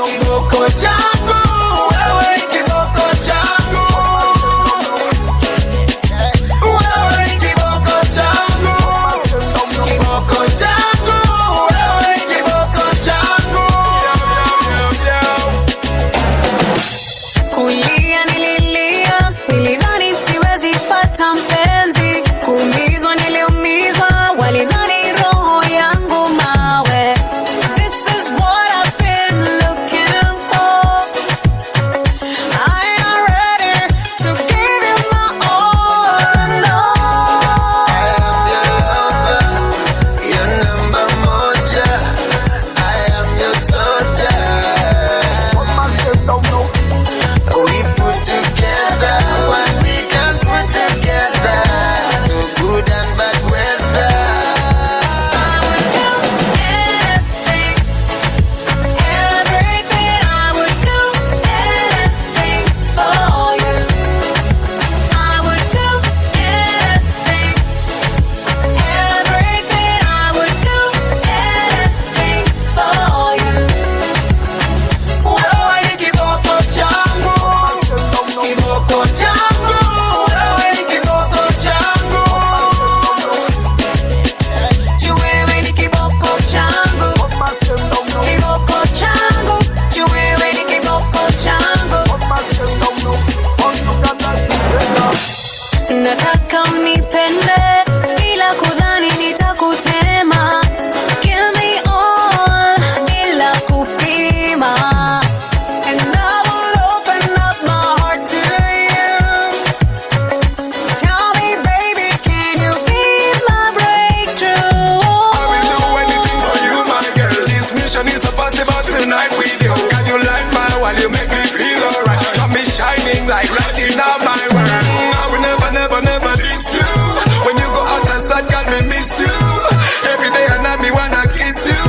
kiboko changu, wewe kiboko changu, wewe kiboko changu, kiboko changu, wewe kiboko changu. Kulia nililia, nilidhani siwezi pata mpenzi, kuumizwa niliumizwa, walidhani roho yangu mawe. This is what I've been looking for. I am ready to give you my all. No. I am your lover, your number moja. I am your soldier. We put together what we can put together, through good and bad weather. I would do anything, everything. I would do anything for you. I would do anything, everything. I would do anything for you. Wewe ni kiboko changu, kiboko changu, wewe ni kiboko changu. Wewe ni kiboko changu, kiboko changu. Wewe ni kiboko changu. Nataka mnipende bila kudhani nitakutema. Give me all bila kupima. And I will open up my heart to you. Tell me, baby, can you be my breakthrough? I will do anything for you, my girl. This mission is impossible tonight with you. Can you light my while you make me feel alright? Got me shining like lighting up my world. I will never, never, never miss you. When you go out and start, girl, me miss you. Every day and night, me wanna kiss you.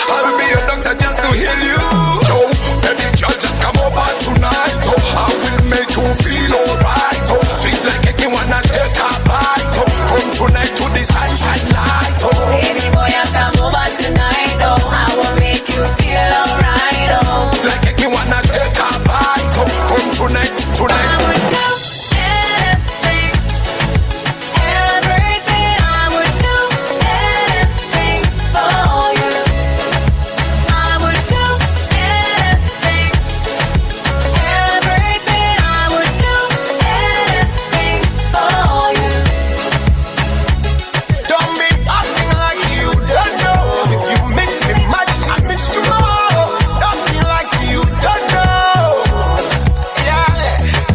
I will be your doctor just to heal you. Yo, baby girl, just come over tonight. Oh, I will make you feel alright. Oh, sweet like cake, me wanna take a bite. Oh, come tonight to the sunshine light. Oh. Baby boy, I come over tonight, oh. I will make you feel alright, oh. Like make me wanna take a bite. So come tonight, tonight. I would do anything, everything. I would do anything for you. I would do anything, everything. I would do anything for you. Don't be acting like you don't know. If you miss me much, I miss you more. Don't be like you don't know. Yeah,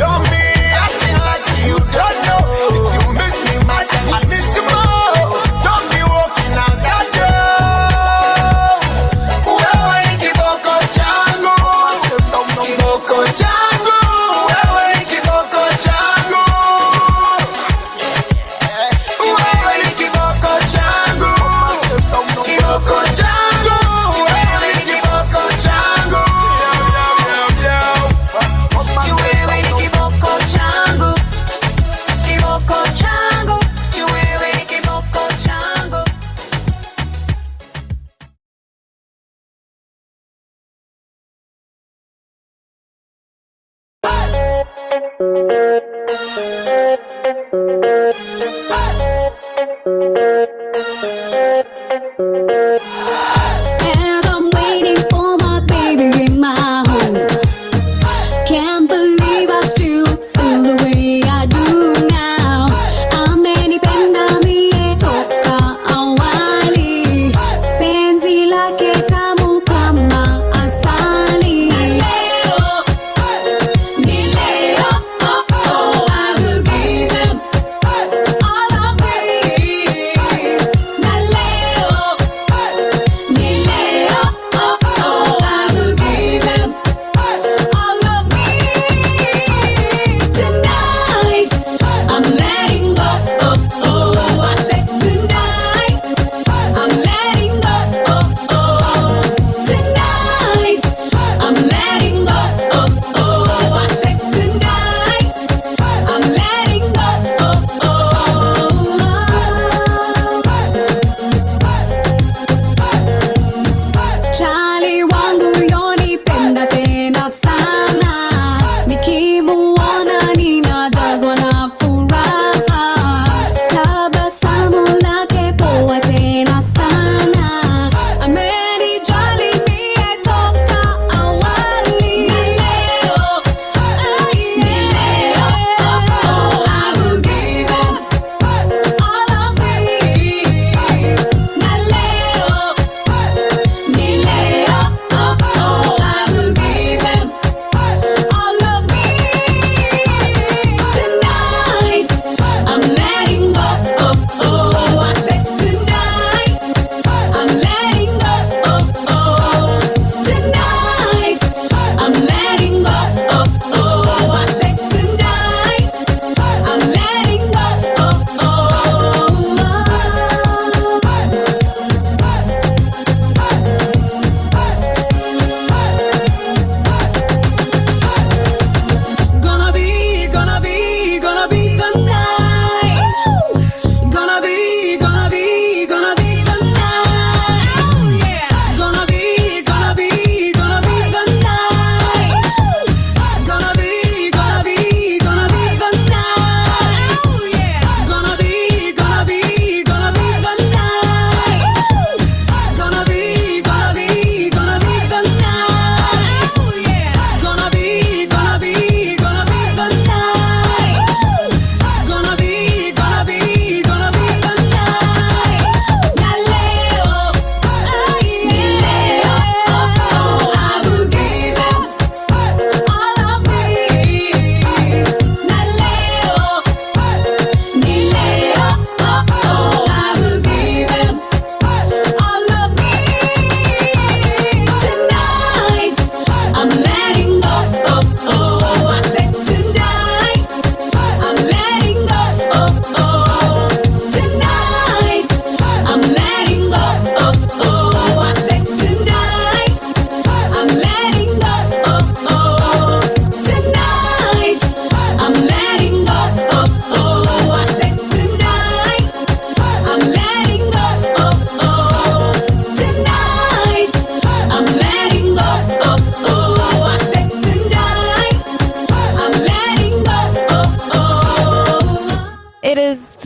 don't be acting like you don't know. If you miss me much, I miss you more. Don't be walking out that door. Wewe ni kiboko changu, kiboko changu. Wewe ni kiboko changu, wewe ni kiboko changu, kiboko changu. Wewe ni kiboko changu, wewe ni kiboko changu, kiboko changu. Wewe ni kiboko changu. And I'm waiting for my baby in my home. Can't believe I still feel the way I do now. Amenipenda mie toka awali. Penzi lake tamu kama asali. Ni leo, oh, oh, I will give him all of me. Na leo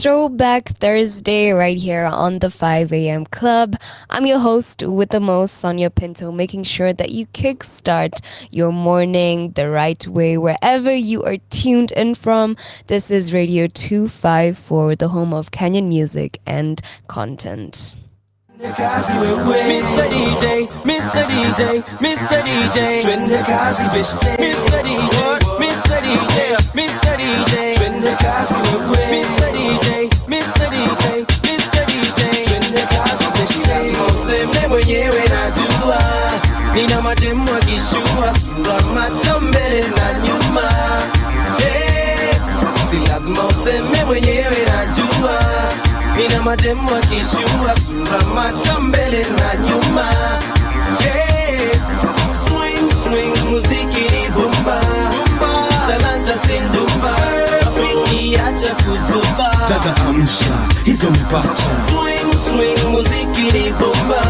Throwback Thursday right here on the 5 a.m. Club. I'm your host with the most, Sonia Pinto, making sure that you kickstart your morning the right way wherever you are tuned in from. This is Radio 254, the home of Kenyan music and content. Mr. DJ, Mr. DJ, Mr. DJ, twende kazi beshte. Mr. DJ, Mr. DJ, Mr. DJ, twende kazi wewe. Mr. DJ, Mr. DJ, Mr. DJ, twende kazi beshte. Lazima useme mwenyewe najua, nina mademu akishua sura macho mbele na nyuma. Hey, si lazima useme mwenyewe najua, nina mademu akishua sura macho mbele na nyuma. Hey, swing swing muziki ni bomba, talanta sindumba, Afriki acha kuzuba. Dada amsha hizo mipacha. Swing swing muziki ni bomba,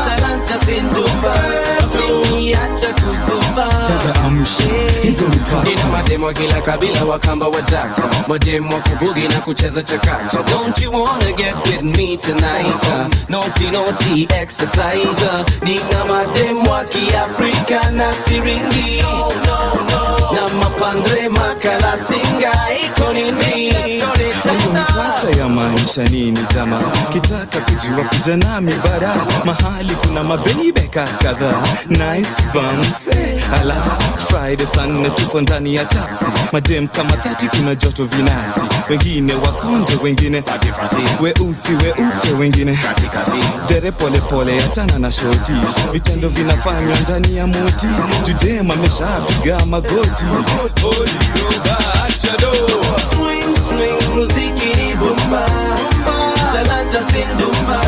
talanta sindumba, Afriki acha kuzuba. Dada amsha hizo mipacha. Nina mademo kila kabila wakamba wajaka, mademo kubugi na kucheza chakacha. Don't you wanna get with me tonight? Naughty naughty exercise. Nina mademo kiafrika na siringi, na mapandre makala singa iko nini. Hiyo mipacha ya maisha nini jama? Kitaka kujua kuja nami bara, mahali kuna mabebeka kadhaa. Nice bums, ala Friday sana tuko ndani ya taxi. Madem kama 30 kuna joto vinasti. Wengine wakonde, wengine weusi weupe, wengine dere pole pole achana na shoti. Vitendo vinafanywa ndani ya moti. Judema ameshapiga magoti. Swing swing muziki ni bomba, talanta sindumba,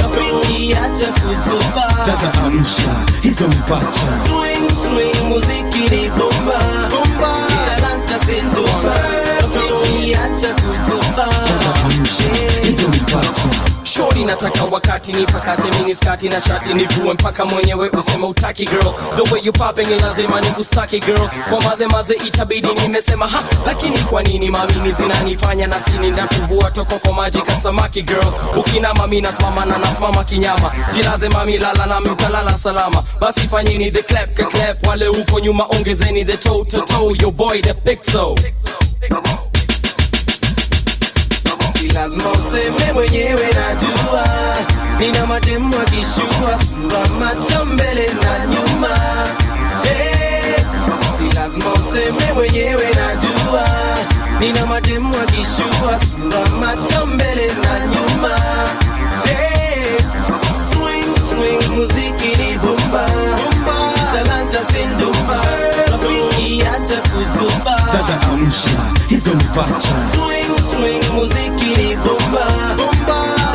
Afriki acha kuzuba. Dada amsha hizo mipacha. Swing swing muziki ni bomba, talanta sindumba, Afriki acha kuzuba. Dada amsha hizo mipacha. Shorty nataka wakati nipakate mini skati na shati nivue mpaka mwenyewe useme utaki girl. The way you popping ni lazima nikustaki girl. Kwa maze itabidi nimesema ha, lakini kwa nini mamini zinanifanya na sini ndakuvua toko kwa maji kasamaki girl. Ukina mami nasimama na nasimama kinyama, jilaze mami lala na mtalala salama. Basi fanyeni the clap, wale uko nyuma ongezeni the toe to toe. Your boy the big toe. Lazima useme mwenyewe najua, nina mademu akishua sura macho mbele na nyuma. Hey, si lazima useme mwenyewe najua, nina mademu akishua sura macho mbele na nyuma. Hey, swing swing muziki ni bomba, talanta sindumba, Afriki acha kuzuba. Dada amsha hizo mipacha. Swing swing muziki ni bomba,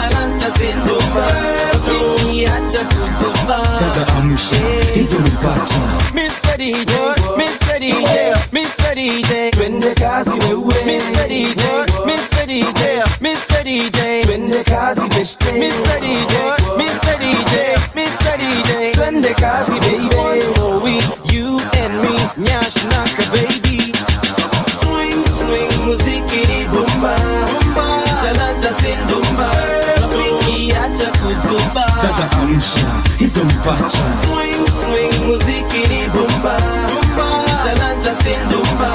talanta sindumba, Afriki acha kuzuba. Dada amsha hizo mipacha. Mr. DJ, Mr. DJ, Mr. DJ, twende kazi wewe. Mr. DJ, Mr. DJ, Mr. DJ, twende kazi beshte. Mr. DJ, Mr. DJ, Mr. DJ, twende kazi baby. Oh, we, you and me, nyash naka baby. Swing swing muziki ni bomba, talanta sindumba, Afriki acha kuzuba. Dada amsha hizo mipacha. Swing swing muziki ni bomba, talanta sindumba,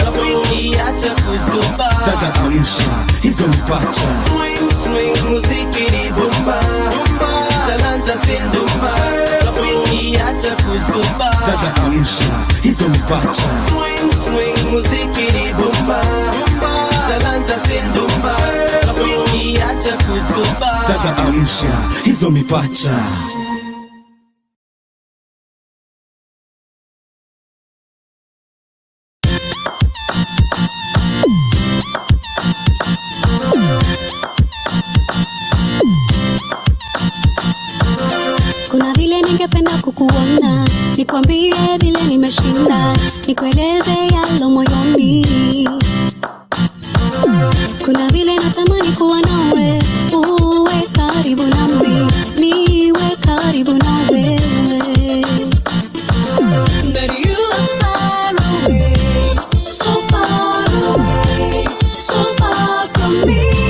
Afriki acha kuzuba. Dada amsha hizo mipacha. Swing swing muziki ni bomba, talanta sindumba, Afriki acha kuzuba. Dada amsha hizo mipacha. Swing swing muziki ni bomba, talanta sindumba, Afriki acha kuzuba. Dada amsha hizo mipacha. Kuna vile ningependa kukuona, nikwambie vile nimeshinda, nikueleze yalo moyoni. Kuna vile natamani kuwa nawe, uwe karibu nami, niwe karibu na wewe. But you are far away, so far from me.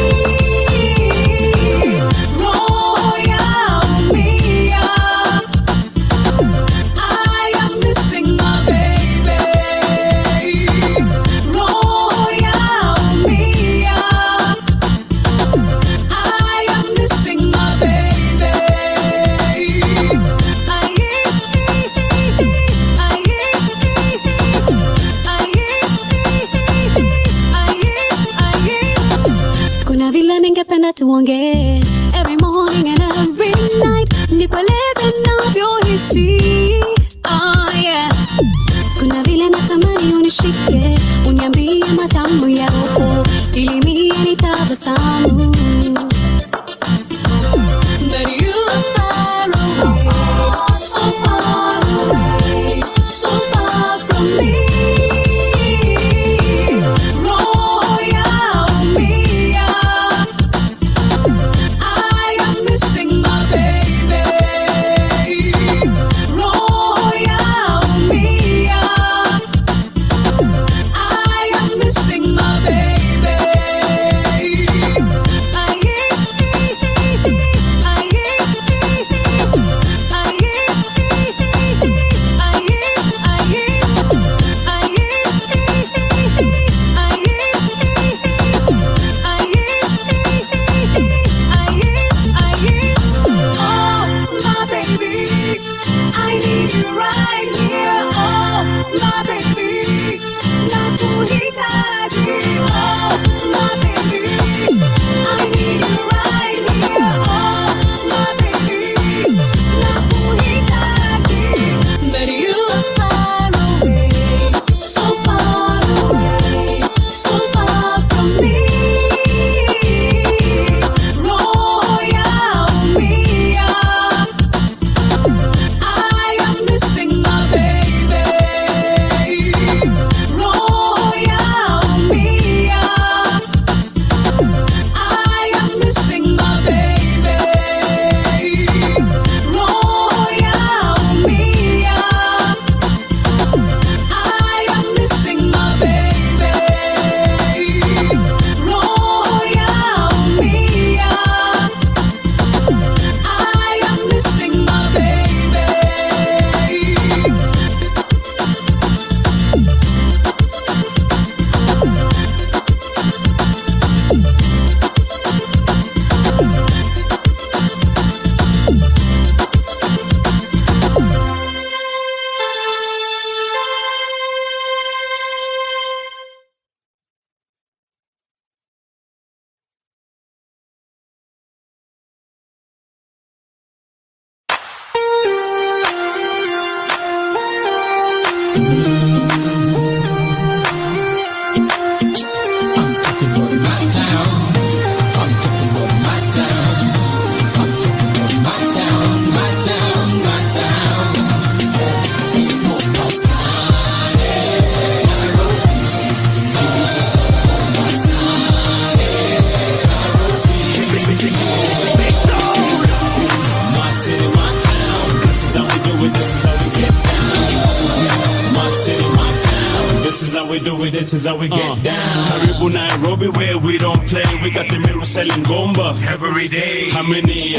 tuongee every morning and every night, nikueleze navyohisi. Oh yeah, kuna vile natamani unishike, uniambie matamu yako ili mie nitabasamu. But you are far away, so far away, so far from me. Roho yaumia, I am missing my baby. Roho yaumia, I am missing my baby. I need you right here, oh my baby. Nakuhitaji, oh my baby. I need you right here, oh my baby. Nakuhitaji, but you are far away, so far away, so far from me. Roho yaumia, I am missing my baby. Roho yaumia, I am missing my baby. Roho yaumia, I am missing my baby. Roho yaumia, I am missing my baby. This is how we get down. Karibu Nairobi where we don't play. We got the mirror selling gomba every day. How many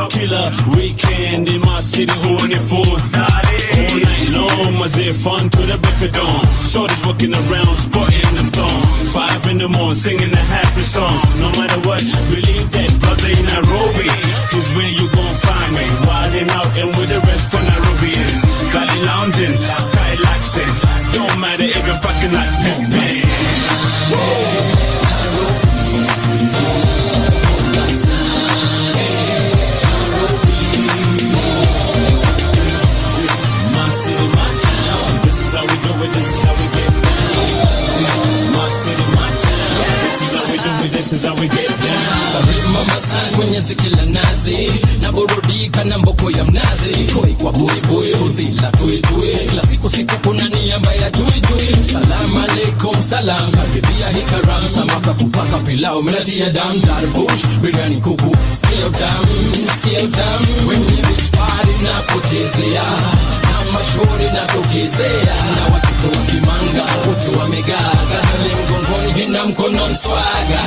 killer weekend in my city? Who on it for? All night long, was it fun to the break of dawn? Shorties walking around, sporting them thongs. 5 in the morning, singing a happy song. No matter what, believe that brother in Nairobi is where you gon' find me. Wilding out and with the rest of Nairobians. Valley lounging, skylaxing. Don't matter if you're fucking like Pepe. My city, my town. This is how we do it. This is how we get down. My city, my town. This is how we do it. This is how we get down. Mama sana kwenye zikila nazi na burudika na mboko ya mnazi, koi kwa bui bui tuzila tui tui, kila siku kuna niamba ya tui tui. Salam alaikum salam, karibia hikaram, samaka kupaka pilau melatia dam, tarbush biryani kuku, scale tam wenye beach party na kuchezea na mashori na tokezea na watoto wa kimanga wote wamegaga, hali mgongoni hina mkono swaga.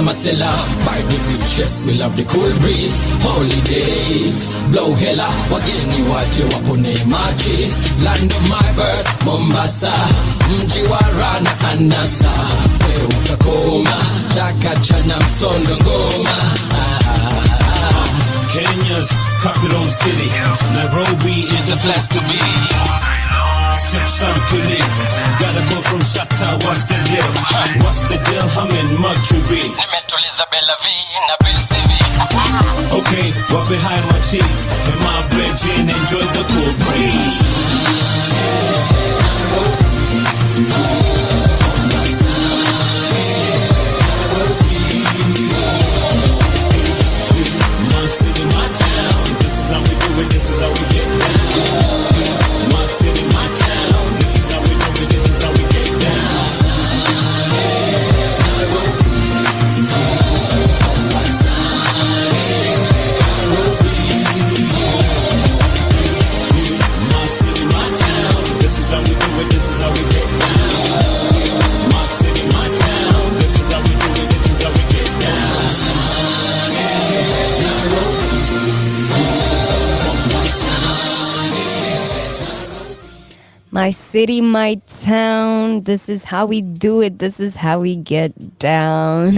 Masela by the beach Yes, we love the cool breeze. Holidays, blow hella, wageni waje wapone machis. Land of my birth, Mombasa, mji wa raha na anasa. We utakoma, chakacha na msondo ngoma. Kenya's capital city, Nairobi is the place to be. Sip some pili, gotta go from Shatta, what's the deal? What's the deal? I'm in Mercury. Nimetuliza Bella V na Bill CV. Okay, walk behind my cheese and my bread and enjoy the cool breeze. My city, my town, this is how we do it, this is how we get down. My city, my town, this is how we do it, this is how we get down. My city, my town, this is how we do it, this is how we get down. My city, my town, this is how we do it, this is how we get down. My city, my town, this is how we do it, this is how we get down.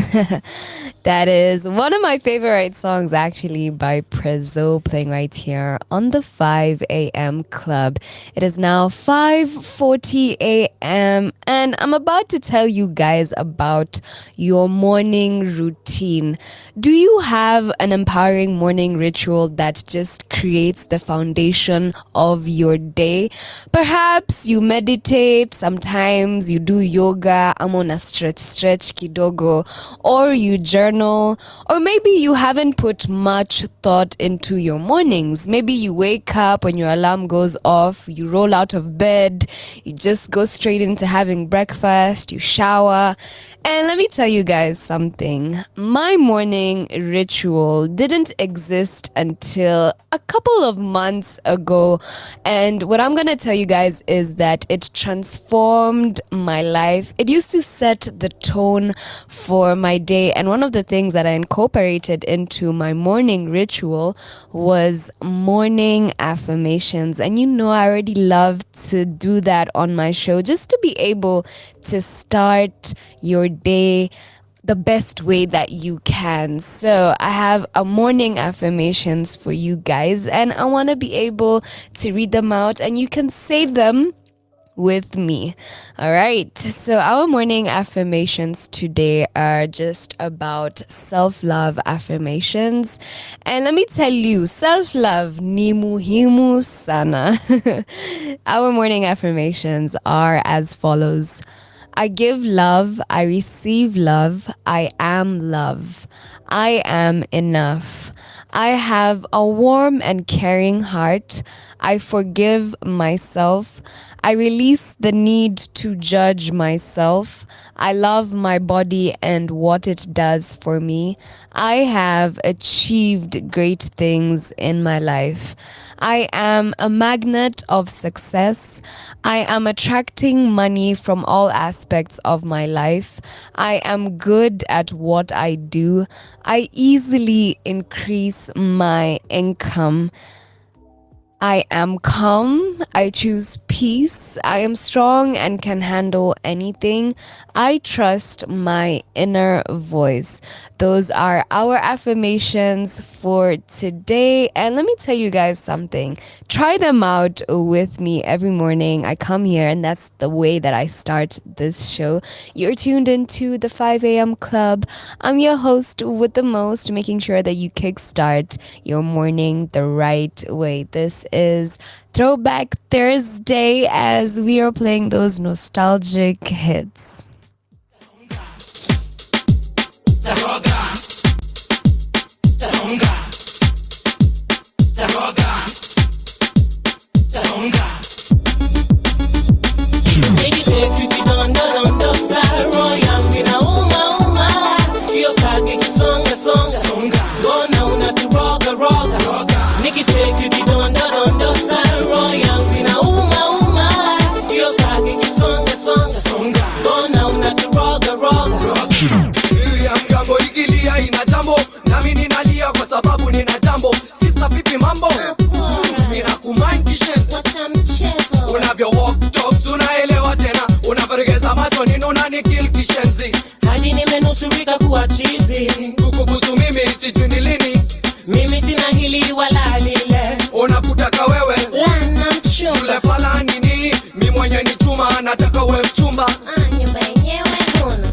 That is one of my favorite songs actually by Prezzo, playing right here on the 5 a.m. club. It is now 5:40 a.m. and I'm about to tell you guys about your morning routine. Do you have an empowering morning ritual that just creates the foundation of your day? Perhaps you meditate, sometimes you do yoga, amona stretch kidogo, or you journal, or maybe you haven't put much thought into your mornings. Maybe you wake up when your alarm goes off, you roll out of bed, you just go straight into having breakfast, you shower. And let me tell you guys something. My morning ritual didn't exist until a couple of months ago. And what I'm going to tell you guys is that it transformed my life. It used to set the tone for my day. And one of the things that I incorporated into my morning ritual was morning affirmations. And you know, I already love to do that on my show, just to be able to start your day the best way that you can. So I have a morning affirmations for you guys, and I want to be able to read them out and you can say them with me. All right, so our morning affirmations today are just about self-love affirmations, and let me tell you, self-love ni muhimu sana. Our morning affirmations are as follows: I give love, I receive love, I am love, I am enough, I have a warm and caring heart, I forgive myself, I release the need to judge myself, I love my body and what it does for me, I have achieved great things in my life, I am a magnet of success. I am attracting money from all aspects of my life. I am good at what I do. I easily increase my income. I am calm. I choose peace. I am strong and can handle anything. I trust my inner voice. Those are our affirmations for today. And let me tell you guys something. Try them out with me every morning. I come here and that's the way that I start this show. You're tuned into the 5 a.m. club. I'm your host with the most, making sure that you kickstart your morning the right way. This is Throwback Thursday as we are playing those nostalgic hits. vipi mambo? Mina kumind kishenzi. Unavyo walk talks unaelewa tena. Unavarigeza macho nini unanikill kishenzi. Hadi nimenusurika kuwa chizi. Kukubusu mimi sijui ni lini. Mimi sina hili wala lile. Unakutaka wewe Lana mchumba. Yule fala nini? Mi mwenye ni chuma nataka wewe mchumba. Nyumba yenyewe huna.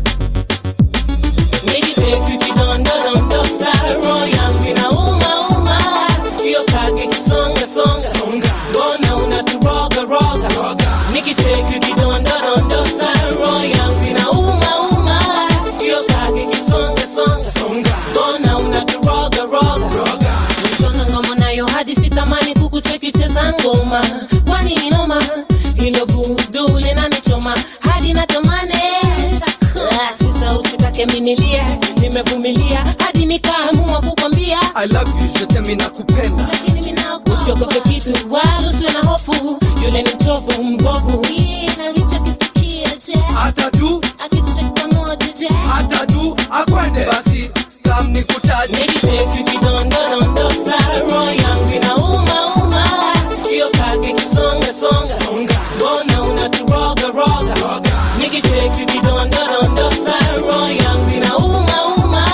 Nijiteki kidondo sa roho yangu inauma. Hiyo kage kisonga songa. Mbona unaturoga. Nikiteki kidondo sa roho yangu inauma. Hiyo kage kisonga songa. Mbona unaturoga. Nisona ngoma nayo hadi sitamani kukucheki cheza ngoma. Kwani inoma hilo gudu linanichoma hadi natamani. Sisa usitake minilie, nimevumilia hadi nikaamua kukwambia I love you, je t'aime nakupenda. usiogope kitu wala usiwe na hofu. Yule ni mchovu mbovu. Atadu akwende basi kam nikutaje. Nikiteki kidondo sa roho yangu inauma. Hiyo kage kisonga songa. Mbona unaturoga. Nikiteki kidondo sa roho yangu inauma.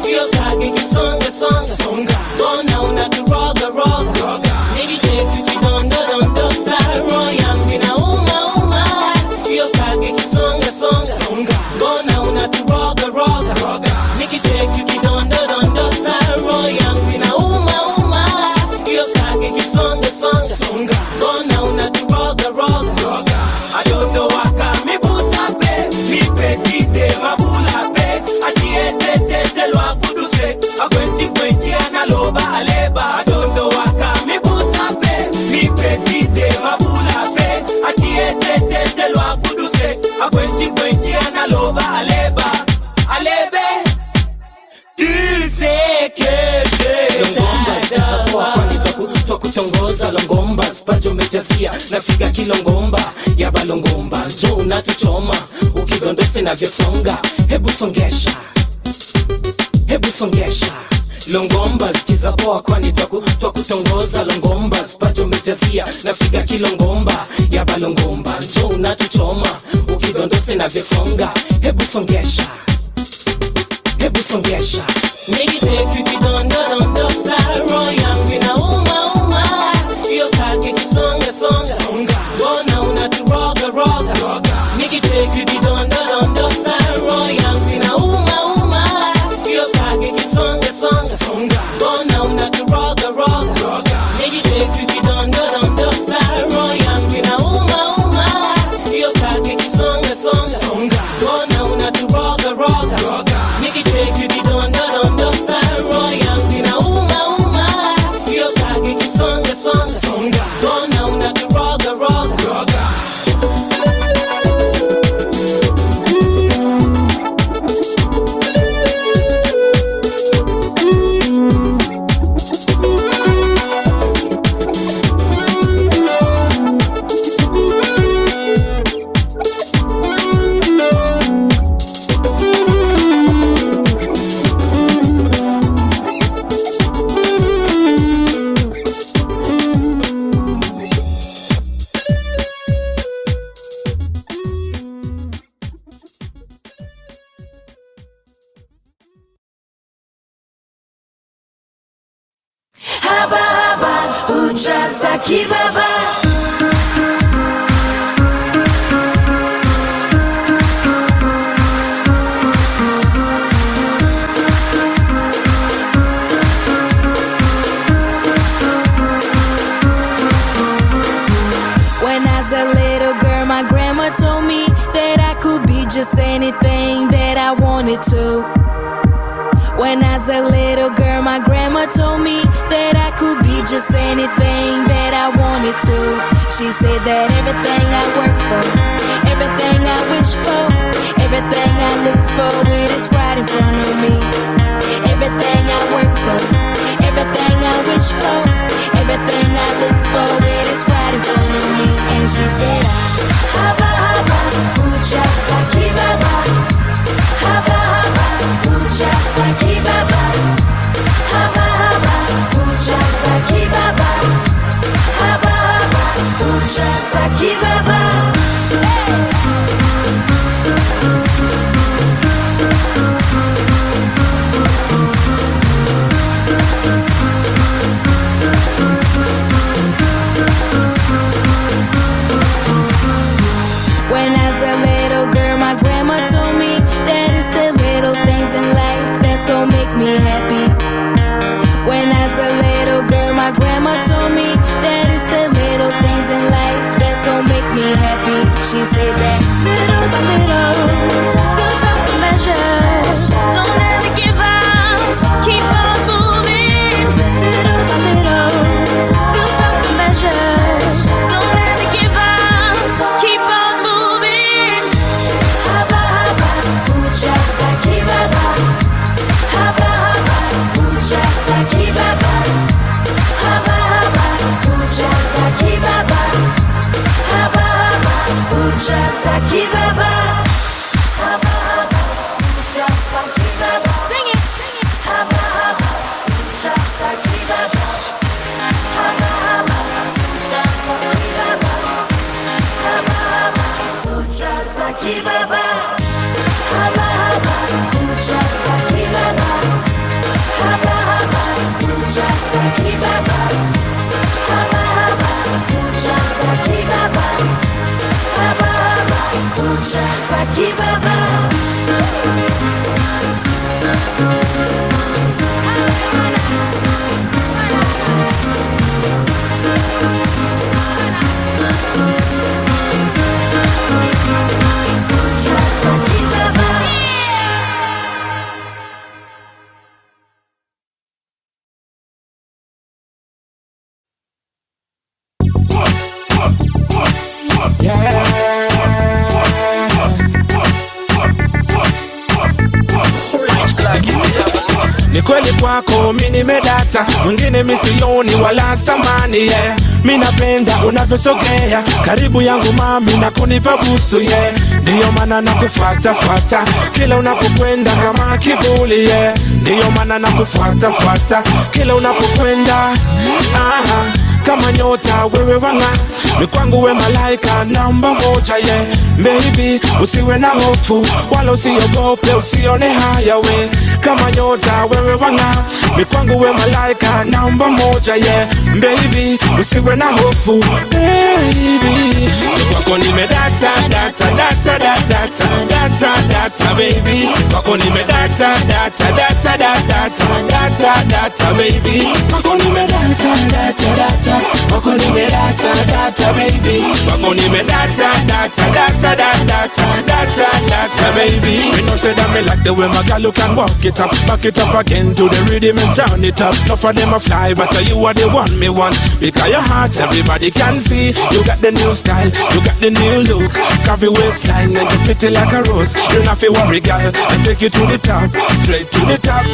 Hiyo kage kisonga songa. Mbona unaturoga. Nikiteki kidondo sa roho yangu inauma. Hiyo kage kisonga songa. Mbona unaturoga. Nikiteki kidondo sa roho yangu inauma. Hiyo kage kisonga songa. Mbona unaturoga. Adondo waka mibuta pe, mipe kite mabula pe, atiete lwa kuduse, akwenchi analoba aleba. Adondo waka mibuta pe, mipe kite mabula pe, atiete lwa kuduse, akwenchi analoba aleba. Alebe Kutongoza longomba spajo mejazia nafiga kilongomba ya balongomba jo unatuchoma ukidondose na vyosonga. Hebu songesha longomba zikiza poa kwani twakutongoza longomba spajo mejazia nafiga kilongomba ya balongomba jo unatuchoma ukidondose na vyosonga. Hebu songesha Nikiteki kidondo sa roho yangu inauma. Hiyo kage kisonga songa. Mbona unaturoga. Nikiteki kidondo sa roho yangu inauma. Hiyo kage kisonga songa. Mbona unaturoga. Nikiteki kidondo sa roho yangu inauma. Hiyo kage kisonga songa. Mbona unaturoga. Nikiteki kidondo sa roho yangu inauma. Hiyo kage kisonga songa. Mbona unaturoga. Haba ujaza kibaba. When I was a little girl, my grandma told me that I could be just anything that I wanted to. When I was a little girl, my grandma told me that I could be just anything that I wanted to. She said that everything I work for, everything I wish for, everything I look for, it is right in front of me. Everything I work for, everything I wish for, everything I look for, it is right in front of me. And she said, haba haba, ujaza kibaba. Haba haba, ujaza kibaba. Haba haba, ujaza kibaba. She said that little by little, you'll start to measure. Don't ever give up, keep on moving. Little by little, you'll start to measure. Don't ever give up, keep on moving. Haba haba, ucha saki baba. Haba haba, ucha saki baba. Haba haba, ucha saki baba. Haba haba, ucha saki baba. Haba haba, ucha saki baba. Sing it. Haba haba, ucha saki baba. Haba haba, ucha saki baba. Haba haba, ucha saki baba. Haba haba, ucha saki baba. Haba haba, ucha saki baba. Haba haba, ucha saki baba. Haba haba, ucha saki baba. Ucha saki baba. Ni kweli kwako mimi nimedata, mwingine misioni wala stamani yeah. Mimi napenda unavyosogea karibu yangu mami na kunipa busu yeah. Ndio maana nakufuata fuata kila unapokwenda kama kivuli yeah. Ndio maana nakufuata fuata kila unapokwenda aha. Kama nyota wewe wanga ni kwangu we malaika namba moja yeah. Baby usiwe na hofu wala usiogope usione haya we. Kama nyota wewe wanga ni kwangu we malaika namba moja yeah. Baby usiwe na hofu baby. Kwako nimedata data data data data data baby. Kwako nimedata data data data data data baby. Kwako nimedata data data. Kwako nimedata data baby. Kwako nimedata data data data data data baby. You know say that me like the way my girl you can walk it up, back it up again to the rhythm and turn it up. Not for them a fly, but you are the one me want. Because your heart everybody can see. You got the new style, you got the new look. Coffee waistline and you pretty like a rose. You not feel worry girl, I take you to the top, straight to the top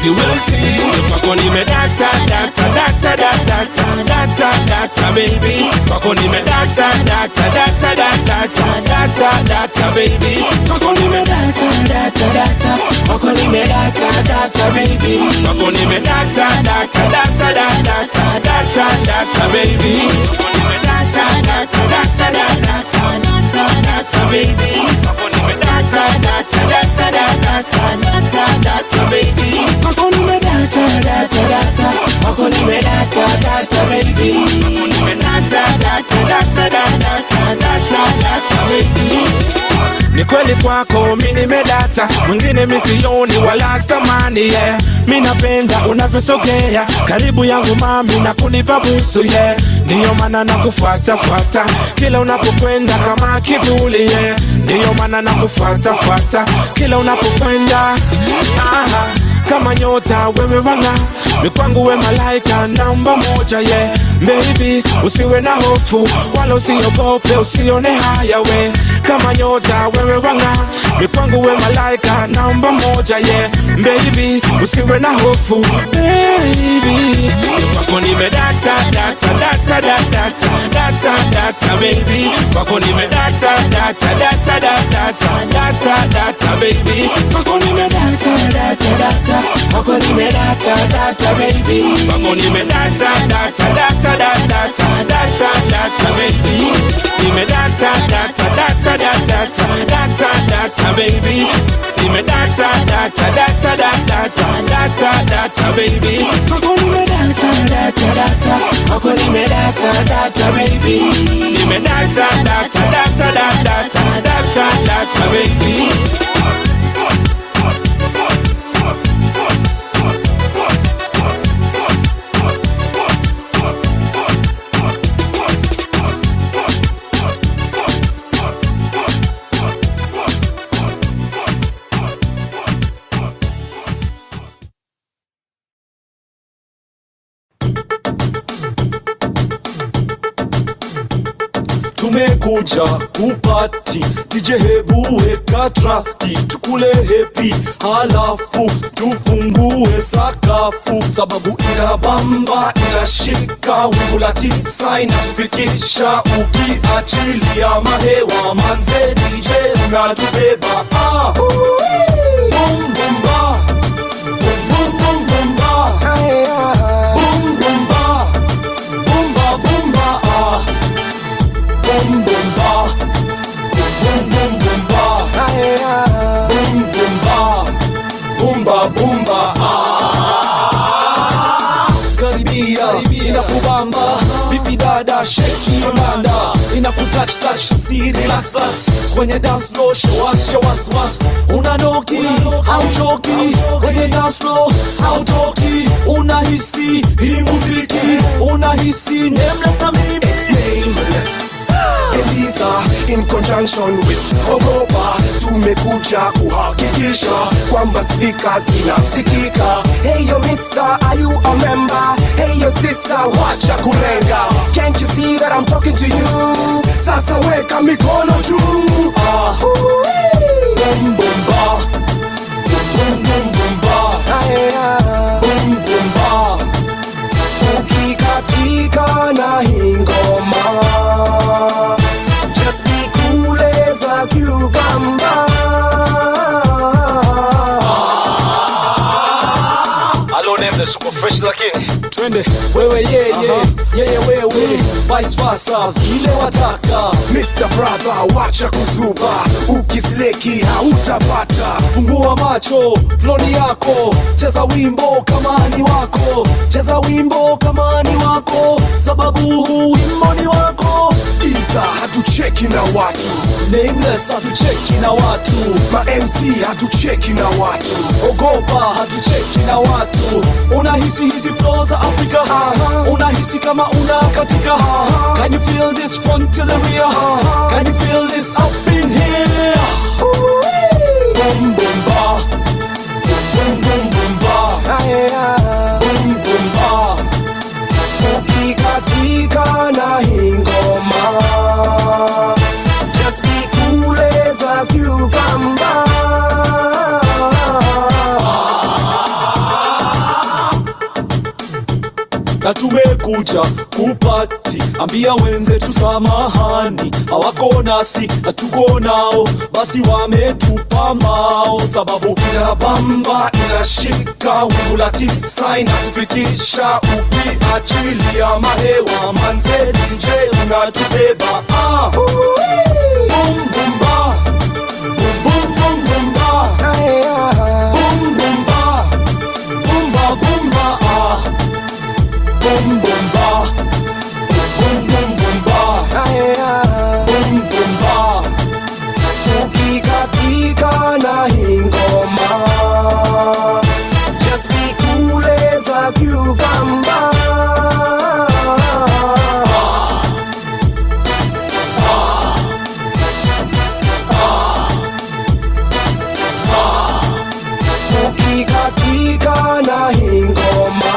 you will see. Kwako nimedata data data data data data baby. Kwako nimedata data data data data data baby. Kwako nimedata data data. Kwako nimedata data baby. Kwako nimedata data data data data data baby. Kwako nimedata data data data data data baby. Kwako nimedata data data data data data baby. Kwako nimedata data data. Kwako nimedata data baby. Kwako nimedata data data data data data baby. Ni kweli kwako mimi nimedata, mwingine misioni wala stamani yeah. Mimi napenda unavyosogea karibu yangu mami na kunipa busu yeah. Ndio maana nakufuata fuata kila unapokwenda kama kivuli yeah. Ndio maana nakufuata fuata kila unapokwenda aha. Kama nyota wewe wanga ni kwangu we malaika namba moja yeah. Baby usiwe na hofu wala usiogope usione haya we. Kama nyota wewe wanga ni kwangu we malaika namba moja yeah. Baby usiwe na hofu baby. Kwako nimedata data data data data data baby. Kwako nimedata data data data data data baby. Kwako nimedata data data. Kwako nimedata data baby. Kwako nimedata data data data data data baby. Nimedata data data data data data baby. Nimedata data data data data data baby. Kwako nimedata data data. Kwako nimedata data baby. Nimedata data data data data data baby. tumekuja kupati DJ hebu weka traki tukule happy halafu tufungue sakafu sababu inabamba inashika wingu la tisa inatufikisha ukiachilia mahewa manze DJ unatubeba boom boom ba boom boom boom ba boom boom ba boom ba boom ba boom boom ba boom boom boom ba boom boom ba boom ba boom ba karibia inakubamba vipi dada shake your dada inakutouch touch si relax kwenye dance floor show us your what unanoki hauchoki kwenye dance floor hautoki unahisi hii muziki unahisi nameless na mimi it's nameless Eliza in conjunction with Ogopa tumekuja kuhakikisha kwamba speakers zinasikika. Hey yo mister, are you a member? Hey yo sister, wacha kulenga. Can't you see that I'm talking to you? Sasa weka mikono juu. Boom boom ba, boom boom boom ba, boom boom ba. Ukikatika na hingoma just be cool as a cucumber. Hello name the super fresh lakini twende wewe yeye wewe vice versa vile wataka Mr. Brother wacha kuzuba ukisleki hautapata fungua macho floni yako cheza wimbo kama ni wako cheza wimbo kama ni wako sababu huu wimbo ni wako Iza hatucheki na watu nameless hatucheki na watu ma MC hatucheki na watu Ogopa hatucheki na watu unahisi hizi flow za Afrika unahisi kama unakatika can you feel this front to the rear can you feel this up in here boom boom ba boom boom boom ba boom boom ba ukikatika na hingoma just be cool as a cucumber. na tumekuja kupati ambia wenzetu samahani hawako nasi na tuko nao basi wametupa mao sababu inabamba inashika wingu la tisa inatufikisha ukiachilia mahewa manze DJ unatubeba boom boom ba boom boom boom ba boom boom ba boom ba boom ba boom boom ba boom boom boom ba boom boom ba ukikatika na hingoma just be cool as a cucumber. Ukikatika na hingoma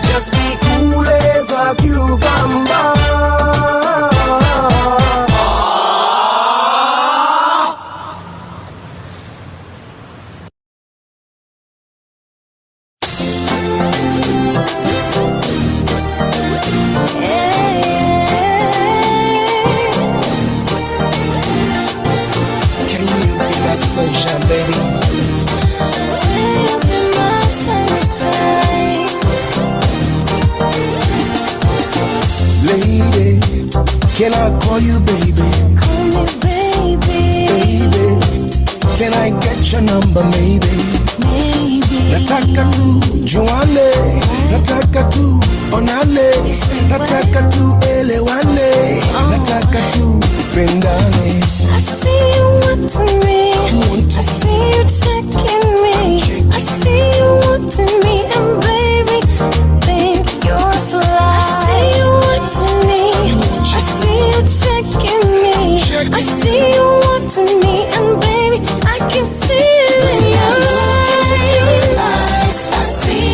just be cool as a cucumber. Can you be my sunshine, baby? Lady, can I call you baby? Call me baby, Baby, can I get your number maybe? maybe. Nataka tu juane, nataka tu onane, nataka tu elewane, nataka tu pendane. I see you wanting me, I see you checking me, I see you wanting me, and baby, I think you're fly. I see you watching me, I see you checking me, I see you wanting me, and baby, I can see it in your eyes. I see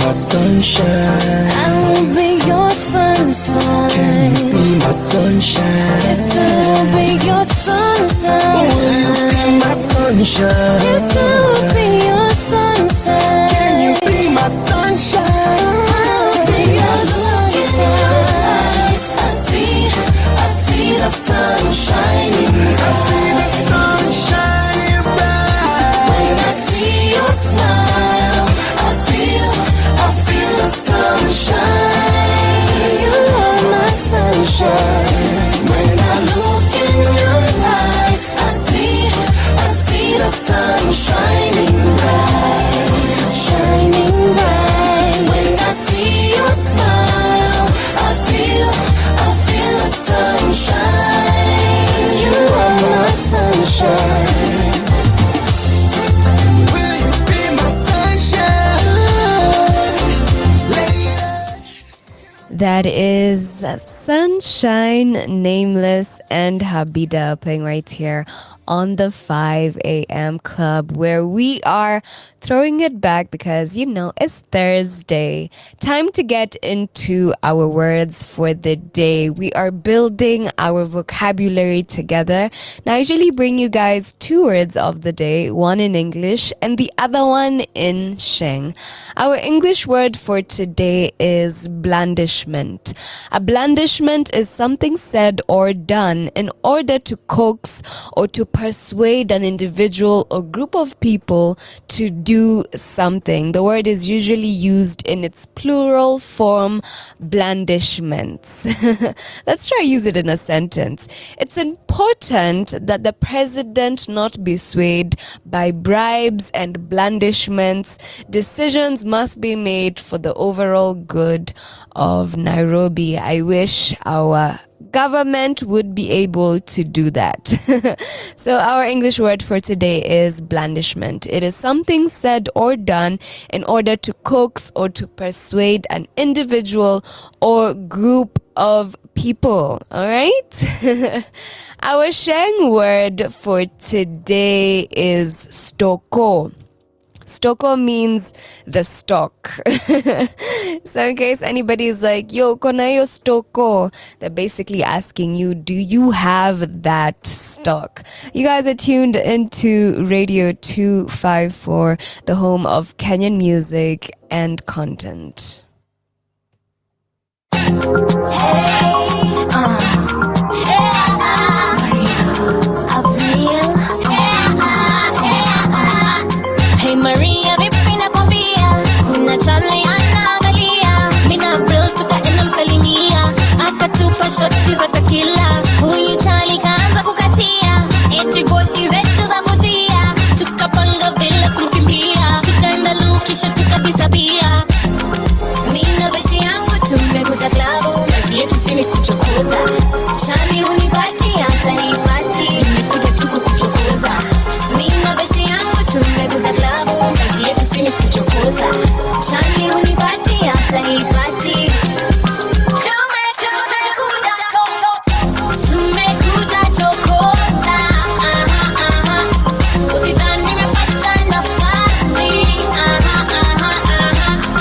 my sunshine? I will be your sunshine. Can you be my sunshine? Yes, I will be your sunshine. Will you be my sunshine? Yes, I will be your sunshine. Can you be my sunshine? I'll be your sunshine. I see the sun shining. I see the sun shining bright. When I see your smile, I feel the sunshine. You are my sunshine. When I look in your eyes, I see the sun shining bright, shining bright. When I see your smile, I feel the sunshine. You are my sunshine. Will you be my sunshine? Later. That is Sunshine, Nameless, and Habida playing right here on the 5 a.m. Club, where we are throwing it back because, it's Thursday. Time to get into our words for the day. We are building our vocabulary together. Now, I usually bring you guys 2 words of the day, one in English and the other one in Sheng. Our English word for today is blandishment. A blandishment is something said or done in order to coax or to persuade an individual or group of people to do something. The word is usually used in its plural form, blandishments. Let's try use it in a sentence. It's important that the president not be swayed by bribes and blandishments. Decisions must be made for the overall good of Nairobi. I wish our government would be able to do that. So our English word for today is blandishment. It is something said or done in order to coax or to persuade an individual or group of people. All right? Our Sheng word for today is stoko. Stoko means the stock. So in case anybody is like, yo, kona yo stoko, they're basically asking you, do you have that stock? You guys are tuned into Radio 254, the home of Kenyan music and content. Maria, vipi nakwambia, kuna channel anaangalia, mina bro tukaenda msalimia, akatupa shoti za tequila. Huyu chali kaanza kukatia, eti bodi zetu za kutia, tukapanga bila kumkimbia, tukaenda lukisha tukadisapia. Mina beshi yangu tumekuja klabu, mazi yetu sini kuchokoza, chali unipati hata hipati, nimekuja tuku kuchokoza. Mina beshi yangu tumekuja klabu, kazi yetu sini kuchokoza, shani unipati hata hipati. Tumekuja chokoza, usidhani nimepata nafasi,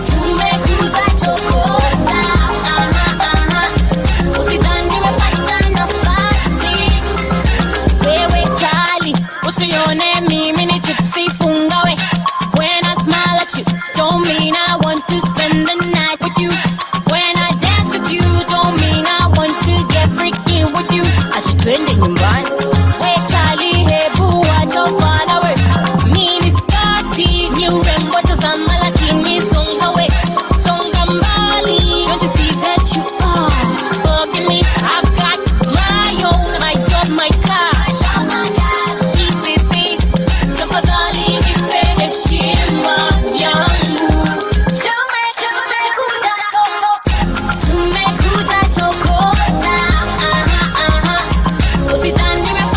tumekuja chokoza, usidhani nimepata nafasi. Wewe chali, usione mimi ni chipsi fungawe. When I smile at you, don't mean I want to spend the night with you. When I dance with you, don't mean I want to get freaky with you. Acha twende nyumbani, we chali, hebu wacha ufala we. Mini skati, ni urembo tazama lakini songa we, songa mbali. Don't you see that you are bugging me? I got my own and I drop my cash. ETC, tafadhali nipe heshima yangu. Tumekuja chokoza, usidhani nimepata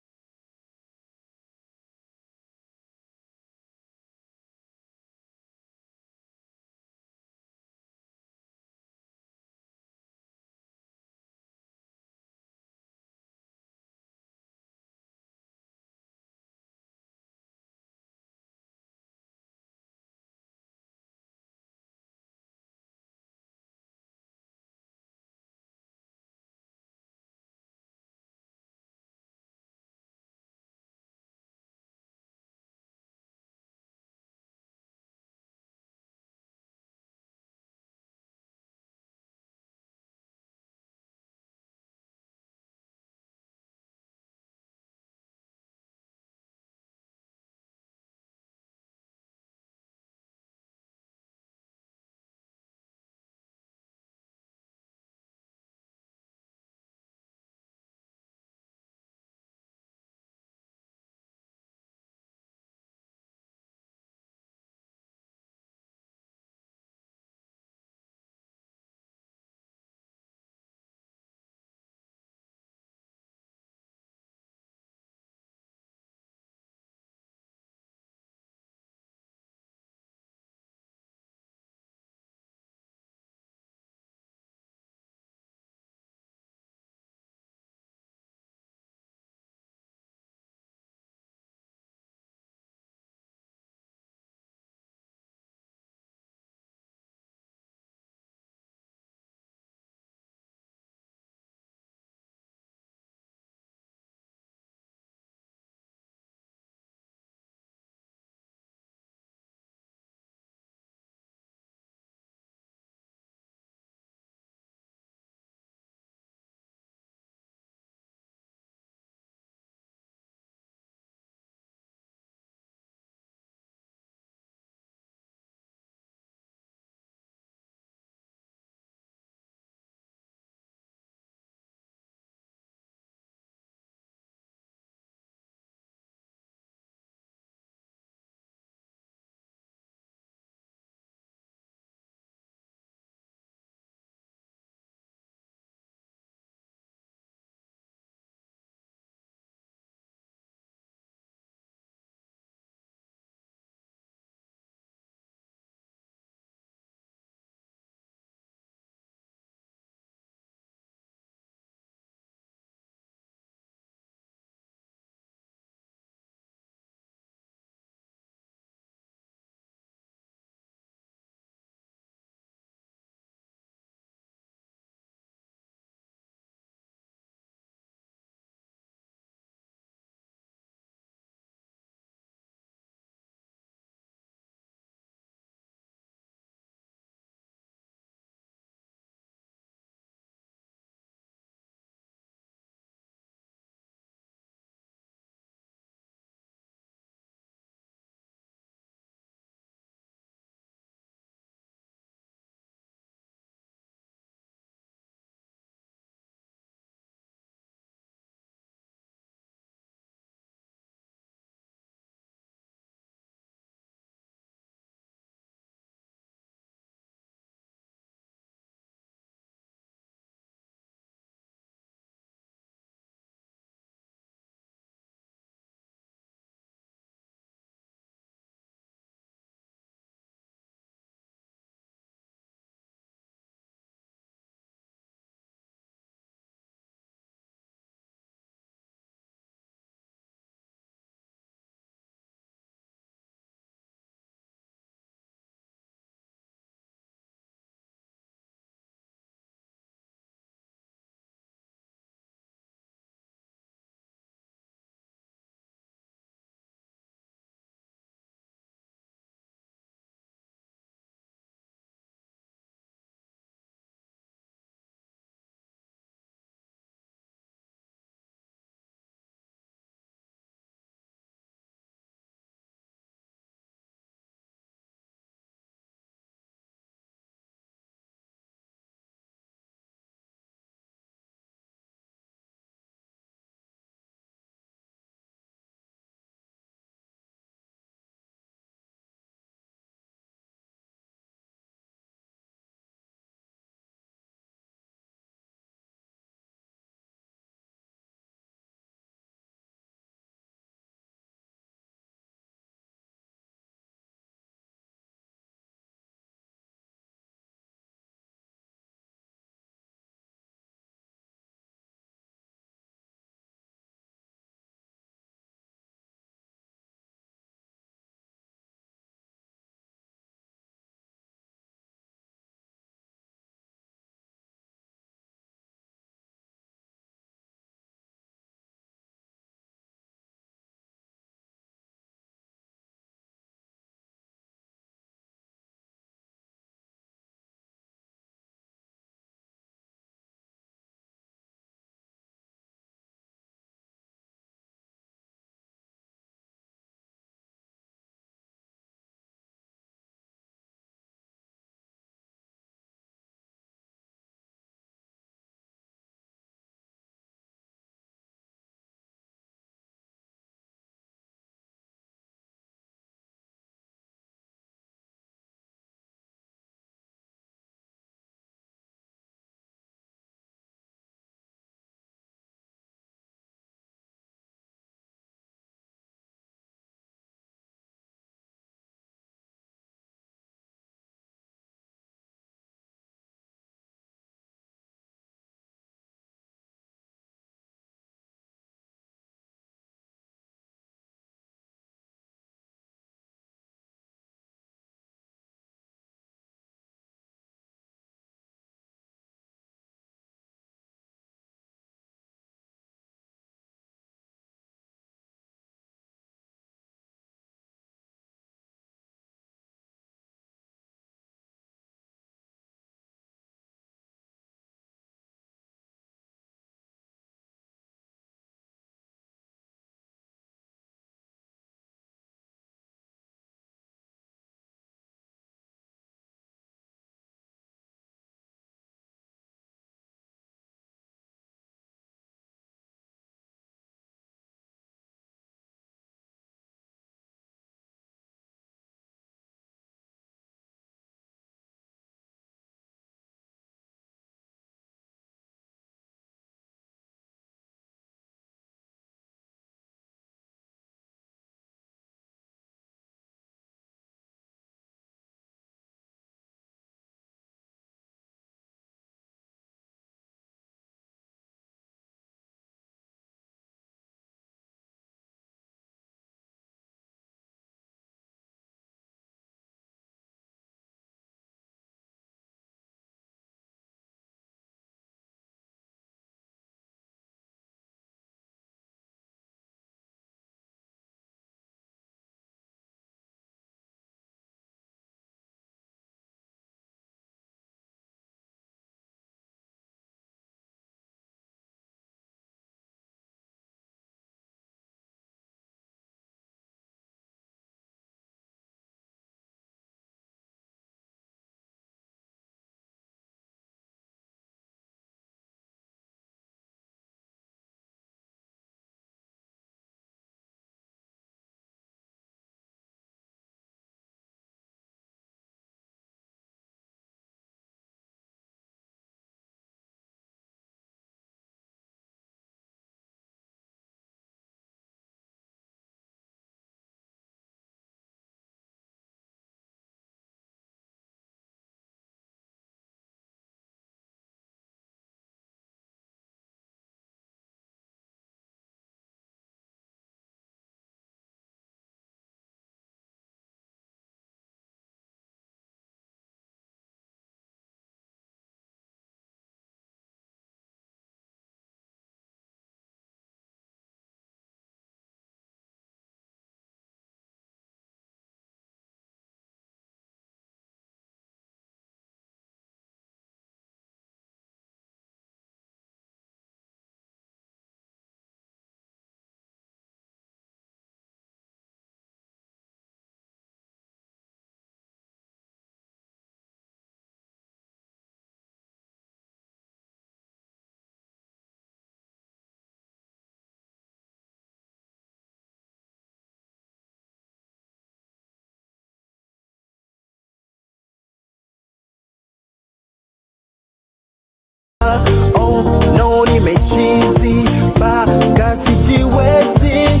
Oh no, nimechizi mpaka sijiwezi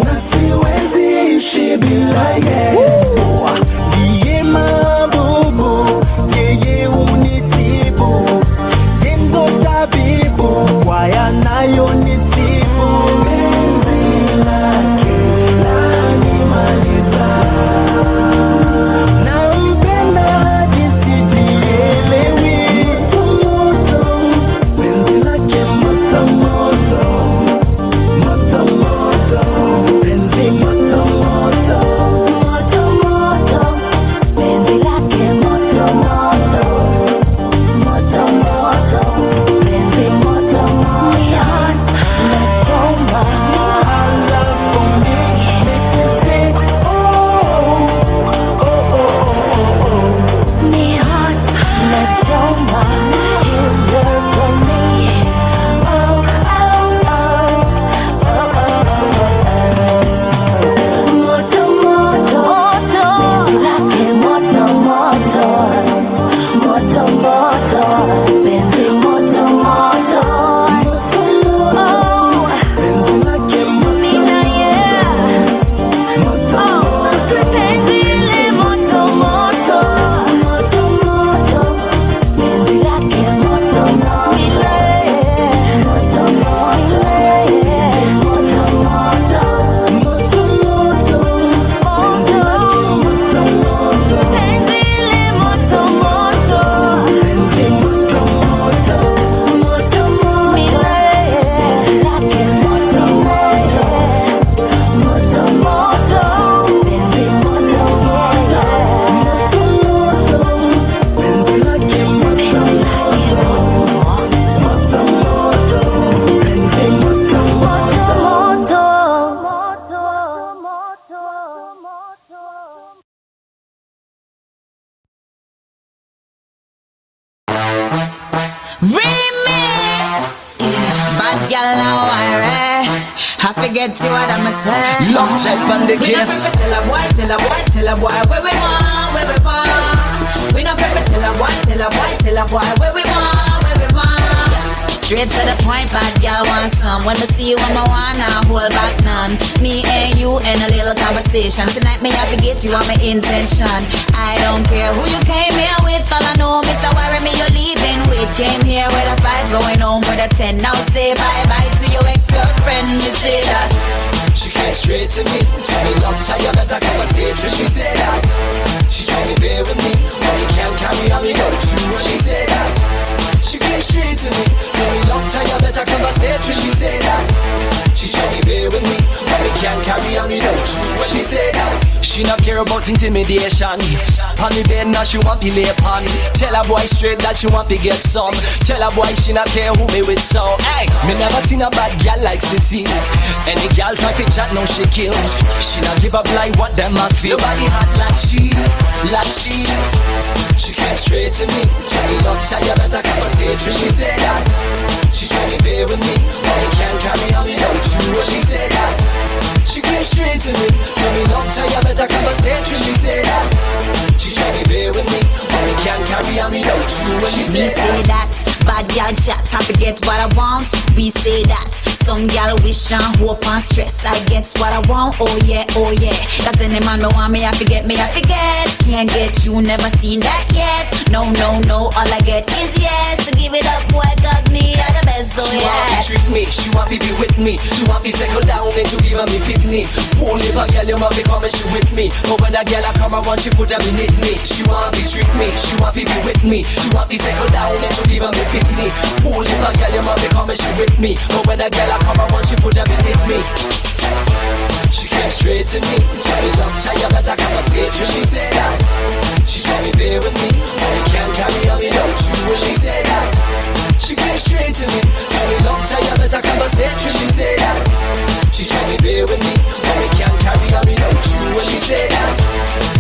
na siwezi ishi bila yeye. Ndiye mabubu, yeye unitibu, yeye ndo tabibu kwa yanayonisibu. Penzi lake lanimaliza, nampenda jinsi sielewi. Moto, penzi lake moto moto, moto moto, penzi moto moto, moto moto, penzi lake moto moto, moto moto, penzi moto moto. Nasoma alafu nishike, ni hot. Nasoma iweko ni moto moto, lake moto moto, moto moto, penzi moto moto, penzi lake moto moto, penzi le moto moto, moto moto, penzi lake moto moto, moto moto, moto moto, moto moto, Remix! Bad gal now I forget you what I'ma say. Love check on the case. Tell a boy, tell a boy, tell a boy where we want, where we want. We not ever tell a boy, tell a boy, tell a boy where we want, where we want. Straight to the point, bad gal want some. When I see you, I'ma wanna hold back none. Me and you in a little conversation. Tonight me I forget you, I'm my intention. I don't care who you came here with. All I know, Mr. Worry me you're leaving with. Came here with a 5, going home with a 10. Now say bye-bye to your ex-girlfriend. You say that She came straight to me, tell me love tired, better conversation. She said that she tried to bear with me, but we can't carry on, we know true. She said that she came straight to me, tell me love tired, better conversation. She said that she tried to bear with me, but we can't carry on, we know true. She said that she not care about intimidation. On the bed now she want to lay upon. Tell a boy straight that she want to get some. Tell a boy she not care who me with so. Hey, me never seen a bad gal like Sissy. Any gal try to chat now she kill. She not give up like what them a feel. Nobody hot like she, like she. She came straight to me, tell me love tired, better conversation. She said that she try to bear with me, but we can't carry on without you. She said that she came straight to me, tell me love tired, better conversation. She said that she try to bear with me, but we can't carry on without you. She we said say that bad gal chat, I forget what I want. We say that some gal wish and hope and stress. I get what I want, oh yeah, oh yeah. Cause any man no want me, I forget me, I forget. Can't get you, never seen that yet. No, no, no, all I get is yes. So give it up, boy, cause me are the best, so she yeah. want to trick me, she want to be with me. She want to settle down and to give me kidney. Won't leave a girl, you want me come and she with me. But when a girl I come around, she put them in me. She want to trick me, she want to be with me. She want to settle down and to give me kidney. Won't leave a girl, you want me come and she with me. But when a girl I come around, she put them in me. She came straight to me, tell me love tired, better conversation. She said that she tried to bear with me, but we can't carry on without you. She said that she came straight to me, tell me love tired, better conversation. She said that she tried to bear with me, but we can't carry on without you. She said that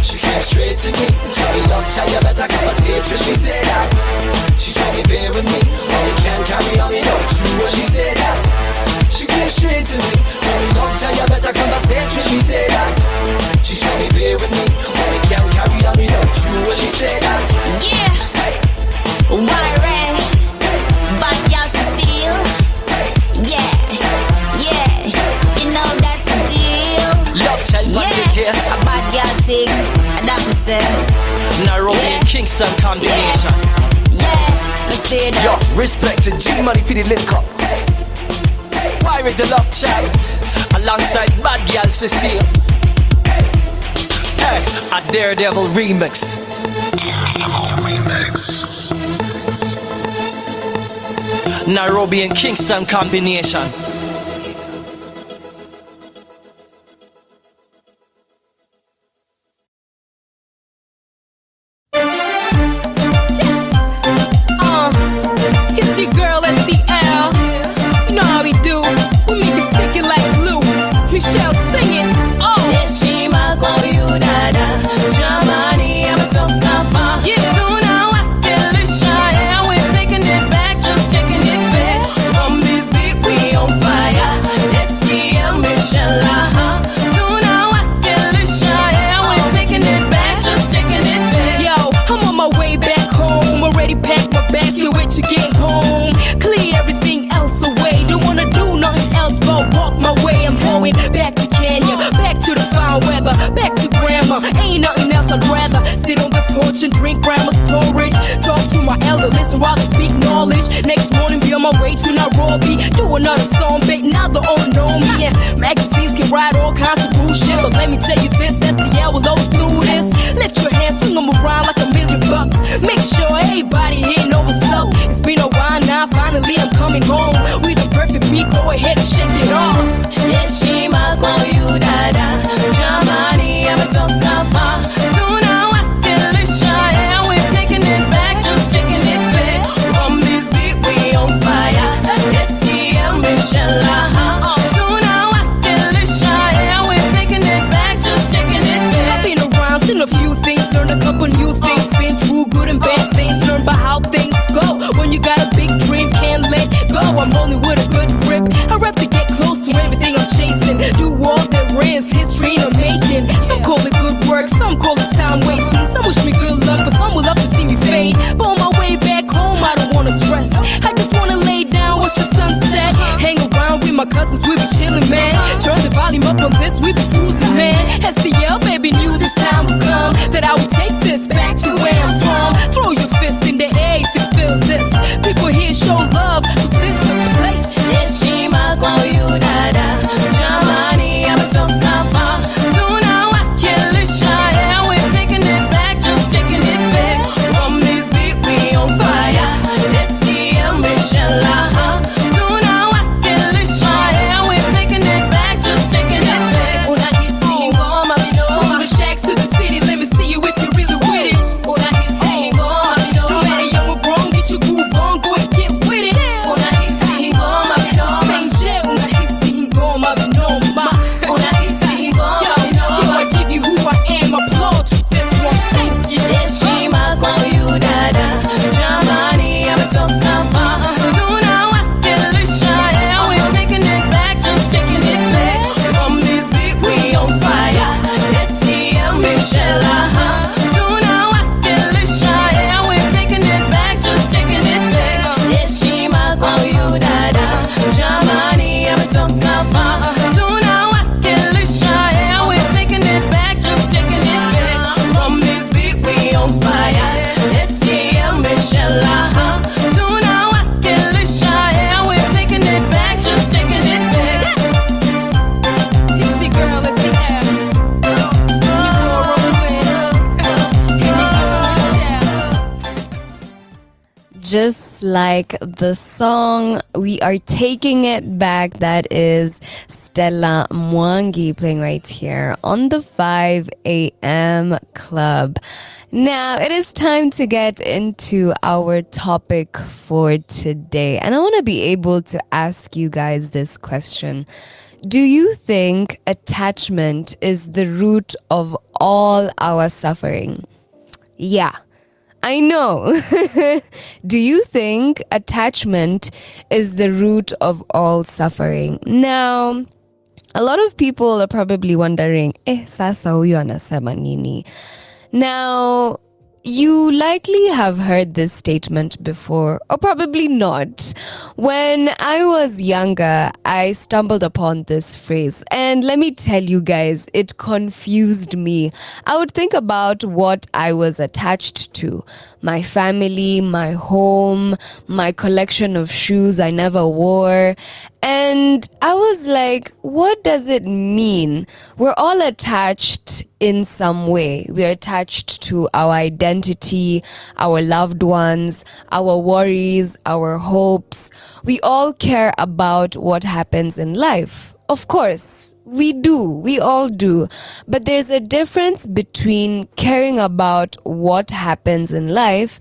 she came straight to me, tell me love tired, better conversation. She said that she tried to bear with me, but we can't carry on without you. She said that she came straight to me, tell me love tired, better conversation. She said that she tried to bear with me, but we can't carry on without you. She said that Yeah, why rain? Kingston combination. Yeah, let's say that. Yo, respect to G Money for the link up. Pirate the Love Child alongside Bad Girl Cecile. Hey, a Daredevil remix. Nairobi and Kingston combination. It's your girl SDL. You know how we do. We make it sticky like glue. Michelle sing it. Oh, Heshima kwa you dada. Jamani ametoka far. Tuna wakilisha, yeah, we're taking it back, just taking it back. From this beat we on fire. SDL Michelle, Tuna wakilisha, yeah, we're taking it back, just taking it back. Yo, I'm on my way back home. Already packed my bags, can't wait to get home. Clear everything else away. Don't wanna do nothing else but walk my way. I'm going back to Kenya, back to the fine weather, back to grandma. Ain't nothing else I'd rather sit on the porch and drink grandma's porridge. Talk to my elder, listen while they speak knowledge. Next morning be on my way to Nairobi, do another song, bait. Now they all know me. And magazines can write all kinds of bullshit, but let me tell you this, SDL will always do this. Lift your hands, swing them around like $1,000,000. Make sure everybody here know what's up. It's been a while now, finally I'm coming home. We the perfect beat, go ahead and shake it off. Heshima kwa you dada. Jamani ametoka far. Tuna wakilisha, yeah, we're taking it back, just taking it back. From this beat we on fire. SDM Michelle, Tuna wakilisha, yeah, we're taking it back, just taking it back. I've been around, seen a few things, learned a couple new things, been through good and bad things, learned about how things go. When you got a big dream, can't let go. I'm holding with a good grip. I rap to get close to everything I'm chasing. Do all there is, history in the making. Some call it good work, some call it time wasting. Some wish me good luck, but some will love to see me fade. But on my way back home, I don't wanna stress. I just wanna lay down, watch the sunset. Hang around with my cousins, we be chillin', man. Turn the volume up on this, we be cruising, man. SDL, baby, knew this time would come, that I would take this back to where I'm from. Throw your fist in the air if you feel this. People here show love, was this the place? Heshima kwa you dada. Jamani ametoka far. Tuna wakilisha, yeah, we're taking it back, just taking it back. From this beat we on fire. SDM Michelle, Tuna wakilisha, yeah, we're taking it back, just taking it back. Unahisi ngoma vidogo. From the shacks to the city, let me see you if you really with it. Unahisi ngoma vidogo. No matter young or grown, get your groove on, go and get with it. Unahisi ngoma vidogo. Same jail, unahisi ngoma vinoma. Unahisi ngoma vinoma. Yo, I give you who I am, applaud to this one, thank you. Heshima kwa you dada. Jamani ametoka far. Tuna wakilisha, yeah, we're taking it back, just taking it back. From this beat we on fire. SDM Michelle, Tuna wakilisha, yeah, we're taking it back, just taking it back. Heshima kwa you dada. Jamani ametoka far. Tuna wakilisha, yeah, we're taking it back, just taking it back. From this beat we on fire. SDM Michelle, Tuna wakilisha, yeah, we're taking it back, just taking it back. It's your girl, it's the air. Just like the song, we are taking it back. That is Stella Mwangi playing right here on the 5 a.m. club. Now it is time to get into our topic for today. And I want to be able to ask you guys this question. Do you think attachment is the root of all our suffering? Yeah. I know. Do you think attachment is the root of all suffering? Now, a lot of people are probably wondering, sasa huyu anasema nini? Now, You likely have heard this statement before, or probably not. When I was younger, I stumbled upon this phrase, and let me tell you guys, it confused me. I would think about what I was attached to: my family, my home, my collection of shoes I never wore. And I was like, what does it mean? We're all attached in some way. We're attached to our identity, our loved ones, our worries, our hopes. We all care about what happens in life. Of course, we do. We all do. But there's a difference between caring about what happens in life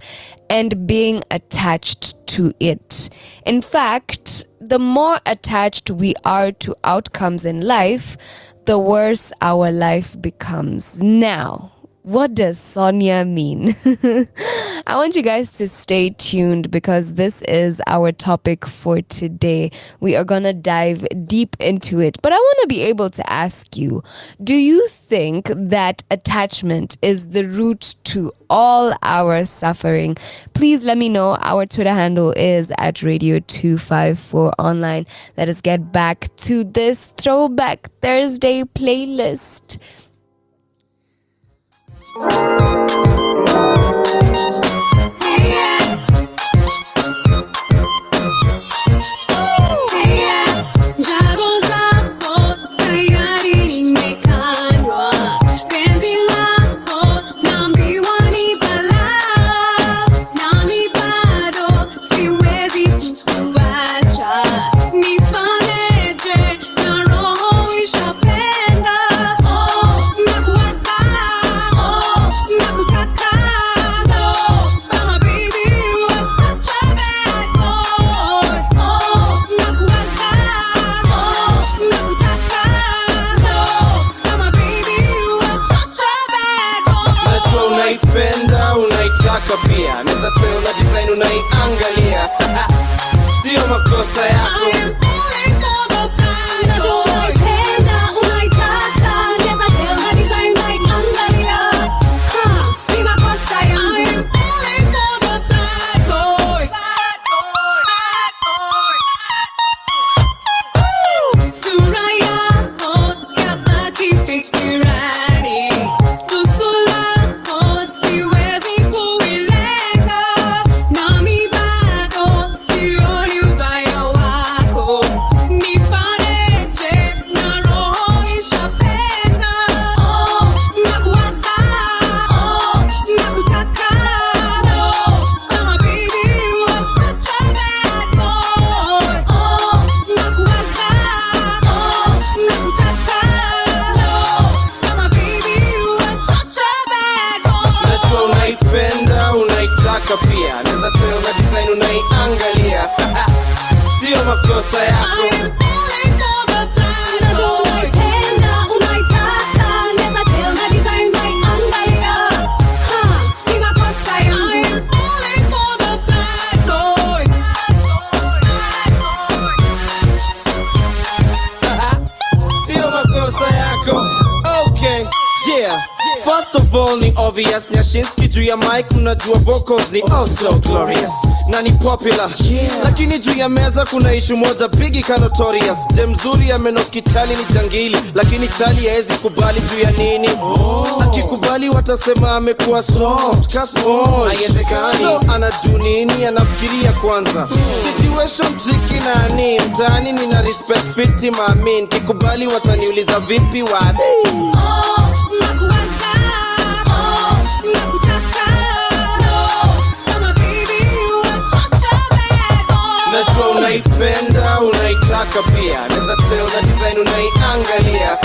and being attached to it. In fact, the more attached we are to outcomes in life, the worse our life becomes. Now, what does Sonia mean? I want you guys to stay tuned because this is our topic for today. We are gonna dive deep into it. But I want to be able to ask you, do you think that attachment is the root to all our suffering? Please let me know. Our Twitter handle is at Radio254online. Let us get back to this Throwback Thursday playlist. Pia neza tweo na design unaiangalia sio makosa yako. Pia neza tweo na design unaiangalia sio makosa yako. Sio makosa yako. Okay, yeah. First of all ni obvious, Nyashinski juu ya mic unajua vocals ni also glorious na ni popular, lakini juu ya meza kuna issue moja bigi ka notorious. Dem mzuri ya meno kitali ni jangili, lakini chali haezi kubali juu ya nini? Akikubali watasema amekuwa soft ka sponge. Haiwezekani, so anajua nini? Anafikiria kwanza situation tricky nani mtani. Nina respect fiti maamin, kikubali wataniuliza vipi wade. Najua unaipenda, unaitaka pia neza tweo na design unaiangalia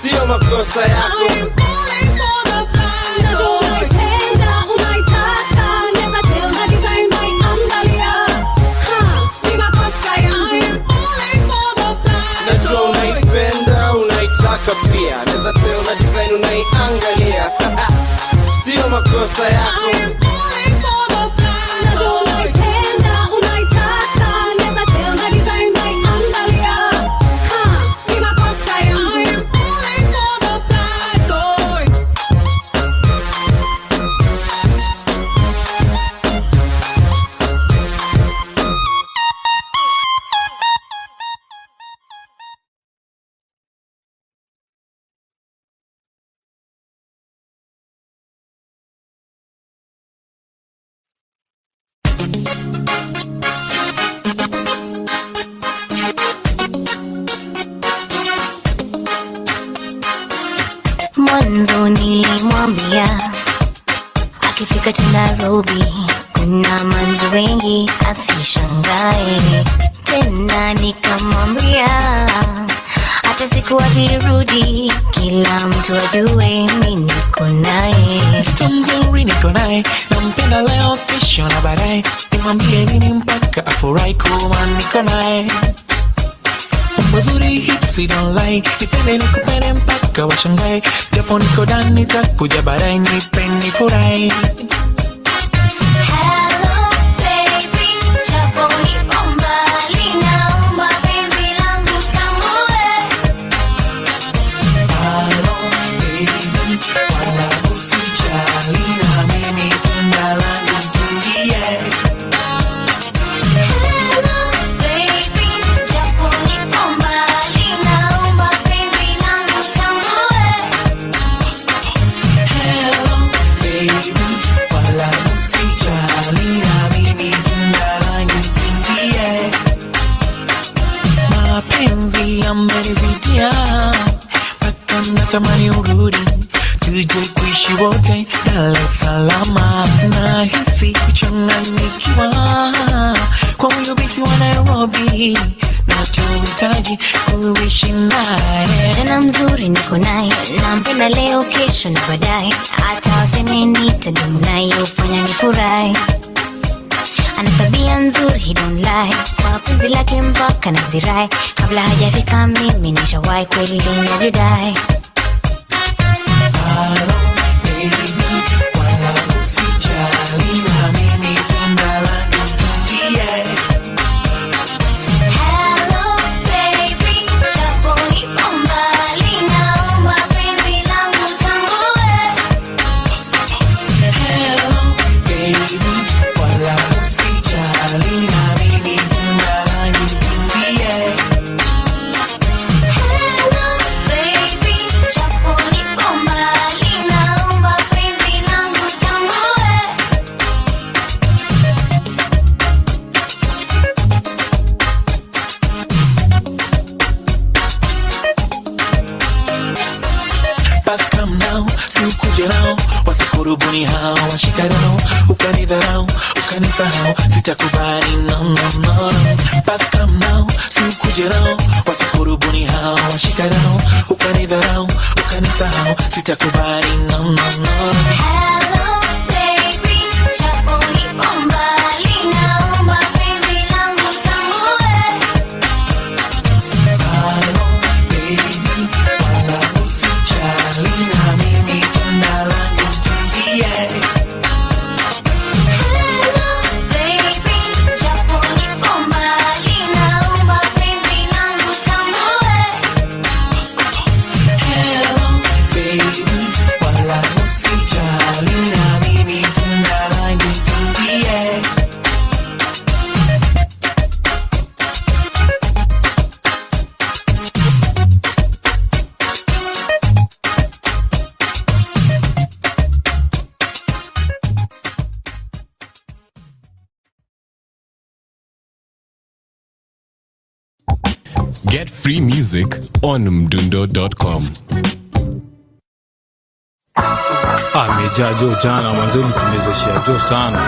sio makosa yako. Najua unaipenda, unaitaka pia neza tweo na design unaiangalia sio makosa yako. na manzi wengi asishangae. Tena nikamwambia hata siku akirudi kila mtu ajue mimi niko naye. Mtoto mzuri niko naye, nampenda leo kesho na baadaye, nimwambie nini mpaka afurahi kuwa niko naye. Mambo zuri hips don't lie, nipende nikupende mpaka washangae, japo niko ndani nitakuja baadaye nipende furahi. Natamani urudi tuje kuishi wote Dar es Salaam. Nahisi kuchanganyikiwa kwa huyo binti wa Nairobi, nachohitaji kuishi naye. Jana mzuri niko naye, nampenda leo kesho na baadaye, hata waseme nitadumu naye ufanya nifurahi. Ana tabia nzuri he don't lie, kwa penzi lake mpaka nazirai, kabla hajafika mimi nishawahi kweli najidai. Wasikurubuni hao washikanao, ukanidharau, ukanisahau, sitakubali no no no. Basi come now, sikuje nao. Wasikurubuni hao washikanao, ukanidharau, ukanisahau, sitakubali no no no. Hello baby, chapo nipo mbali, naomba penzi langu tambue. Hello baby, wala usijali na mimi tundala. Get free music on mdundo.com. Amejaa jo jana manze, ulitumezeshia jo sana.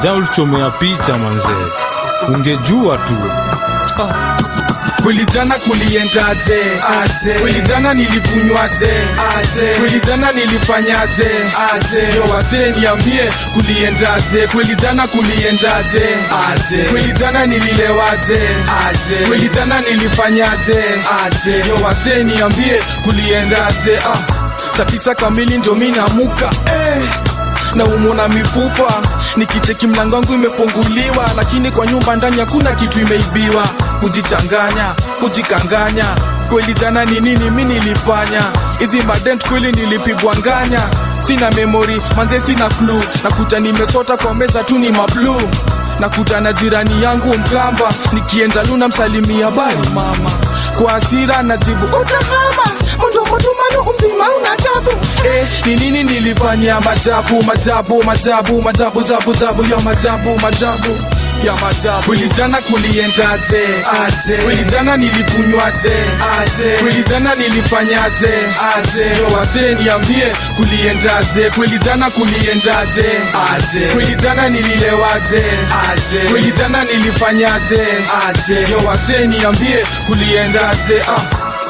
Jana ulichomea picha manze, ungejua tu. Kweli jana kuliendaje? Aje. Kweli jana nilikunywaje? Aje. Kweli jana nilifanyaje? Aje. Yo wazee niambie kuliendaje? Kweli jana kuliendaje? Aje. Kweli jana nililewaje? Aje. Kweli jana nilifanyaje? Aje. Yo wazee niambie kuliendaje? Saa 9 kamili ndo mimi naamka. Na umona mifupa, nikicheki mlango wangu imefunguliwa, lakini kwa nyumba ndani hakuna kitu imeibiwa. Kujichanganya, kujikanganya, kweli jana ni nini mimi nilifanya? Hizi madent kweli nilipigwa nganya. Sina memory, manze sina clue, nakuta nimesota kwa meza tu ni mablu. Nakuta na jirani yangu Mkamba, nikienda Luna msalimia bali mama. Kwa hasira najibu utahama, mtu manu umzima unajabu. Ni nini nilifanya? Majabu, majabu, majabu, majabu, jabu, jabu, ya majabu, majabu. ya majabu. Kweli jana kuliendaje? Aje. Kweli jana nilikunywaje? Aje. Kweli jana nilifanyaje? Aje. Yo wase niambie kuliendaje? Kweli jana kuliendaje? Aje. Kweli jana nililewaje? Aje. Kweli jana nilifanyaje? Aje. Yo wase niambie kuliendaje?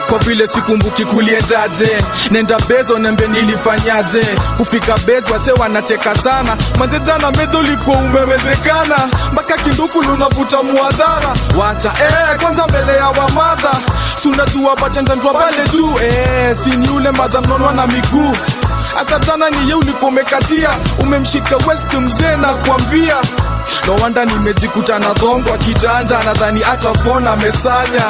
Kwa vile sikumbuki kuliendaje, nenda bezo nembe nilifanyaje. Kufika bezo wase wanacheka sana, manze jana mezo liko umewezekana, mpaka kinduku lunavuta muadhara. Wacha kwanza mbele ya wamadha, sunajua batendandwa pale juu. Sini ule madha mnonwa na miguu, hata jana ni ye ulikomekatia, umemshika west mzee na kuambia. No wanda nimejikuta na dhongo kitanja, nadhani hata fona mesanya.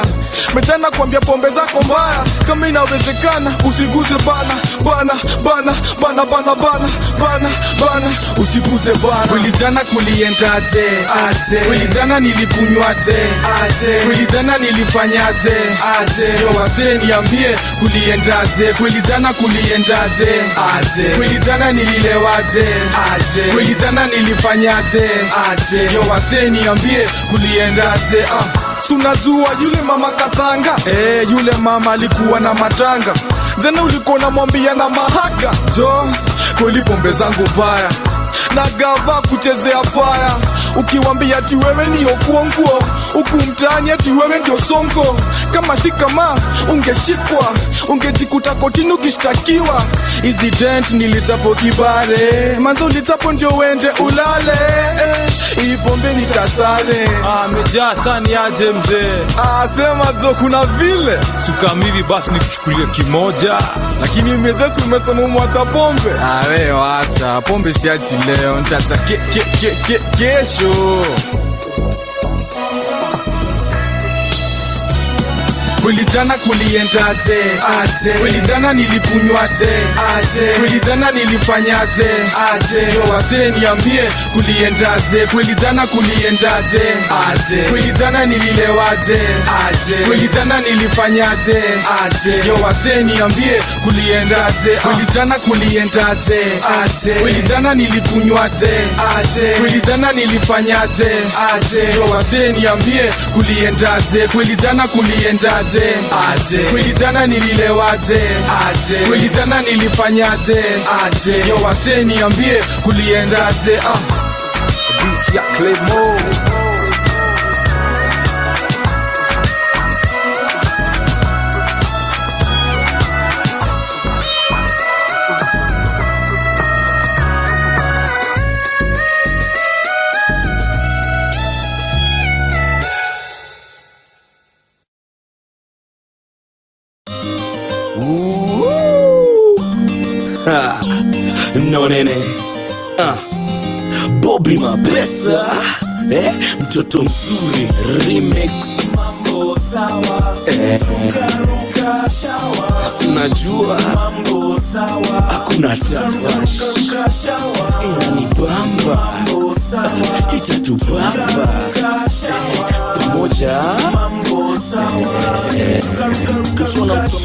Metana kuambia pombe zako mbaya, kama inawezekana usiguze bana bana bana bana bana bana bana bana, usiguze bana. Kweli jana kuliendaje? Aje. Kweli jana nilikunywaje? Aje. Kweli jana nilifanyaje? Aje. Yo wase niambie kuliendaje? Kweli jana kuliendaje? Aje. Kweli jana nililewaje? Aje. Kweli jana nilifanyaje? Aje. Yo wase niambie kuliendaje? Sunajua yule mama Katanga, yule mama alikuwa na matanga. Jana ulikuwa namwambia na mahaka, jo kweli pombe zangu baya na gava kuchezea faya. Ukiwambia ati wewe ni okuonguo, huku mtaani ati wewe ndio sonko. Kama si kama ungeshikwa, ungejikuta kotini ukishtakiwa. Hizi dent nilitapo kibare, manzo ulitapo ndio wende ulale. Hii pombe nitasale. Amejaa sana aje mzee. Sema zo kuna vile sukamili basi nikuchukulie kimoja. Lakini mezesi umesema umwacha pombe. Wewe wacha pombe, siachi leo, nitaacha kesho. Kweli jana kuliendaje? Aje. Kweli jana nilikunywaje? Aje. Kweli jana nilifanyaje? Aje. Yo wase niambie kuliendaje? Kweli jana kuliendaje? Aje. Kweli jana nililewaje? Aje. Kweli jana nilifanyaje? Aje. Yo wase niambie kuliendaje? Kweli jana kuliendaje? Aje. Kweli jana nilikunywaje? Aje. Kweli jana nilifanyaje? Aje. Yo wase niambie kuliendaje? Kweli jana kuliendaje? Aje. Kweli jana nililewaje? Aje. Kweli jana nilifanyaje? Aje. Yo wase niambie kuliendaje? Beach ya Claymo. No nene Bobby Mapesa mtoto mzuri remix. Mambo sawa, ruka shawa, sinajua mambo sawa, hakuna tafash, inanibamba, itatubamba pamoja, mambo sawa, kushona mtu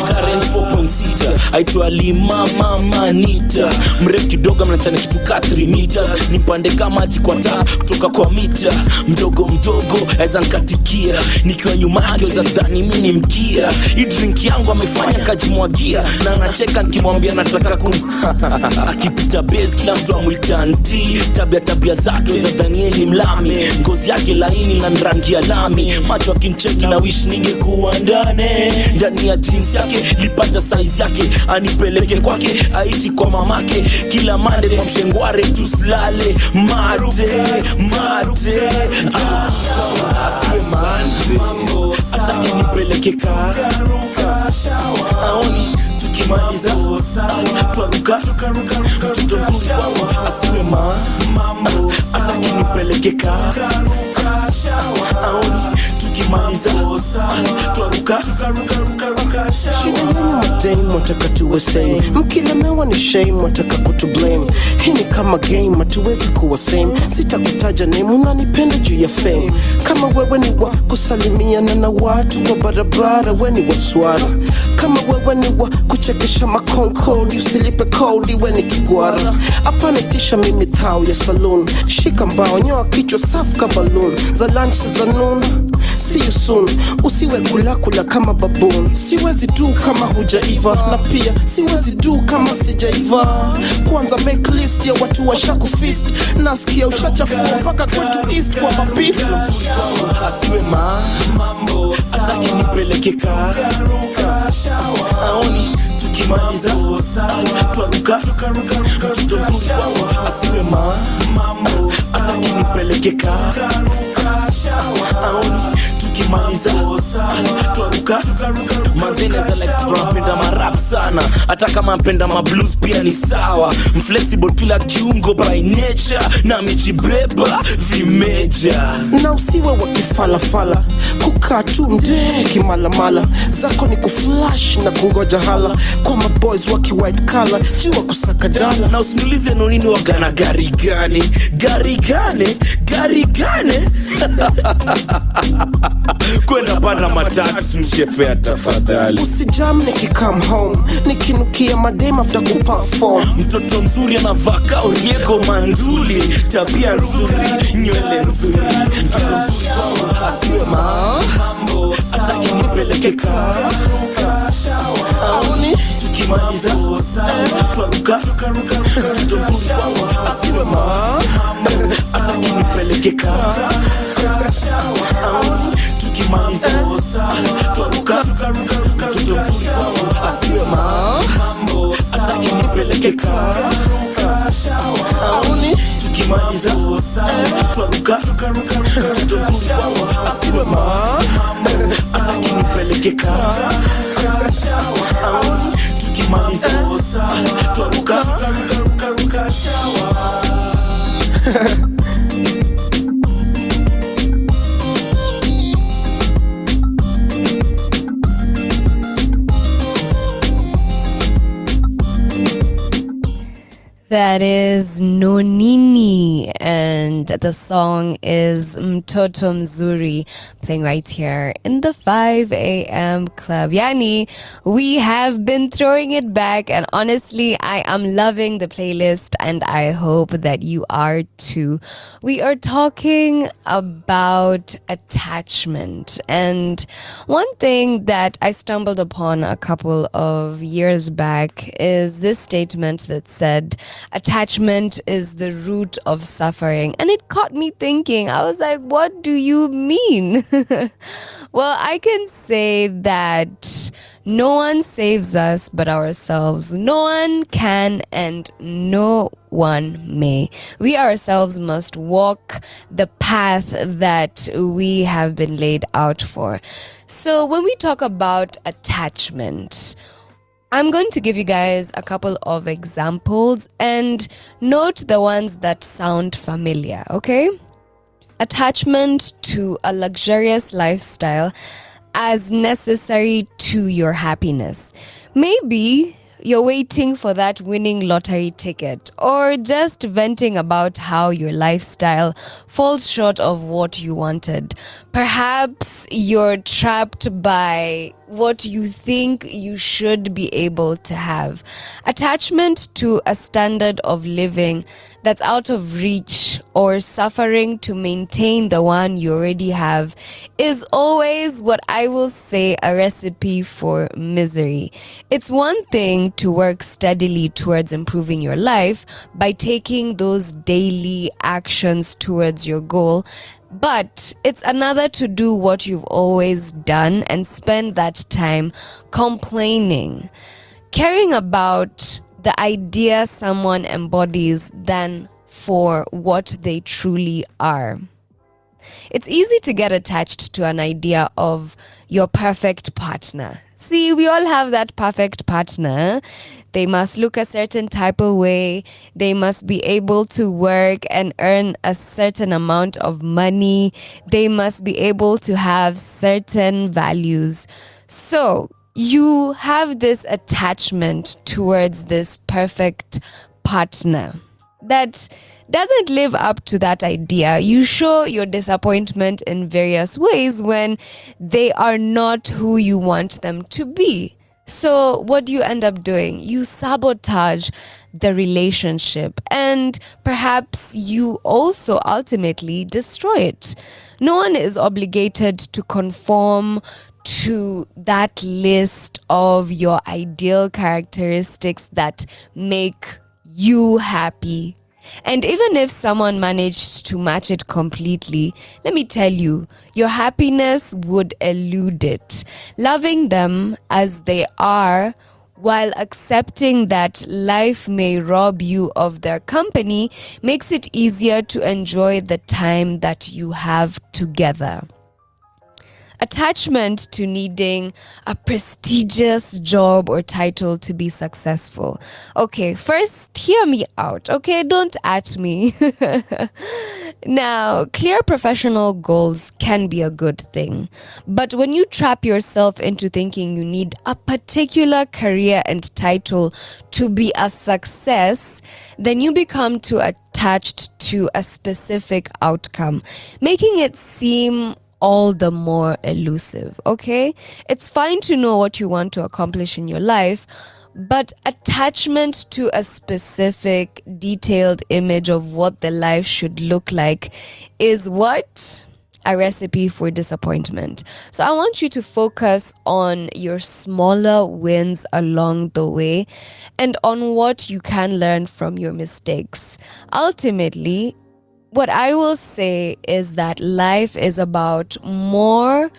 Karen 4.6 aitwa Lima Mama Nita, mrefu kidogo mnachana kitu ka 3 meters, nipande kama maji kwa taa kutoka kwa mita, mdogo mdogo aweza nkatikia, nikiwa nyuma yake weza dhani mimi ni mkia. Hii drink yangu amefanya kajimwagia, na anacheka nikimwambia nataka akipita base kila mtu amuita anti, tabia zake weza dhani ni mlami, ngozi yake laini na rangi ya lami, macho akincheki na wish ningekuwa ndani ya jeans yake, lipata size yake, anipeleke kwake aishi kwa mamake, kila mande kwa mshengware tuslale mate atake nipeleke aoni tukimaliza twaruka mtoto mzuri kwangu asiwe atake nipeleke aoni tukimaliza tukimaliza twaruka shida yenu madame wataka tuwe same, mkilemewa ni shame wataka kutu blame. Hii ni kama game hatuwezi kuwa same, sitakutaja name unanipenda juu ya fame. Kama wewe ni wa kusalimiana na watu kwa barabara we ni waswara, kama wewe ni wa kuchekesha makonkoli usilipe kodi we ni kigwara. Hapa nitisha mimi thao ya saloon, shika mbao nyoa kichwa safu ka balloon za lunch za noon. See you soon, usiwe kula kama baboon. Siwezi do kama hujaiva na pia siwezi do kama sijaiva. Kwanza make list ya watu washaku fist, nasikia ushachafua mpaka kwetu east kwa mapisi. Asiwe mambo ataki nipeleke karuka aoni tukimaliza twaruka mtoto mzuri wangu. Asiwe mambo ataki nipeleke karuka aoni tukimaliza twaruka. Manzene za like tunapenda marap sana, hata kama mpenda mablues pia ni sawa. Mflexible kila kiungo by nature, na mijibeba vimeja. Na usiwe wakifalafala kukaa tu mdee kimalamala, zako ni kuflash na kungoja hala kwa maboys waki white collar jua kusaka dala. Na usiniulize nonini wagana gari gani kwenda panda matatu simshefea tafadhali. Usijam nikikam home nikinukia madem after kuperform. Mtoto mzuri anavaka Oriego manduli, tabia nzuri, nywele nzuri. Mtoto mzuri wangu asiwe mambo ataki nipeleke karuka aoni tukimaliza twaruka. Mtoto mzuri wangu asiwe mambo ataki nipeleke karuka aoni tukimaliza twaruka. Mtoto mzuri wangu asiwe mambo ataki nipeleke karuka aoni tukimaliza twaruka. Mtoto mzuri wangu asiwe mambo ataki nipeleke karuka aoni tukimaliza twaruka. That is Nonini, and the song is Mtoto Mzuri, playing right here in the 5 a.m. club. Yani, we have been throwing it back, and honestly, I am loving the playlist, and I hope that you are too. We are talking about attachment, and one thing that I stumbled upon a couple of years back is this statement that said, attachment is the root of suffering. And it caught me thinking. I was like, what do you mean? Well, I can say that no one saves us but ourselves. No one can and no one may. We ourselves must walk the path that we have been laid out for. So when we talk about attachment, I'm going to give you guys a couple of examples and note the ones that sound familiar, okay? Attachment to a luxurious lifestyle as necessary to your happiness. Maybe you're waiting for that winning lottery ticket, or just venting about how your lifestyle falls short of what you wanted. Perhaps you're trapped by what you think you should be able to have. Attachment to a standard of living that's out of reach, or suffering to maintain the one you already have, is always what I will say a recipe for misery. It's one thing to work steadily towards improving your life by taking those daily actions towards your goal, but it's another to do what you've always done and spend that time complaining, caring about the idea someone embodies than for what they truly are. It's easy to get attached to an idea of your perfect partner. See, we all have that perfect partner They must look a certain type of way. They must be able to work and earn a certain amount of money. They must be able to have certain values. So you have this attachment towards this perfect partner that doesn't live up to that idea. You show your disappointment in various ways when they are not who you want them to be. So what do you end up doing? You sabotage the relationship, and perhaps you also ultimately destroy it. No one is obligated to conform to that list of your ideal characteristics that make you happy. And even if someone managed to match it completely, let me tell you, your happiness would elude it. Loving them as they are, while accepting that life may rob you of their company, makes it easier to enjoy the time that you have together. Attachment to needing a prestigious job or title to be successful. Okay, first, hear me out, okay? Don't at me. Now, clear professional goals can be a good thing. But when you trap yourself into thinking you need a particular career and title to be a success, then you become too attached to a specific outcome, making it seem all the more elusive, okay? It's fine to know what you want to accomplish in your life, but attachment to a specific detailed image of what the life should look like is what? A recipe for disappointment. So I want you to focus on your smaller wins along the way and on what you can learn from your mistakes. Ultimately, what I will say is that life is more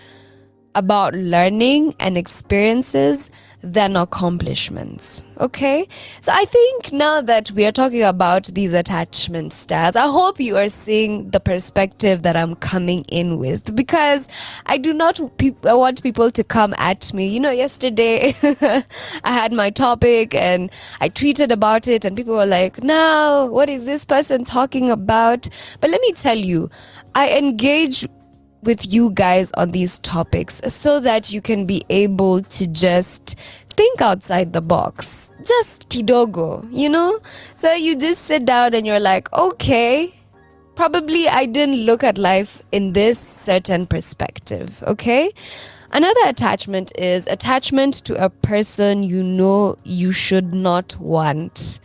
about learning and experiences than accomplishments. Okay? So I think now that we are talking about these attachment styles, I hope you are seeing the perspective that I'm coming in with, because I do not want people to come at me. You know, yesterday I had my topic and I tweeted about it and people were like, "No, what is this person talking about?" But let me tell you, I engage with you guys on these topics so that you can be able to just think outside the box. Just kidogo, you know? So you just sit down and you're like, okay, probably I didn't look at life in this certain perspective, okay? Another attachment is attachment to a person you know you should not want.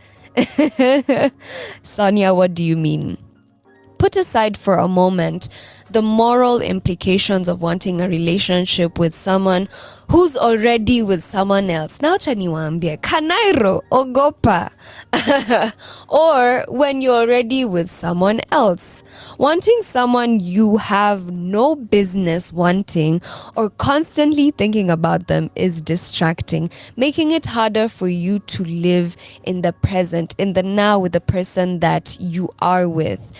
Sonia, what do you mean? Put aside for a moment the moral implications of wanting a relationship with someone who's already with someone else. Now acha niwaambie, kanairo ogopa. Or when you're already with someone else. Wanting someone you have no business wanting or constantly thinking about them is distracting, making it harder for you to live in the present, in the now with the person that you are with.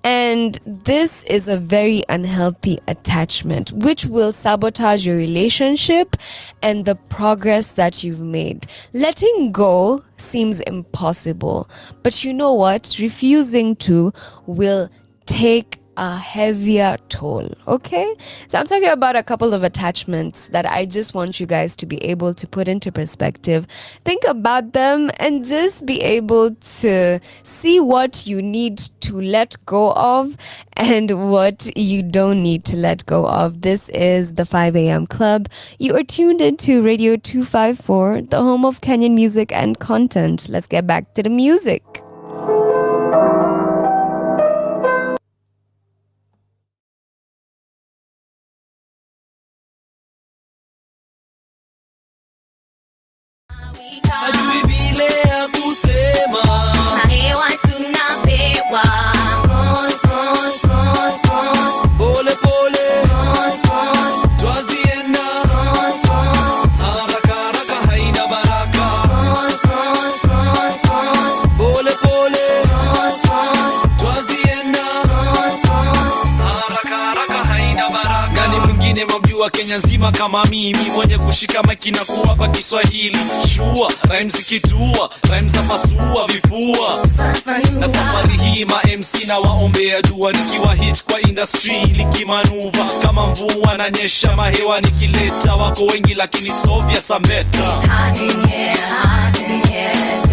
And this is a very unhealthy attachment, which will sabotage your relationship and the progress that you've made. Letting go seems impossible, but you know what? Refusing to will take a heavier toll, okay? So I'm talking about a couple of attachments that I just want you guys to be able to put into perspective, think about them, and just be able to see what you need to let go of and what you don't need to let go of. This is the 5 a.m. Club. You are tuned into Radio 254, the home of Kenyan music and content. Let's get back to the music. Hajui vile ya kusema Nahewa tunapewa Mos, mos, mos, mos pole pole Mos, mos twazienda Mos, mos haraka haraka haina baraka Mos, mos, mos, mos pole wengine mamjua Kenya nzima kama mimi, mwenye kushika maiki na kuwapa Kiswahili shua, rhymes kitua, rhymes pasua vifua. Na safari hii ma MC na waombea dua, nikiwa hit kwa industry likimanuva kama mvua na nyesha mahewa, nikileta wako wengi lakini it's obvious I'm better. Hard in here,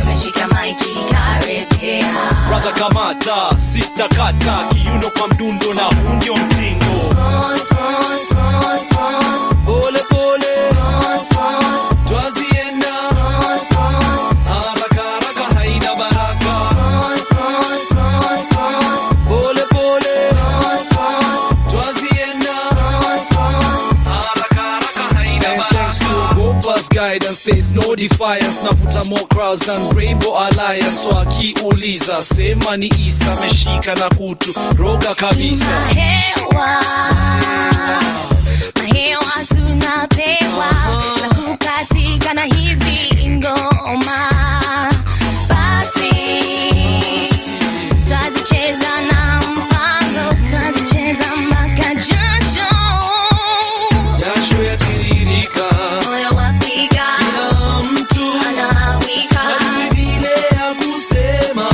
tumeshika maiki karibia. Brother kamata, sister kata, kiuno kwa mdundo na huu ndio mtindo. Pole pole, twazienda, haraka haraka haina baraka. Pole pole, twazienda, haraka haraka haina baraka. Gopa's guidance, there's no defiance. Navuta more crowds than Rainbow Alliance. So akiuliza sema ni Isa, meshika na kutu roga kabisa. Mahewa tunapewa na kukatika na hizi ngoma, basi twazicheza na mpango, twazicheza mpaka jasho. Jasho yatiririka, moyo wapiga, kila mtu anawika, hadi vile ya kusema.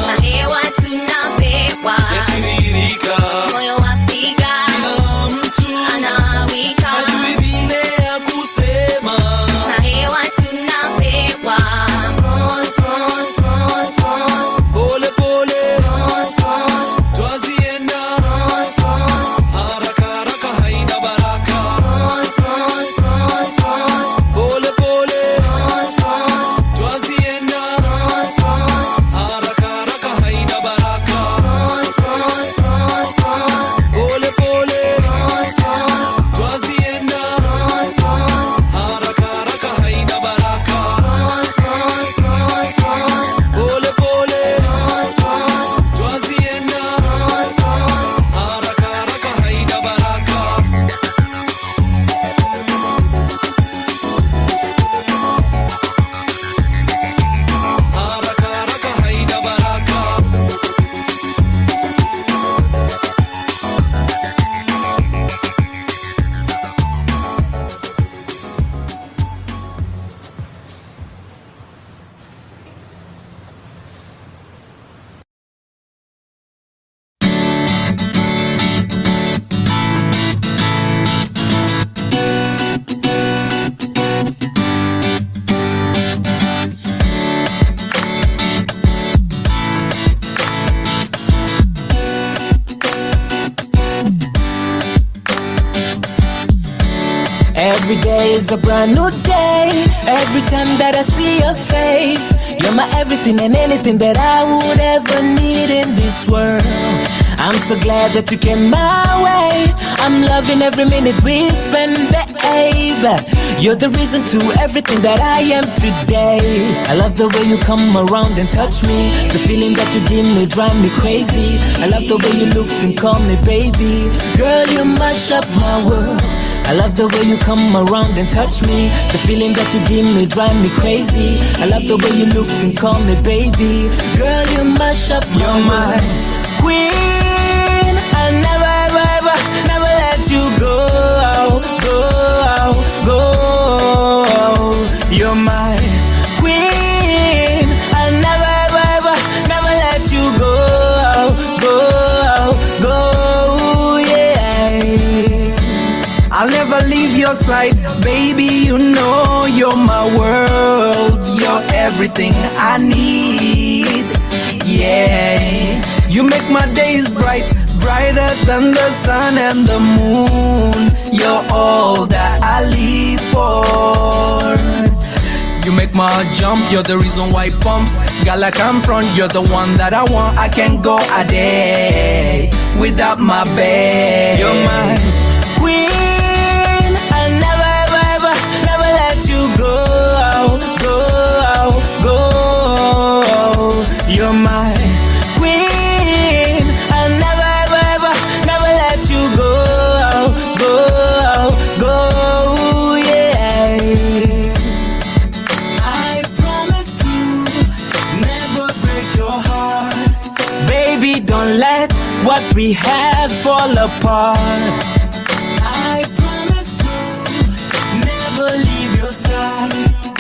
mahewa tunapewa, yatiririka, moyo wapiga, kila mtu anawika, hadi vile ya kusema. mahewa tunapewa. Pole pole, twazienda, haraka haraka haina baraka. Pole pole, twazienda, haraka haraka haina baraka. Pole pole, twazienda, haraka haraka haina baraka. Pole pole, twazienda, haraka haraka haina baraka. Haraka haraka haina baraka. Every day is a brand new day. Every time that I see your face, you're my everything and anything that I would ever need in this world. I'm so glad that you came my way. I'm loving every minute we spend, babe. You're the reason to everything that I am today. I love the way you come around and touch me. The feeling that you give me drive me crazy. I love the way you look and call me baby. Girl, you mash up my world. I love the way you come around and touch me. The feeling that you give me drive me crazy. I love the way you look and call me baby. Girl, you mash up my You're my queen. I never ever ever never let you go. You're my queen. I never ever ever never let you go. Yeah. I'll never leave your side, baby, you know you're my world. You're everything I need, yeah. You make my days bright, brighter than the sun and the moon. You're all that I live for. You make my heart jump, you're the reason why it pumps. Girl, I come from, you're the one that I want. I can't go a day without my babe. You're my queen. I never ever ever never let you go. You're my queen. I never ever ever never let you go. Yeah. I promise to never break your heart. Baby, don't let what we have fall apart. I promise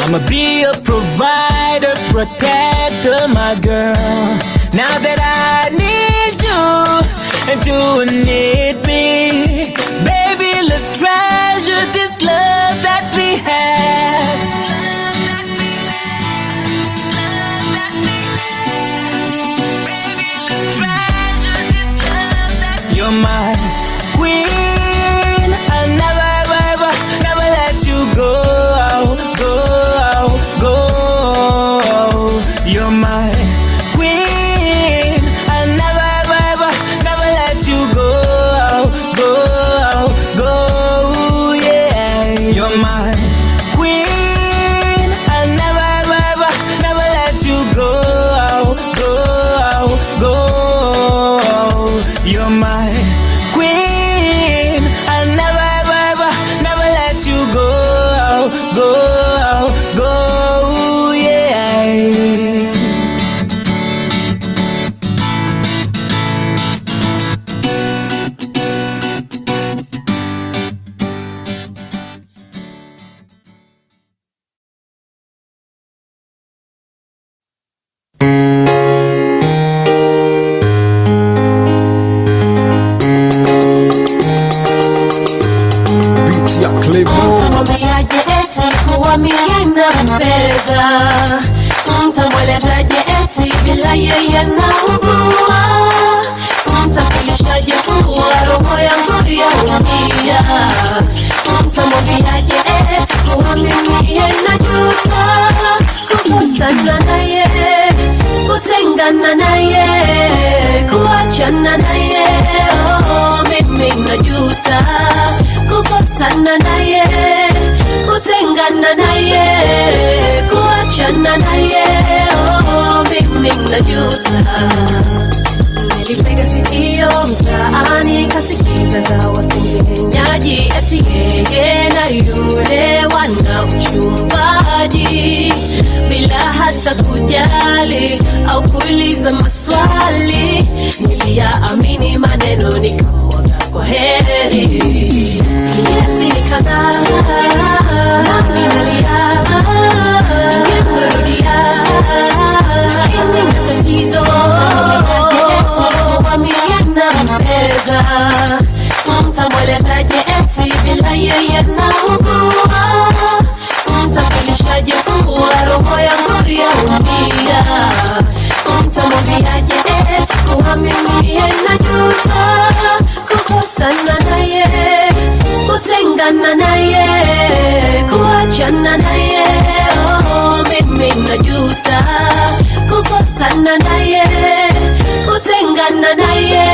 I'ma be a provider, protector, my girl. Now that I need you and you need me, baby, let's treasure this love that we have. You're my queen, I'll never, ever, never let you go, go, go. You're my queen, I'll never, ever, never let you go, go, go, yeah. You're my queen, I'll never, ever, never let you go, go, go. You're my queen, I'll never, ever, never let you go, go, go, yeah. Mtamwambiaje eti kuwa mimi nampenda? Mtamwelezaje eti bila yeye naugua? Mtamjulishaje kuwa roho yangu yaumia? Mtamwambiaje kuwa mimi najuta kukosana naye, kutengana naye, kuachana naye? Oh, mimi najuta kukosana naye, kutengana naye, kuachana naye. Oh, mimi najuta. Nilitega sikio mtaani kasikiza za wasengenyaji eti yeye na yule wana uchumbaji, bila hata kujali au kuuliza maswali. Niliyaamini maneno nikamwaga kwa heri. Miezi ni kadhaa nami nalia, ningemrudia lakini matatizo nampeza. Mtamwelezaje eti bila yeye naugua? Mtamjulishaje kuwa roho yangu yaumia? Mtamwambiaje kuwa mimi najuta kukosana naye, kutengana naye, kuachana naye? Oh, mimi najuta kukosana naye, kutengana naye,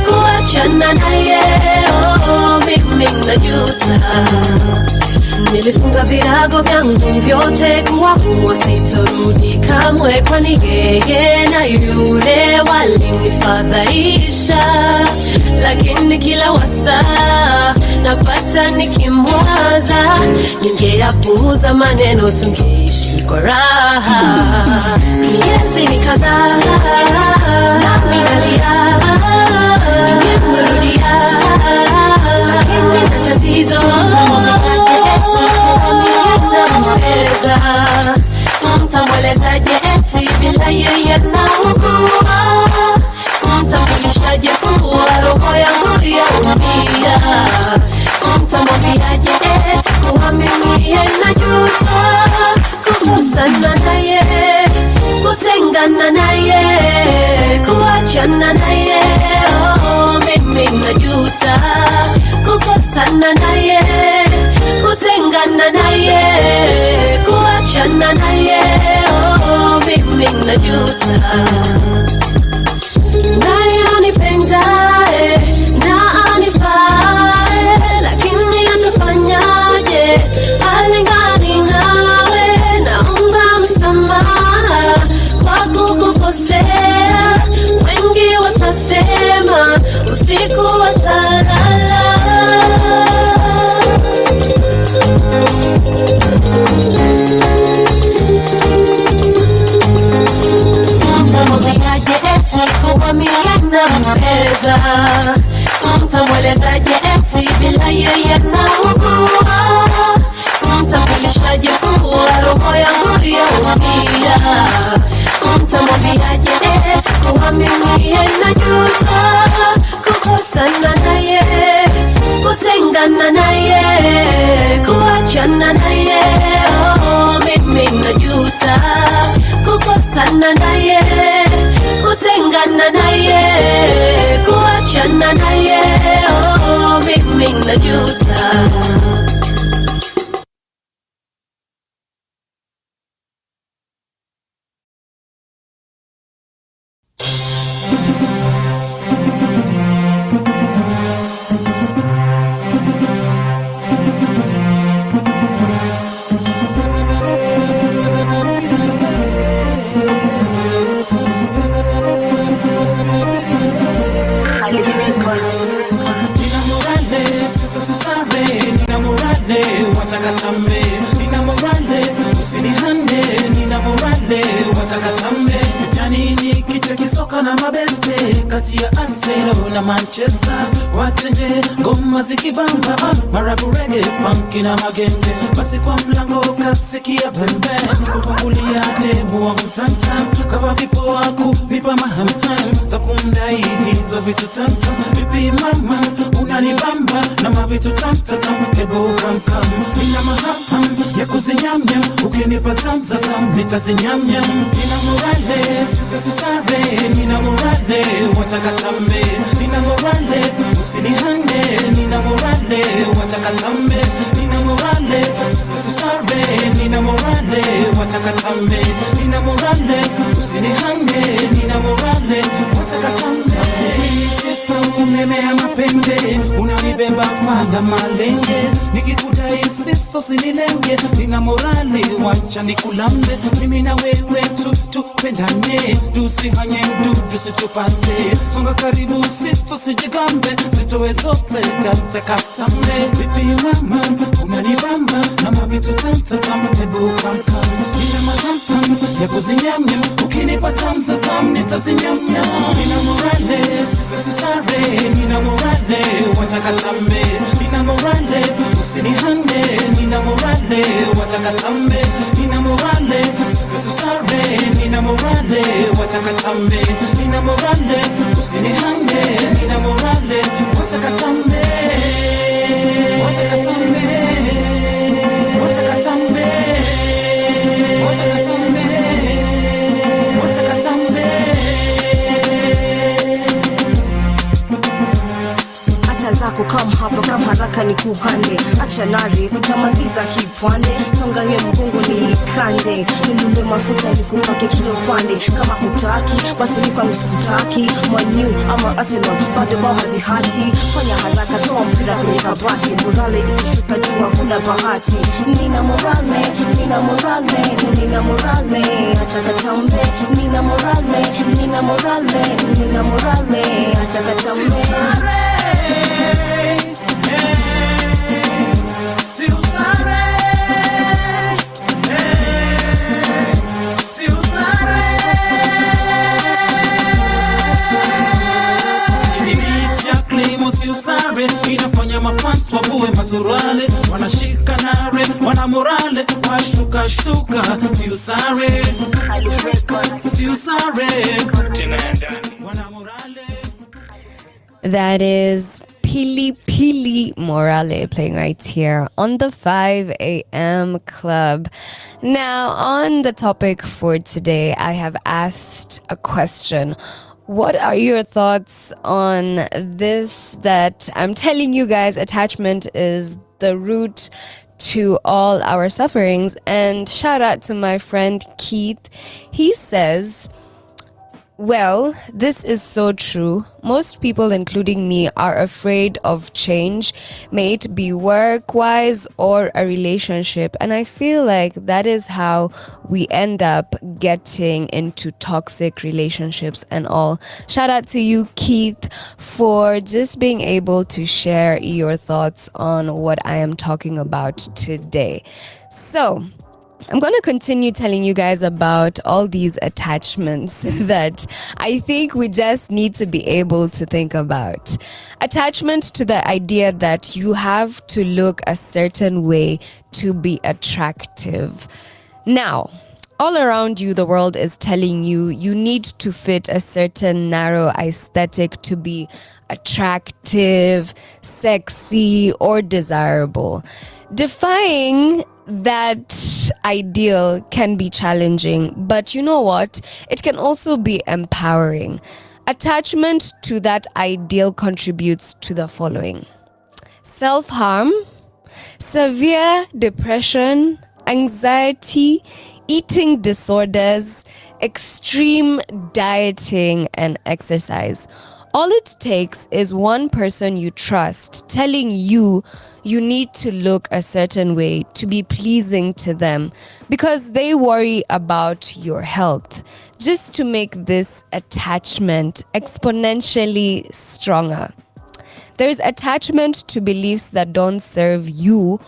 kuachana naye? Oh, mimi najuta. Nilifunga virago vyangu vyote kuwa sitorudi kamwe, kwani yeye na yule walinifadhaisha. Lakini kila wasaa napata nikimwaza, ningeyapuuza maneno tungeishi kwa raha. Miezi ni kadhaa nami nalia, ningemrudia lakini matatizo nampeza. Mtamwelezaje eti bila yeye naugua? Mtamjulishaje kuwa roho yangu yaumia? Mtamwambiaje kuwa mimi najuta kukosana naye, kutengana naye, kuachana naye? Oh, mimi najuta kukosana naye, kutengana naye, kuachana naye? Oh, mimi najuta. Nani anipendaye na anifae, lakini atafanyaje? Halingani nawe, naomba msamaha kwa kukukosea. Wengi watasema usiku watalala. Mtamwambiaje eti kuwa mimi nampenda? Mtamwelezaje eti bila yeye naugua? Mtamjulishaje ashajua roho yangu yaumia. Mtamwambiaje kuwa mimi najuta kukosana naye, kutengana naye, kuachana naye. Oh, mimi najuta kukosana naye, kutengana naye, kuachana naye. Oh, mimi najuta. Nina morale, watakatambe. Nina morale, usinihande. Nina morale, watakatambe. Janini kicha kisoka na mabeste, kati ya Arsenal na Manchester. Watenje ngoma zikibamba, marabu reggae, funky na magenge. Basi kwa mlango kasikia pembe, kufungulia tebu wa mtanta. Kama vipo waku nipa mahamham, za kumdai hizo vitu tanta. Vipi mama unanibamba na mavitu tamtatam, hebu kamkam. Nina maham ya kuzinyamnya, ukinipa samsasam nitazinyamnya. Nina morale, sisa susare. Nina morale, watakatambe. Nina morale, usinihande. Nina morale, watakatambe. Nina morale, sisa susare. Nina morale, watakatambe. Nina morale, usinihande. Nina morale, watakatambe. Sister umemea mapende, unanibeba fadha malenge. Nikikudai sister sinilenge. Nina morale, wacha nikulambe. Mimi na wewe tupendane, tusihanye mdudu situpate. Songa karibu sister sijigambe, zitowe zote kata katambe. Vipi mama unanibamba na mavitu tamtatam, hebu kamkam. Nina mahampam ya kuzinyamnya, ukinipa samsasam nitazinyamnya. Nina morale, sister susare. Nina morale, watakatambe. Nina morale, usinihande. Nina morale, watakatambe. Nina morale, sister susare. Nina morale, watakatambe. Nina morale, usinihande. Nina morale, watakatambe. Watakatambe. Watakatambe. Watakatambe. Watakatambe. Acha zako come hapa, kama haraka ni kuhande. Acha nari kutamaliza hii pwande, songa hiyo mgongo ni kande. Nilumbe mafuta nikupake kilo pande. Kama hutaki basi nikwa msikutaki. Manu ama Arsenal bado bao hazihati. Fanya haraka toa mpira kwenye kabati, morale ikishuka jua kuna bahati. Nina morale, nina morale, nina morale, acha katambe. Nina morale, nina morale, nina morale, acha katambe. Si usare, si usare. Beat ya Klimo si usare, inafanya mafans wabuwe mazurale. Wanashika nare, wana morale, washtuka shtuka. Si usare, si usare. Wana morale. That is Pili Pili Morale playing right here on the 5 a.m. club. Now, on the topic for today, I have asked a question. What are your thoughts on this? That I'm telling you guys, attachment is the root to all our sufferings. And shout out to my friend Keith. He says, well, this is so true. Most people, including me, are afraid of change, may it be work-wise or a relationship. And I feel like that is how we end up getting into toxic relationships and all. Shout out to you, Keith, for just being able to share your thoughts on what I am talking about today. So, I'm going to continue telling you guys about all these attachments that I think we just need to be able to think about. Attachment to the idea that you have to look a certain way to be attractive. Now, all around you, the world is telling you you need to fit a certain narrow aesthetic to be attractive, sexy, or desirable. Defying that ideal can be challenging, but you know what? It can also be empowering. Attachment to that ideal contributes to the following: self-harm, severe depression, anxiety, eating disorders, extreme dieting, and exercise. All it takes is one person you trust telling you you need to look a certain way to be pleasing to them because they worry about your health, just to make this attachment exponentially stronger. There's attachment to beliefs that don't serve you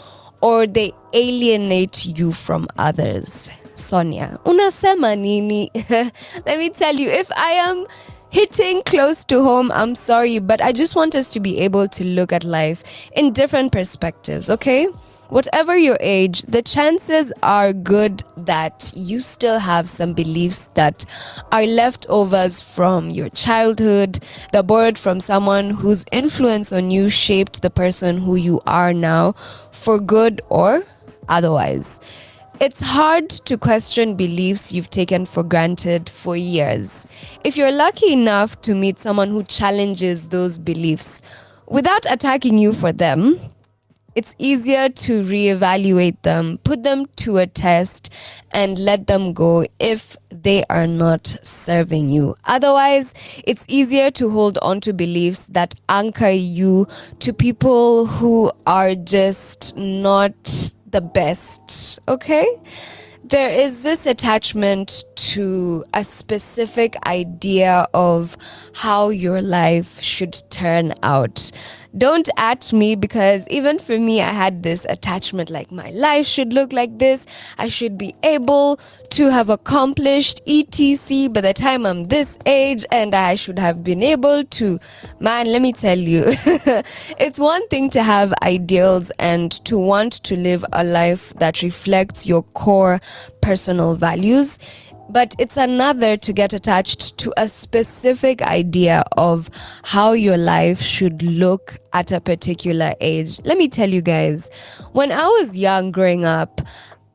or they alienate you from others. Sonia, unasema nini? Let me tell you, if I am hitting close to home, I'm sorry, but I just want us to be able to look at life in different perspectives, okay? Whatever your age, the chances are good that you still have some beliefs that are leftovers from your childhood, they're borrowed from someone whose influence on you shaped the person who you are now, for good or otherwise. It's hard to question beliefs you've taken for granted for years. If you're lucky enough to meet someone who challenges those beliefs without attacking you for them, it's easier to reevaluate them, put them to a test, and let them go if they are not serving you. Otherwise, it's easier to hold on to beliefs that anchor you to people who are just not the best, okay? There is this attachment to a specific idea of how your life should turn out. Don't at me, because even for me, I had this attachment like my life should look like this. I should be able to have accomplished ETC by the time I'm this age, and I should have been able to. Man, let me tell you, it's one thing to have ideals and to want to live a life that reflects your core personal values. But it's another to get attached to a specific idea of how your life should look at a particular age. Let me tell you guys, when I was young growing up,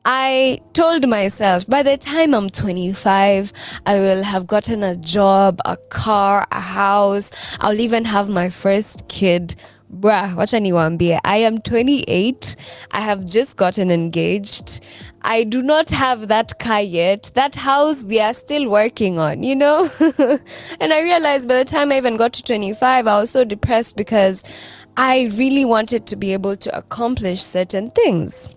I told myself by the time I'm 25, I will have gotten a job, a car, a house. I'll even have my first kid. Bruh, wacha niwaambie, I am 28. I have just gotten engaged. I do not have that car yet. That house we are still working on, you know? And I realized by the time I even got to 25, I was so depressed because I really wanted to be able to accomplish certain things.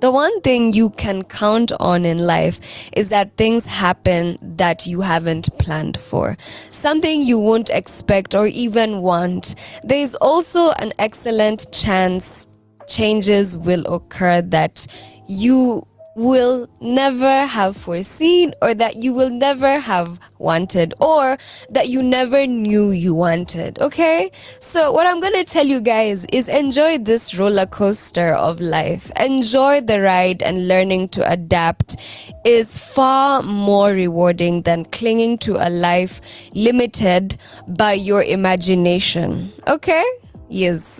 The one thing you can count on in life is that things happen that you haven't planned for. Something you won't expect or even want. There's also an excellent chance changes will occur that you will never have foreseen, or that you will never have wanted, or that you never knew you wanted, okay? So what I'm gonna tell you guys is enjoy this roller coaster of life. Enjoy the ride, and learning to adapt is far more rewarding than clinging to a life limited by your imagination, okay? Yes.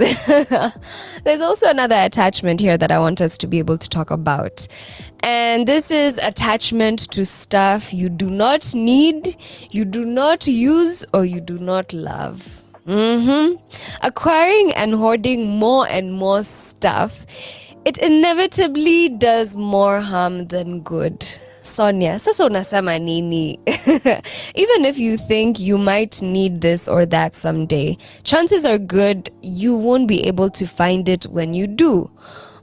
There's also another attachment here that I want us to be able to talk about. And this is attachment to stuff you do not need, you do not use, or you do not love. Acquiring and hoarding more and more stuff, it inevitably does more harm than good. Sonia, sasa unasema nini? Even if you think you might need this or that someday, chances are good you won't be able to find it when you do.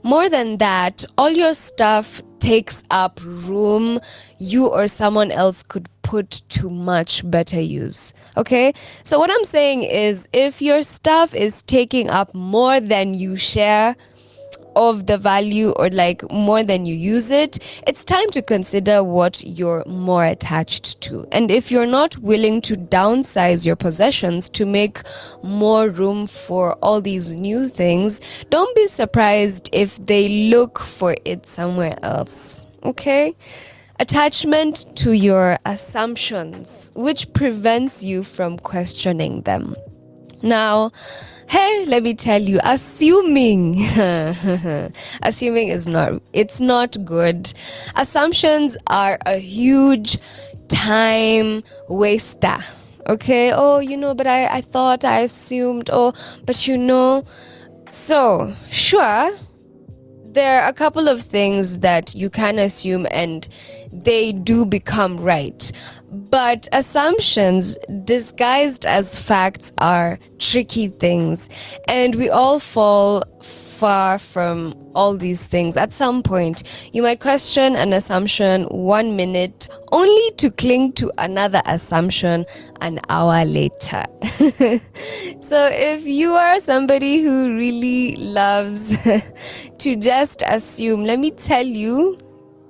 More than that, all your stuff takes up room you or someone else could put to much better use. Okay? So what I'm saying is, if your stuff is taking up more than you share, of the value or like more than you use it, it's time to consider what you're more attached to. And if you're not willing to downsize your possessions to make more room for all these new things, don't be surprised if they look for it somewhere else. Okay? Attachment to your assumptions, which prevents you from questioning them. Now, hey, let me tell you, assuming is not good. Assumptions are a huge time waster. Okay? Oh, but I thought, I assumed, but so sure, there are a couple of things that you can assume and they do become right. But assumptions disguised as facts are tricky things, and we all fall far from all these things. At some point, you might question an assumption 1 minute only to cling to another assumption an hour later. So if you are somebody who really loves to just assume, let me tell you,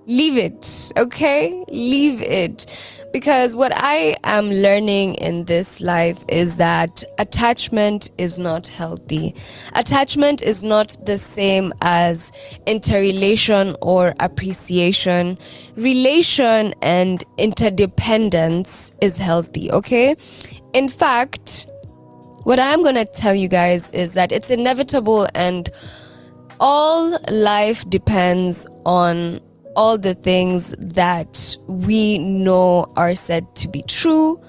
leave it, okay? Leave it. Because what I am learning in this life is that attachment is not healthy. Attachment is not the same as interrelation or appreciation. Relation and interdependence is healthy, okay? In fact, what I'm going to tell you guys is that it's inevitable and all life depends on all the things that we know are said to be true,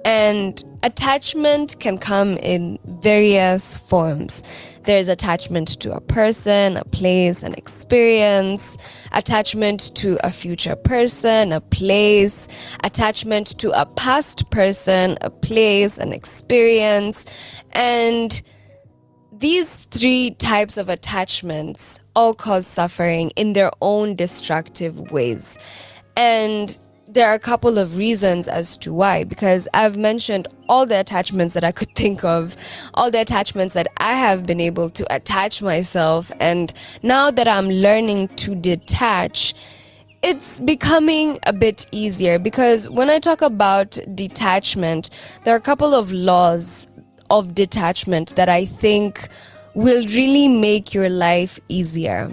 and attachment can come in various forms. There's attachment to a person, a place, an experience, attachment to a future person, a place, attachment to a past person, a place, an experience, and these 3 types of attachments all cause suffering in their own destructive ways. And there are a couple of reasons as to why, because I've mentioned all the attachments that I could think of, all the attachments that I have been able to attach myself. And now that I'm learning to detach, it's becoming a bit easier, because when I talk about detachment, there are a couple of laws of detachment that I think will really make your life easier.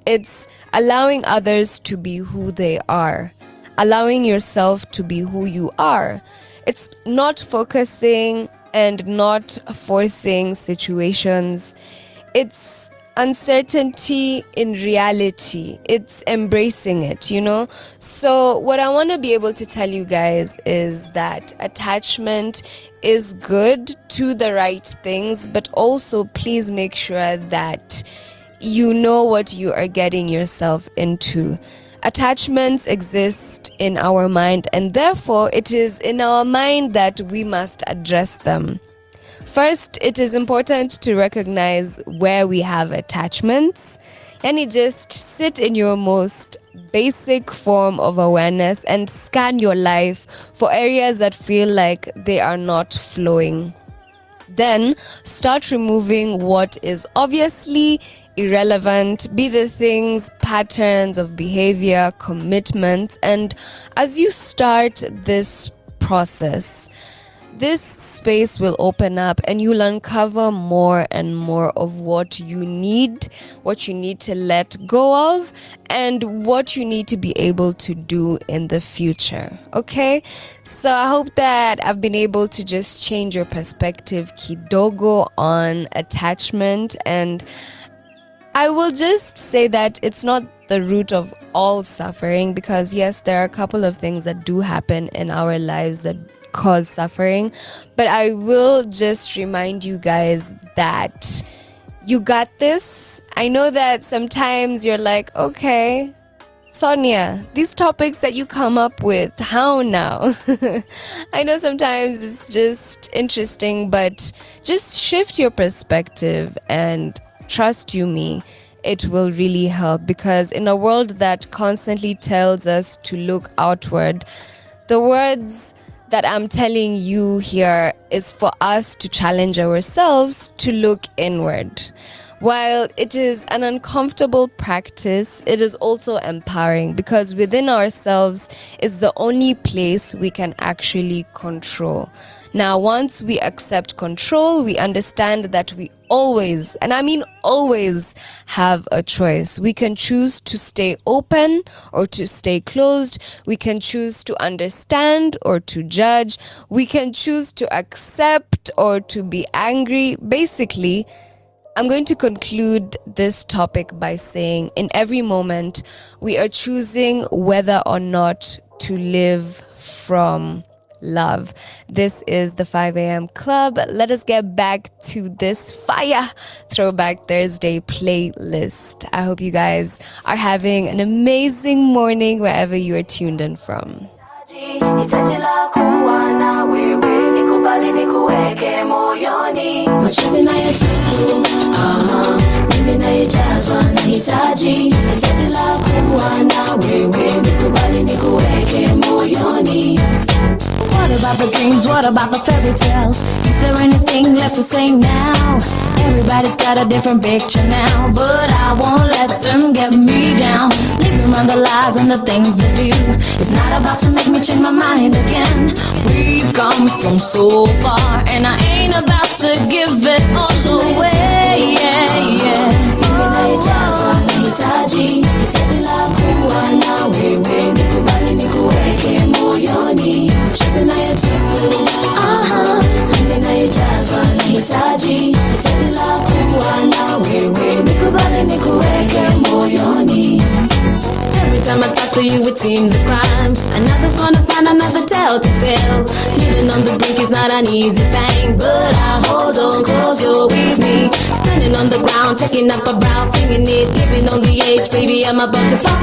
It's allowing others to be who they are, allowing yourself to be who you are. It's not focusing and not forcing situations. It's uncertainty in reality. It's embracing it, So what I want to be able to tell you guys is that attachment is good to the right things, but also please make sure that you know what you are getting yourself into. Attachments exist in our mind, and therefore it is in our mind that we must address them. First, it is important to recognize where we have attachments, and you just sit in your most basic form of awareness and scan your life for areas that feel like they are not flowing. Then start removing what is obviously irrelevant, be the things, patterns of behavior, commitments, and as you start this process, this space will open up and you'll uncover more and more of what you need to let go of, and what you need to be able to do in the future. Okay? So I hope that I've been able to just change your perspective kidogo on attachment, and I will just say that it's not the root of all suffering, because yes, there are a couple of things that do happen in our lives that cause suffering, but I will just remind you guys that you got this. I know that sometimes you're like, okay, Sonia, these topics that you come up with, how now? I know sometimes it's just interesting, but just shift your perspective and trust you me, it will really help, because in a world that constantly tells us to look outward, the words that I'm telling you here is for us to challenge ourselves to look inward. While it is an uncomfortable practice, it is also empowering because within ourselves is the only place we can actually control. Now, once we accept control, we understand that we always, and I mean always, have a choice. We can choose to stay open or to stay closed. We can choose to understand or to judge. We can choose to accept or to be angry. Basically, I'm going to conclude this topic by saying in every moment, we are choosing whether or not to live from love. This is the 5 a.m. Club. Let us get back to this fire Throwback Thursday playlist. I hope you guys are having an amazing morning wherever you are tuned in from. Machozi nayotubu, mimi nayejazwa nahitaji hitaji la kuwa na wewe, nikubali nikuweke moyoni. What about the dreams? What about the fairy tales? Is there anything left to say now? Everybody's got a different picture now, but I won't let them get me down. Living around the lies and the things they do, it's not about to make me change my mind again. We've come from so far, and I ain't about to give it all away. Nahitaji la kuwa na wewe, nikubali nikuweke moyoni. Machozi nayotubu, mimi nayejazwa nahitaji la kuwa na wewe, nikubali nikuweke moyoni. Every time I talk to you, it seems a crime. Another's gonna find another tale to tell. Living on the brink is not an easy thing, but I hold on cause you're with me. Standing on the ground, taking up a brow, singing it, living on the edge, baby, I'm about to pop.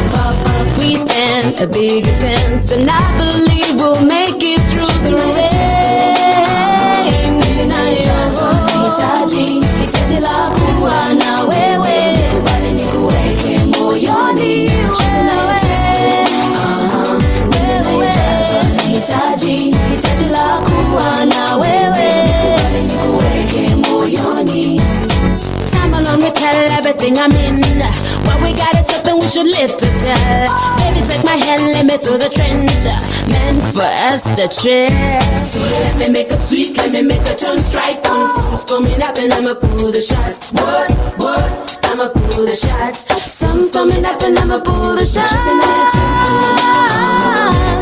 We stand a bigger chance, and I believe we'll make it through the rain. Hitaji la kuwa na wewe, nikubali nikuweke moyoni. Hitaji la kuwa na wewe, nikubali nikuweke moyoni. Time alone, me tell everything I'm in. What we got is something we should live to tell. Baby, take my hand, let me through the trench. Meant for us to share. So let me make a sweet, let me make a turn strike. Something's coming up and I'ma pull the shots. What? I'ma pull the shots. Something's coming up and I'ma pull the shots.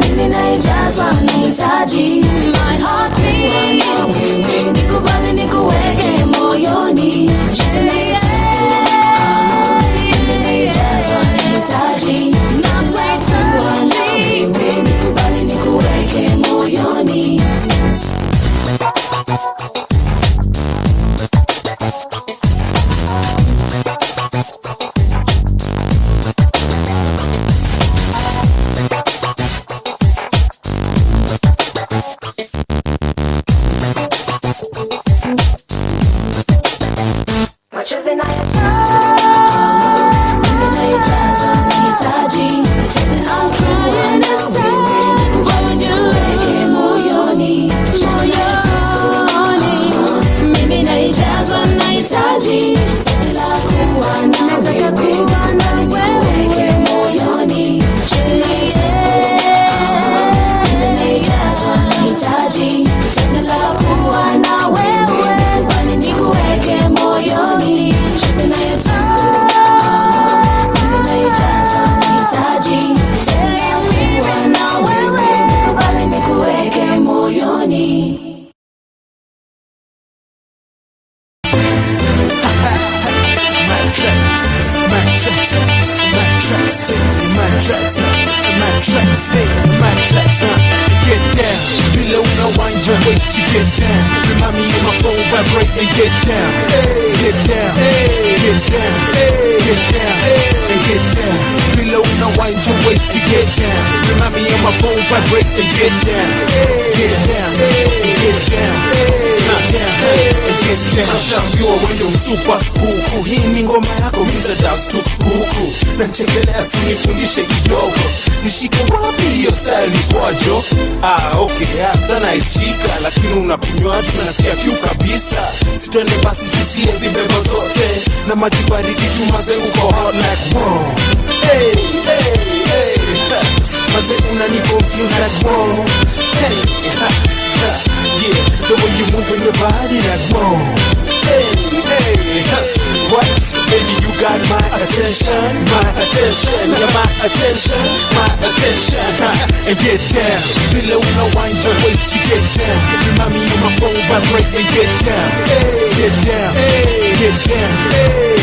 Mimi nayejazwa nahitaji my heart beat. Wewe nikubali nikuweke moyoni. Mimi nayejazwa nahitaji wewe, nikubali nikuweke moyoni. Machozi nayejazwa nahitaji la kuwa na wewe, nikubali nikuweke moyoni. Mimi nayejazwa nahitaji la kuwa na wewe, nikubali nikuweke moyoni. Mimi nayejazwa nahitaji la kuwa na wewe, nikubali nikuweke moyoni. Get down, below no wind your waist to get down. Remind me of my phone vibrate and get down. Get down, get down, get down, and get down. Below no wind your waist to get down. Remind me of my phone vibrate and get down. Get down, get down, not down, and get down. Nashambiwa wendo msupa huku, hii ni ngoma yako miza dance tu huku. Nachekelea sinifundishe kidogo, nishike wapi hiyo style kwajo. Okay, sana ishika, lakini unapinywa tu nasikia kiu kabisa. Sitwende basi tusie zibebo zote, na maji baridi tumaze uko hot like wow. Hey, hey, hey. Maze unani confuse like wow. Hey, yeah, the way you moving your body like wow. Hey, hey, what? Baby, you got my attention, you're my attention, and get down. Below no wind your waist, you get down. Remind me on my phone, vibrate and get down. Get down, get down,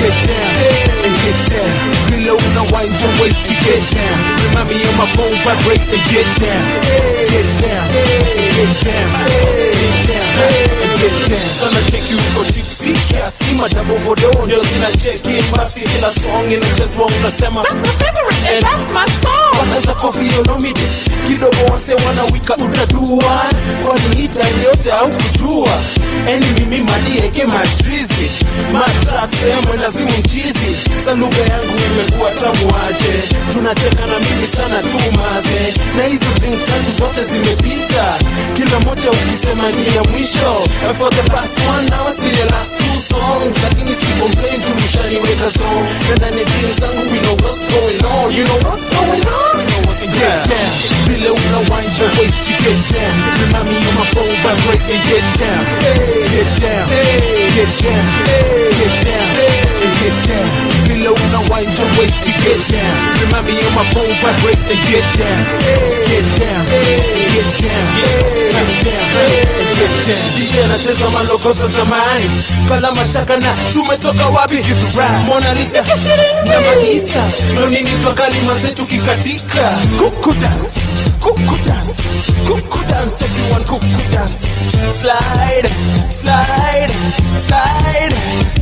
get down, and get down. Below no wind your waist, you get down. Remind me on my phone, vibrate and get down. Get down, get down, get down, and get down. Gonna take you for tipsy, kiasi madabo vodo ndio zinacheki basi kila song inachezwa unasema that's my favorite and that's my song. Wanaza coffee you know me kidogo wase wanawika utadua kwani hii time yote au kujua eni mimi mali yake matrizi matrase mwendazimu mchizi sa lugha yangu imekuwa tamu aje tunacheka na mimi sana tu maze na hizo drink tatu zote zimepita kila moja ukisema ni ya mwisho and for the past 1 hour see the last 2 songs lakini si complain turushani weka song na ndani ya jeans zangu we know what's going on you know what's going on yeah below the wind your waist you get down remind me on my phone vibrate and get down get down get down get down and get down below the wind your waist you get down remind me on my phone vibrate and get down get down get down get down and get down DJ anacheza maloko za zamani kala mashaka na tumetoka wapi hitu rap Mona Lisa na Malisa no nini twakali zetu kikatika kuku dance kuku dance kuku dance everyone kuku dance slide slide slide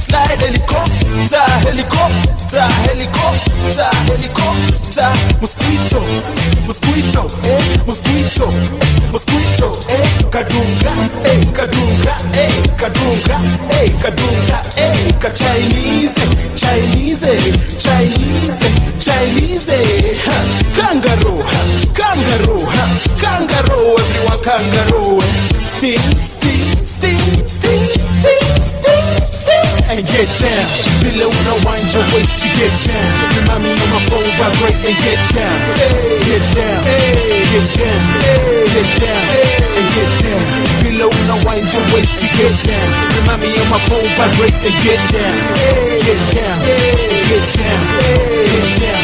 slide helicopter helicopter helicopter helicopter mosquito mosquito mosquito mosquito kadunga kadunga kadunga kadunga ka Chinese Chinese Chinese Chinese kangaroo kangaroo kangaroo everyone kangaroo sting sting sting sting sting sting sting and get down below the wind your waist you get down remind me on my phone vibrate and get down get down get down get down and get down below the wind your waist you get down remind me on my phone vibrate and get down get down get down get down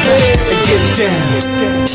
and get down.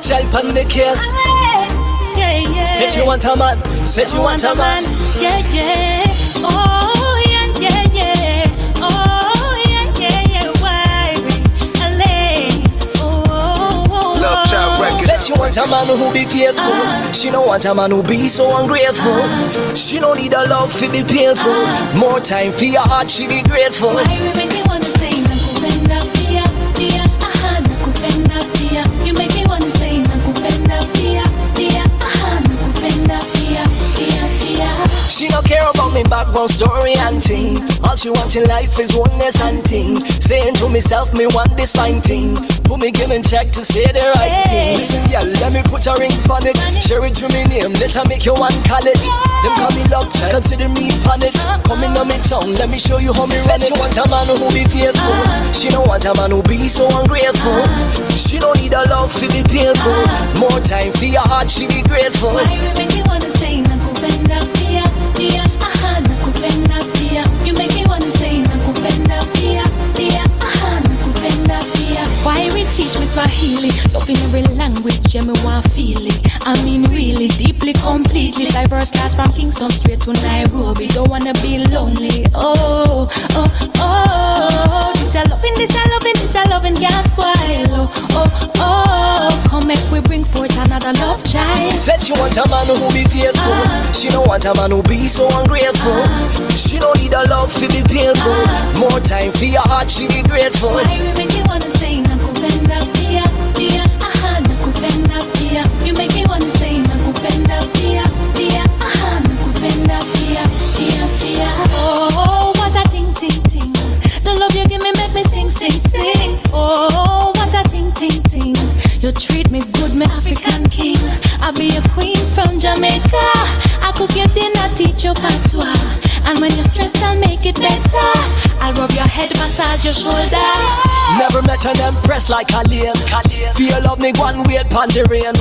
Child on the case. Yeah, yeah. Said you want a man. Said you want a man. Yeah, yeah. Oh, yeah, yeah, yeah. Oh, yeah, yeah, yeah. Why LA? Oh, Love Child Records. Said she want a man who be faithful. She don't want a man who be so ungrateful. She don't need a love to be painful. More time for your heart, she be grateful. Why you make me wanna say nakupenda pia pia aha nakupenda pia. You make me wanna say nakupenda pia pia aha nakupenda pia pia pia. She don't care about me background story and thing. All she wants in life is oneness and thing. Saying to myself, me want this fine thing. Put me giving check to say the right thing. Listen, yeah, let me put a ring on it. Share it to me name, let her make you one college. Them call me love child, consider me on it. Come in on me tongue, let me show you how me run it. She want a man who be faithful. She don't want a man who be so ungrateful. She don't need a love to be painful. More time for your heart, she be grateful. Why you make me wanna say nakupenda pia pia aha nakupenda pia. You make me wanna say nakupenda pia pia aha nakupenda pia. Why we teach me Swahili? Love in every language, yeah me want feel it. I mean really, deeply, completely. Diverse class from Kingston straight to Nairobi. Don't wanna be lonely. Oh, oh, oh. another love child. Said she want a man who be faithful. She don't want a man who be so ungrateful. She don't need a love to be painful. More time for your heart, she be grateful. Why we make you wanna say nakupenda pia pia, aha nakupenda pia. You make me wanna say nakupenda pia pia, aha nakupenda pia pia pia. Oh, what a ting ting ting. The love you give me make me sing sing sing. Oh, what a ting ting ting. You treat me good, me African king. I'll be a queen from Jamaica. I cook your dinner, teach you patois. And when you're stressed, I'll make it better. I'll rub your head, massage your shoulder. Never met an empress like Aline. Feel love me one weight pon the rain.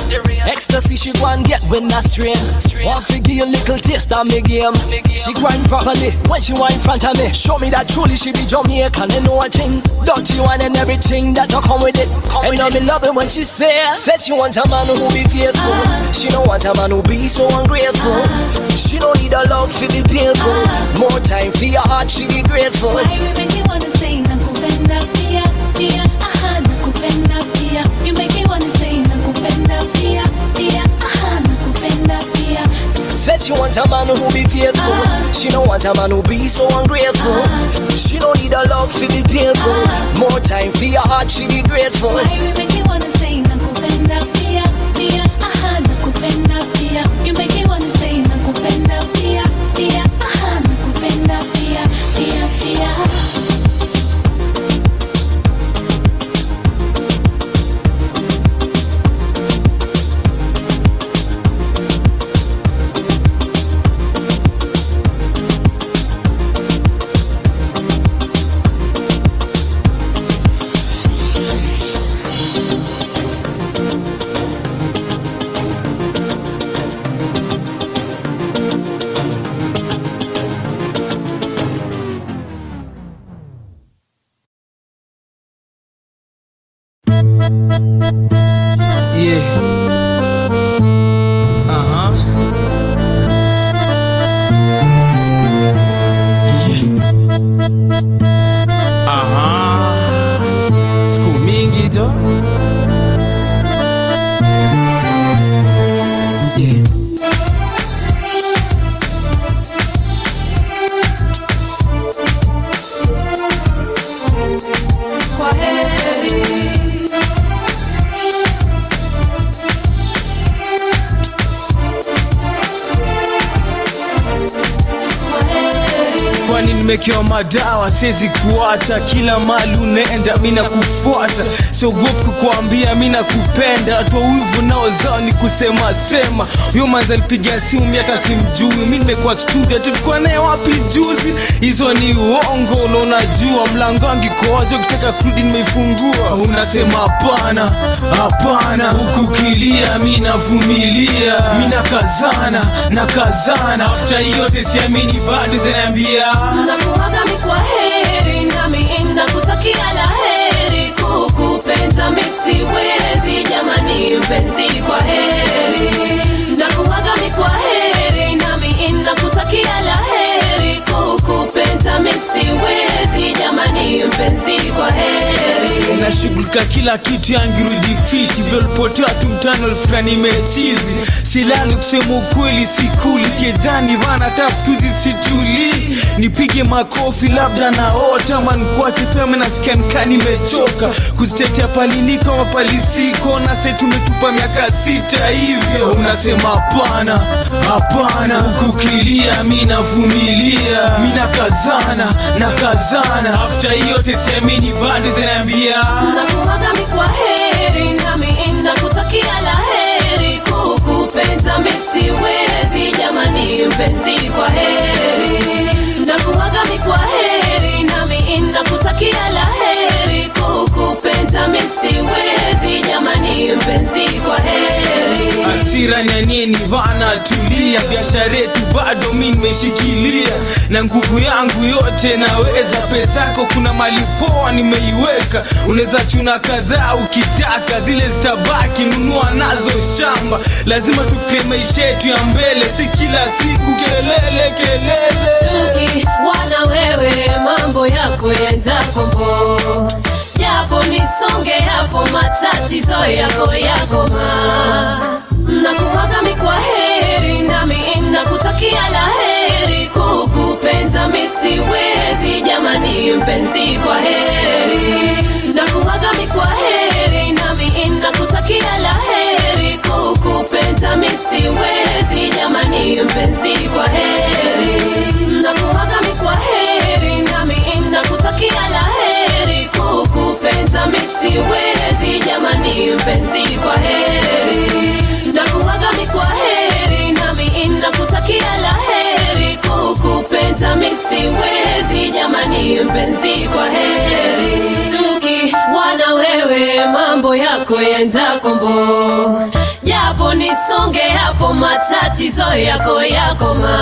Ecstasy she go and get when I strain. Want to give you a little taste of me game. She grind properly when she wine in front of me. Show me that truly she be Jamaican and know a thing. Dirty one and everything that don't come with it. And I me love it when she said she want a man who be faithful. She don't want a man who be so ungrateful. She don't need a love to be painful. More time for your heart, she be grateful. Why you make me wanna say nakupenda pia pia, aha nakupenda pia. You make me wanna say nakupenda pia pia, aha nakupenda pia. Said she want a man who be faithful. She don't want a man who be so ungrateful. She don't need a love to be painful. More time for your heart, she be grateful. Why you make me wanna say nakupenda pia pia, aha nakupenda pia. You make me wanna say nakupenda pia pia, aha nakupenda pia pia pia. Siku mingi jo. Kwa heri. Kwani nimekewa madawa, siwezi kuacha. Kila mali unaenda mina kufuata. Siogopi kukuambia mina kupenda. Toa wivu nao zao ni kusema sema. Huyo manza alipigia simu mimi hata simjui. Mimi nimekuwa studio tulikuwa naye wapi juzi. Hizo ni uongo na unajua. Mlango wangu iko wazi, ukitaka kurudi nimeifungua. Unasema hapana, hapana. Huku kilia mimi navumilia. Mimi nakazana, nakazana. After yote siamini bado zinaambia nakuaga mi kwa heri, nami nakutakia la heri. Kukupenda mi siwezi, jamani mpenzi kwa heri. Nakuaga mi kwa heri, nami nakutakia la heri. Kukupenda mi siwezi, jamani mpenzi kwa heri. Nashughulika kila kitu yangirudi fiti. Vyolipotea tu mtano fulani mechizi. Silali kusema ukweli sikuli. Kejani vana hata sikuzi situli. Nipige makofi labda naota. Ama nikuache pia mimi nasikia nika nimechoka. Kuzitetea paliliko ama palisiko. Na sasa tumetupa miaka 6 hivyo. Unasema hapana, hapana. Huku kilia mimi navumilia. Mimi nakazana, nakazana. After yote siamini bado zinaambia nakuaga mi kwa heri, nami nakutakia la heri. Kukupenda mi siwezi, jamani mpenzi kwa heri. Nakuaga mi kwa heri, nami nakutakia la heri. Kukupenda mi siwezi, jamani mpenzi kwa heri. Hasira nyanini vana tulia. Biashara yetu bado mimi nimeshikilia. Na nguvu yangu yote naweza. Pesako kuna mali poa nimeiweka. Unaweza chuna kadhaa ukitaka. Zile zitabaki nunua nazo shamba. Lazima tufikie maisha yetu ya mbele. Si kila siku kelele kelele. Tuki wana wewe mambo yako yenda kombo. Japo nisonge hapo matatizo yako yakoma. nakuaga mikwaheri, nami nakutakia laheri. Kukupenda misiwezi jamani mpenzi, kwa heri. Nakuaga mikwaheri, nami nakutakia laheri. Kukupenda misiwezi jamani mpenzi, kwa heri. Nakuaga mikwaheri, nami nakutakia laheri. Kukupenda misiwezi jamani mpenzi, kwa heri. Nakuaga mikwaheri, nami nakutakia laheri. Kukupenda misiwezi jamani mpenzi, kwa heri. Tukiwa na wewe mambo yako yenda kombo, japo nisonge hapo matatizo yako yakoma.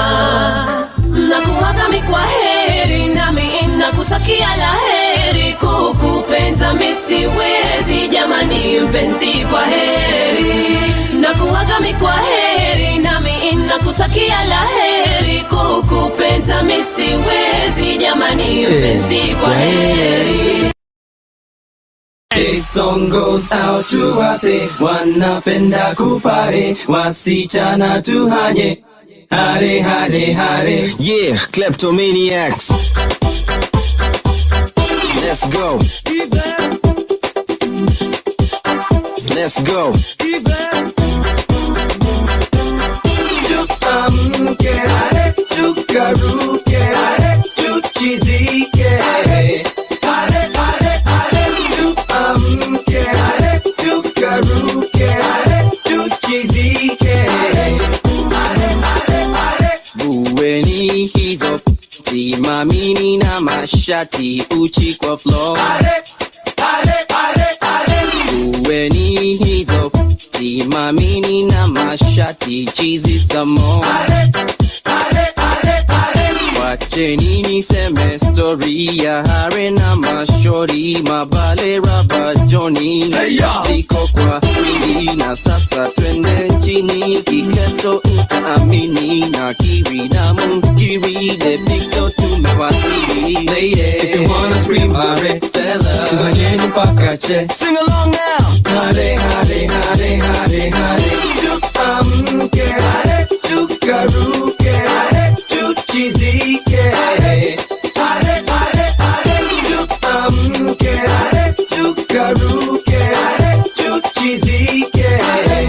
Nakuaga mikwaheri, nami nakutakia laheri. Kukupenda misiwezi jamani mpenzi, kwa heri. Nakuaga mikwaheri, nami nakutakia laheri. Kukupenda misiwezi jamani mpenzi, kwa heri. This song goes out to wase wanapenda kupare, wasichana tuhanye hare hare hare. Yeah, kleptomaniacs. Let's go. Let's go. Tuamke hare, tukaruke hare, tuchizike hare hare hare. Tuamke hare, tukaruke hare, tuchizike hare hare hare. Bueni hizo simamini na mashati uchi kwa floor. Hare hare hare hare. Bueni hizo simamini na mashati chizi samo. Hare hare hare hare. Wacheni niseme story ya hare na mashori, mabale raba Johnny. Ziko kwa wingi na sasa twende nchini, kiketo utaamini na kiri na mungiri, de picto tumewasili. Lady, if you wanna scream hare fella, tuhanyeni mpaka che. Sing along now. Hare hare hare hare hare. Tuamke hare, tukaruke hare, tuchizike hare hare hare hare. Tuamke hare, tukaruke hare, tuchizike hare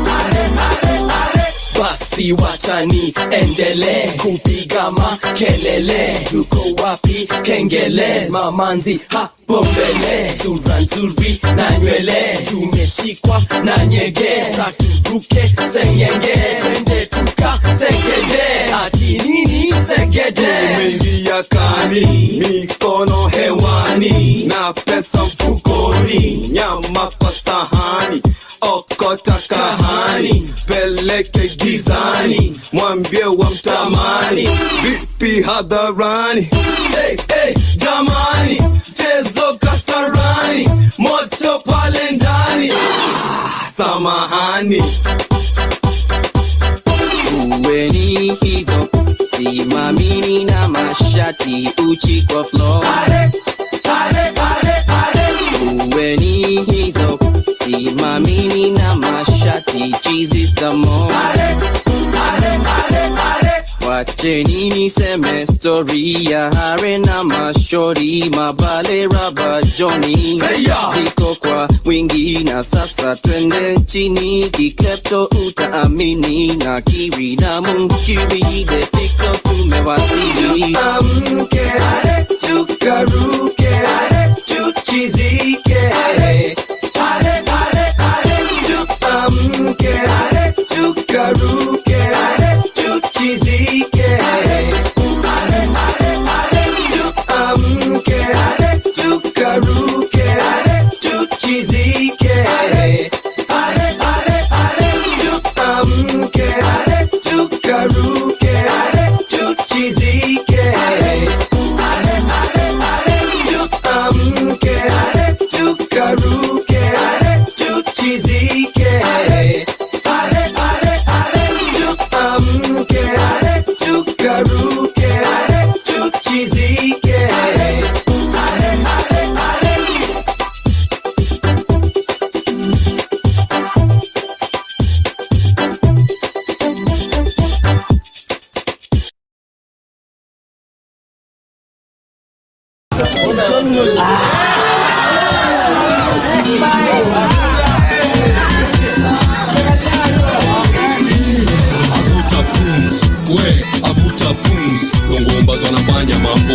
hare hare hare. Basi wachani endele kupiga makelele, tuko wapi kengele, mamanzi hapo mbele, sura nzuri na nywele, tumeshikwa na nyege, saturuke sengenge, twende tukasengede, ati nini segede. Tumeingia kani, mikono hewani na pesa mfukoni, nyama kwa sahani, okota kahani, peleke gizani, mwambie wa mtamani, vipi hadharani. Hey, hey, jamani, chezo kasarani, moto pale ndani, samahani. Bueni hizo simamini na mashati uchi kwa floor. Hare hare hare hare. Bueni hizo simamini na mashati chizi samo. Hare hare hare hare. Wacheni niseme story ya hare na mashori, mabale raba Johnny. Ziko kwa wingi na sasa twende nchini, kiklepto utaamini na kiri na mungiri, de picto tumewasili. Tuamke hare, tukaruke hare, tuchizike hare hare hare hare. Tuamke hare, tukaruke hare, tuchizike hare hare hare hare. Tuamke hare, tukaruke hare, tuchizike hare hare hare hare. Tuamke hare, tukaruke hare, tuchizike hare hare hare hare. Tuamke hare, Avuta pumzi, we avuta pumzi, Longomba wanafanya mambo.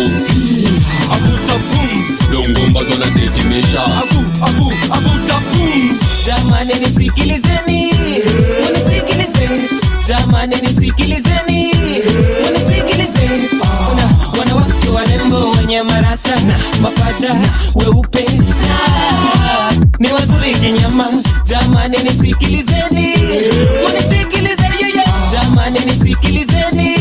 Avuta pumzi, Longomba wanatetemesha. Avuta pumzi. Jamani nisikilizeni, unisikilizeni. Jamani nisikilizeni, unisikilizeni. Kuna wanawake warembo wenye marasa na mapacha weupe na ni wazuri kinyama. Jamani nisikilizeni, unisikilizeni. Jamani nisikilizeni,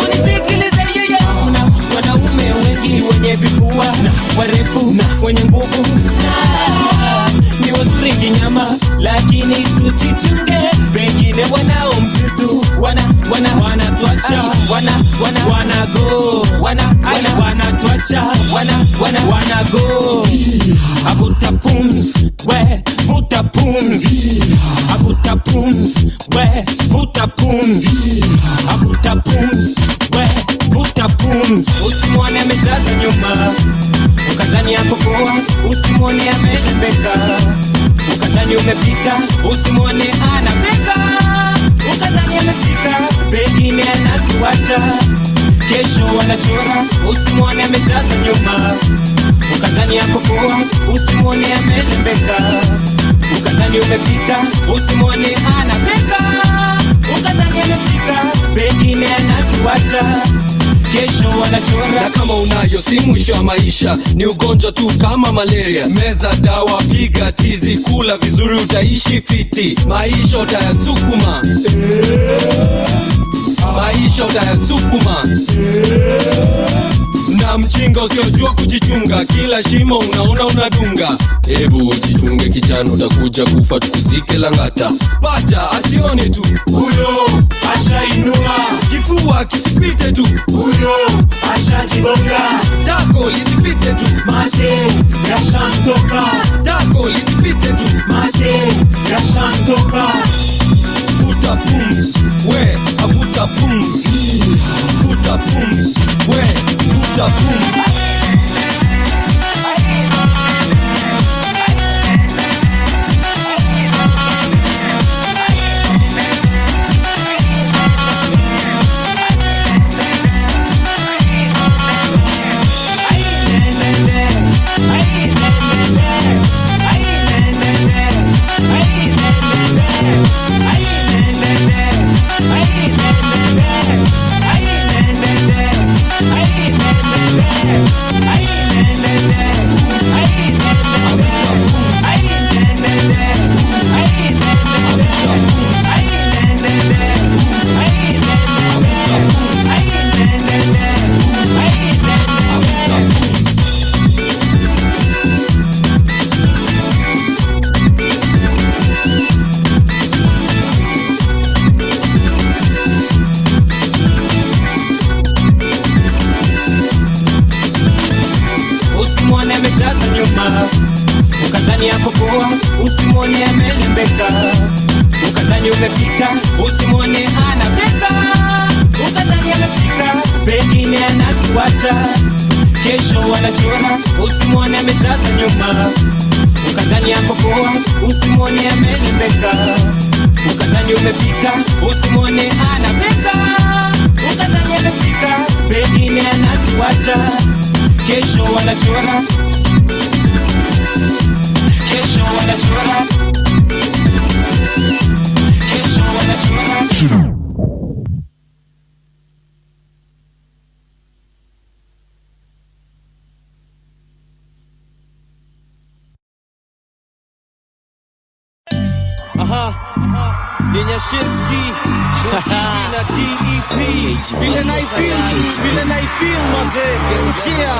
unisikilizeni. Kuna wanaume wengi wenye vifua na warefu na wenye nguvu na ni wazuri kinyama, lakini tujichunge, pengine wanao mdudu wanatuacha wanatuacha. Avuta pumzi, we vuta pumzi. Avuta pumzi, we vuta pumzi. Avuta pumzi, we vuta pumzi. Usimwone amejaza nyuma, ukadhani yako poa. Usimwone amelembeka, ukadhani umefika. Usimwone anabeka, ukadhani amefika. Pengine anatuacha, kesho wanachora. Usimwone amejaza nyuma, ukadhani yako poa. Usimwone amelembeka, ukadhani umefika. Usimwone anabeka, ukadhani amefika. Pengine anatuacha, kesho wanachora. Na kama unayo si mwisho wa maisha, ni ugonjwa tu kama malaria. Meza dawa, piga tizi, kula vizuri utaishi fiti. Maisha utayasukuma, maisha utayasukuma. Na mchinga usiojua kujichunga, kila shimo unaona unadunga. Hebu ujichunge kijana, utakuja kufa tukuzike Langata. Paja asione tu, huyo ashainua. Kifua kisipite tu, huyo ashajigonga. Tako lisipite tu, mate yashamtoka. Tako lisipite tu, mate yashamtoka. Vuta pumzi, we avuta pumzi. Vuta pumzi, we vuta pumzi. Usimwone amejaza nyuma, ukadhani yako poa. Usimwone amelembeka, ukadhani umefika. Usimwone anabeka, ukadhani amefika. Pengine anatuacha, kesho wanachora. Usimwone amejaza nyuma, ukadhani yako poa. Usimwone amelembeka, ukadhani umefika. Usimwone anabeka, ukadhani amefika. Pengine anatuacha, kesho wanachora. Kesho wanachora. Kesho wanachora. Ninyashinski na DEP vile naifeel mazee chia.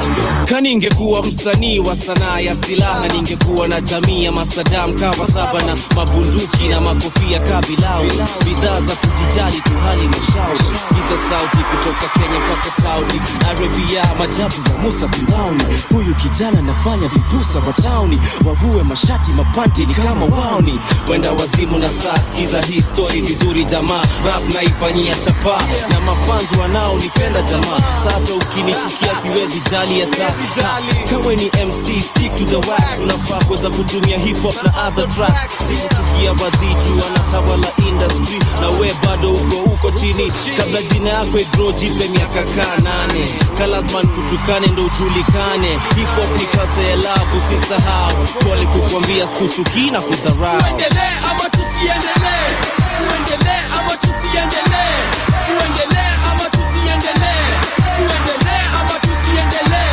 Kaningekuwa msanii wa sanaa ya silaha, ningekuwa na jamii ya masadam kawa saba na mabunduki na makofia kabilau. Bidhaa za kujijali tu hali mashauri. Sikiza sauti kutoka Kenya mpaka Saudi Arabia, majabu ya Musa Firauni. Huyu kijana nafanya vipusa wa tauni, wavue mashati mapanti ni kama waoni. Wenda wazimu na saa sikiza hii story vizuri jamaa, rap naifanyia chapa na mafans wanao nipenda jamaa. Sasa ukinichukia siwezi jali ya sasa. Kama ni MC stick to the wax, unafaa kuweza kutumia hip hop na other tracks. Sikuchukia badhitu wanatawala industry na we bado uko chini. Kabla jina yako grow jipe miaka 8. Kalazman kutukane ndo ujulikane. Hip hop ni culture ya love usisahau. Pole kukwambia sikuchuki na kudharau. Tuendelee ama tusiendelee? Tuendelee ama tusiendelee? Tuendelee ama tusiendelee? Tuendelee ama tusiendelee?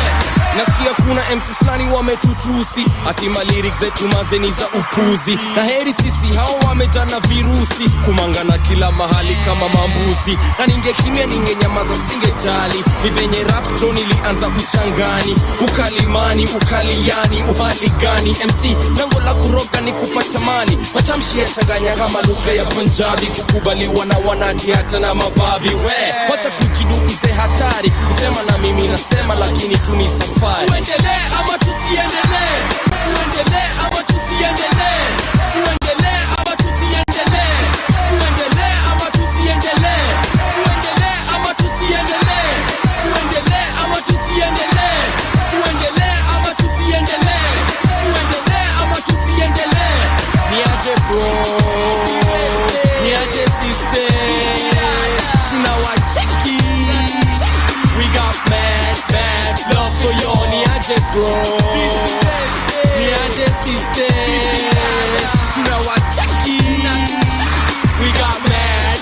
Nasikia kuna MCs flani wametutusi ati ma lyrics zetu mazeni za upuzi. Na heri sisi hao wamejana virusi kumangana kila mahali kama mambuzi. Na ningekimia ningenyamaza singejali. Ni venye rap tone ilianza uchangani, ukalimani, ukaliani, uhali gani. MC lango la kuroga ni kupata mali. Matamshi ya changanya kama lugha ya Punjabi, kukubaliwa na wanati hata na mababi. We wacha kujidumize hatari, kusema na mimi nasema lakini tuni safari. Tuendelee ama tusiendelee? Tuendelee ama tusiendelee? Tuendelee ama tusiendelee? Tuendelee ama tusiendelee? Tuendelee ama tusiendelee? Tuendelee ama tusiendelee? Tuendelee ama tusiendelee? Tuendelee ama tusiendelee? Niaje bro, niaje sister, tunawacheki. We got mad love for you. Niaje bro, niaje sister, tunawacheki. We got mad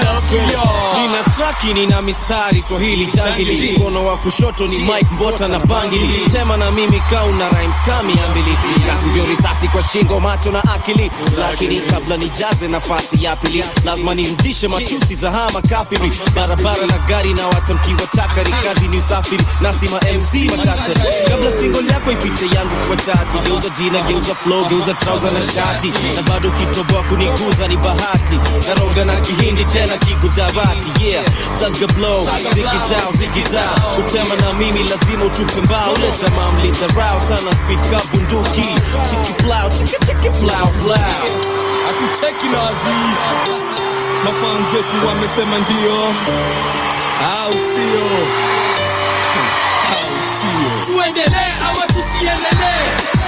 love for you. Nina traki nina mistari Swahili jangili. Mkono wa kushoto ni Mike Mbota na Bangili. Tema na mimi kauna rhymes kami ambili. Kasi vyo risasi kwa shingo macho na akili. Lakini kabla nijaze nafasi ya pili, lazima nirudishe matusi za hama kafiri. Barabara na gari na watamkiwa chakari. Kazi ni usafiri nasi ma MC machache. Kabla single yako ipite yangu kwa chati. Geuza jina, geuza flow, geuza trouser na shati. Na bado kitoboa kuniguza ni bahati. Naroga na kihindi tena kigujarati. Yeah, zaga blow, ziki zao. Kutema na mimi lazima utupe mbao. Ule jamaa mlidharau sana speed ka bunduki. Chiki plow, chiki plow. Hatuteki nazi. Mafans wetu wamesema ndio, au sio? Tuendelee ama tusiendelee?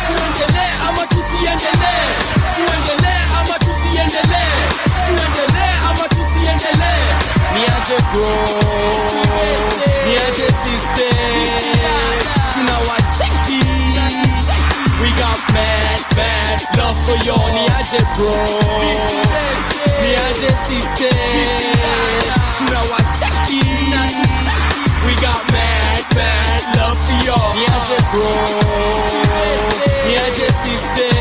Tuendelee ama tusiendelee? Tuendelee ama tusiendelee? Tuendelee ama tusiendelee? Niaje bro, niaje sister, tunawacheki. We got mad love for you. Niaje bro, niaje sister, tunawacheki. We got mad love for you. Niaje bro, niaje sister,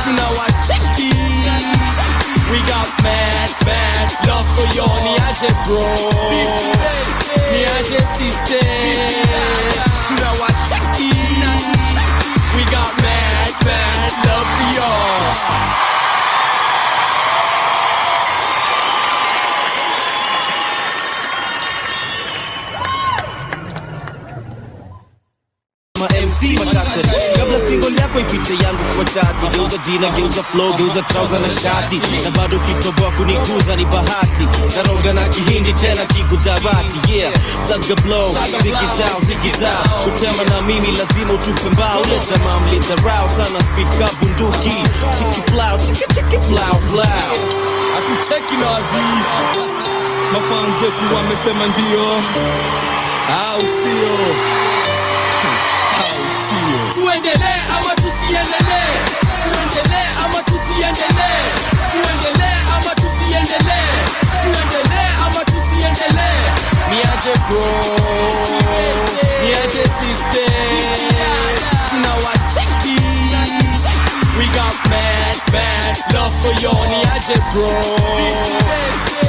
tunawacheki. We got mad love for you. Niaje bro, niaje sister, tunawacheki. We got mad love for you. MC machache. Kabla single yako ipite yangu kwa chati. Geuza jina, geuza flow, geuza trouser na shati. Na bado kitoboa kuniguza ni bahati. Naroga na kihindi tena kigujarati. Yeah, zaga blow, ziki zao. Kutema na mimi lazima utupe mbao. Ule jamaa mlidharau sana speed ka bunduki. Chiki plow, chiki plow. Hatuteki nazi. Mafans wetu wamesema ndio, au sio? Tuendelee ama tusiendelee? Tuendelee ama tusiendelee? Tuendelee ama tusiendelee? Tuendelee ama tusiendelee? Niaje bro, niaje sister, tunawacheki. We got mad love for you. Niaje bro,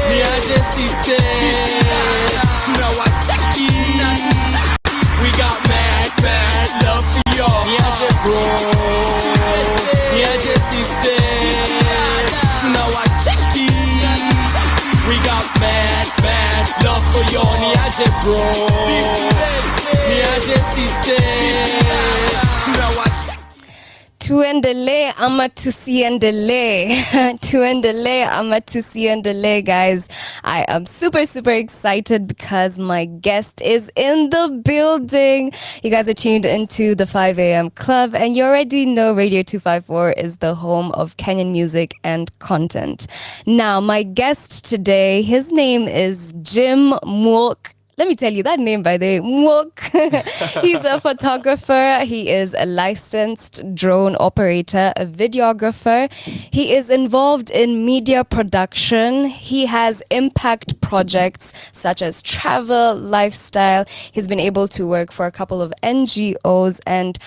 niaje sister, tunawacheki. We got mad love for you. Niaje bro, niaje sister, tunawacheki. We got mad love for you. Niaje bro, niaje sister, tunawacheki. Tuendele ama tusiendele. Tuendele ama tusiendele, guys. I am super, super excited because my guest is in the building. You guys are tuned into the 5 a.m. club, and you already know Radio 254 is the home of Kenyan music and content. Now, my guest today, his name is Jim Mwok. Let me tell you that name, by the way, Mwok. He's a photographer. He is a licensed drone operator, a videographer. He is involved in media production. He has impact projects such as travel, lifestyle. He's been able to work for a couple of NGOs, and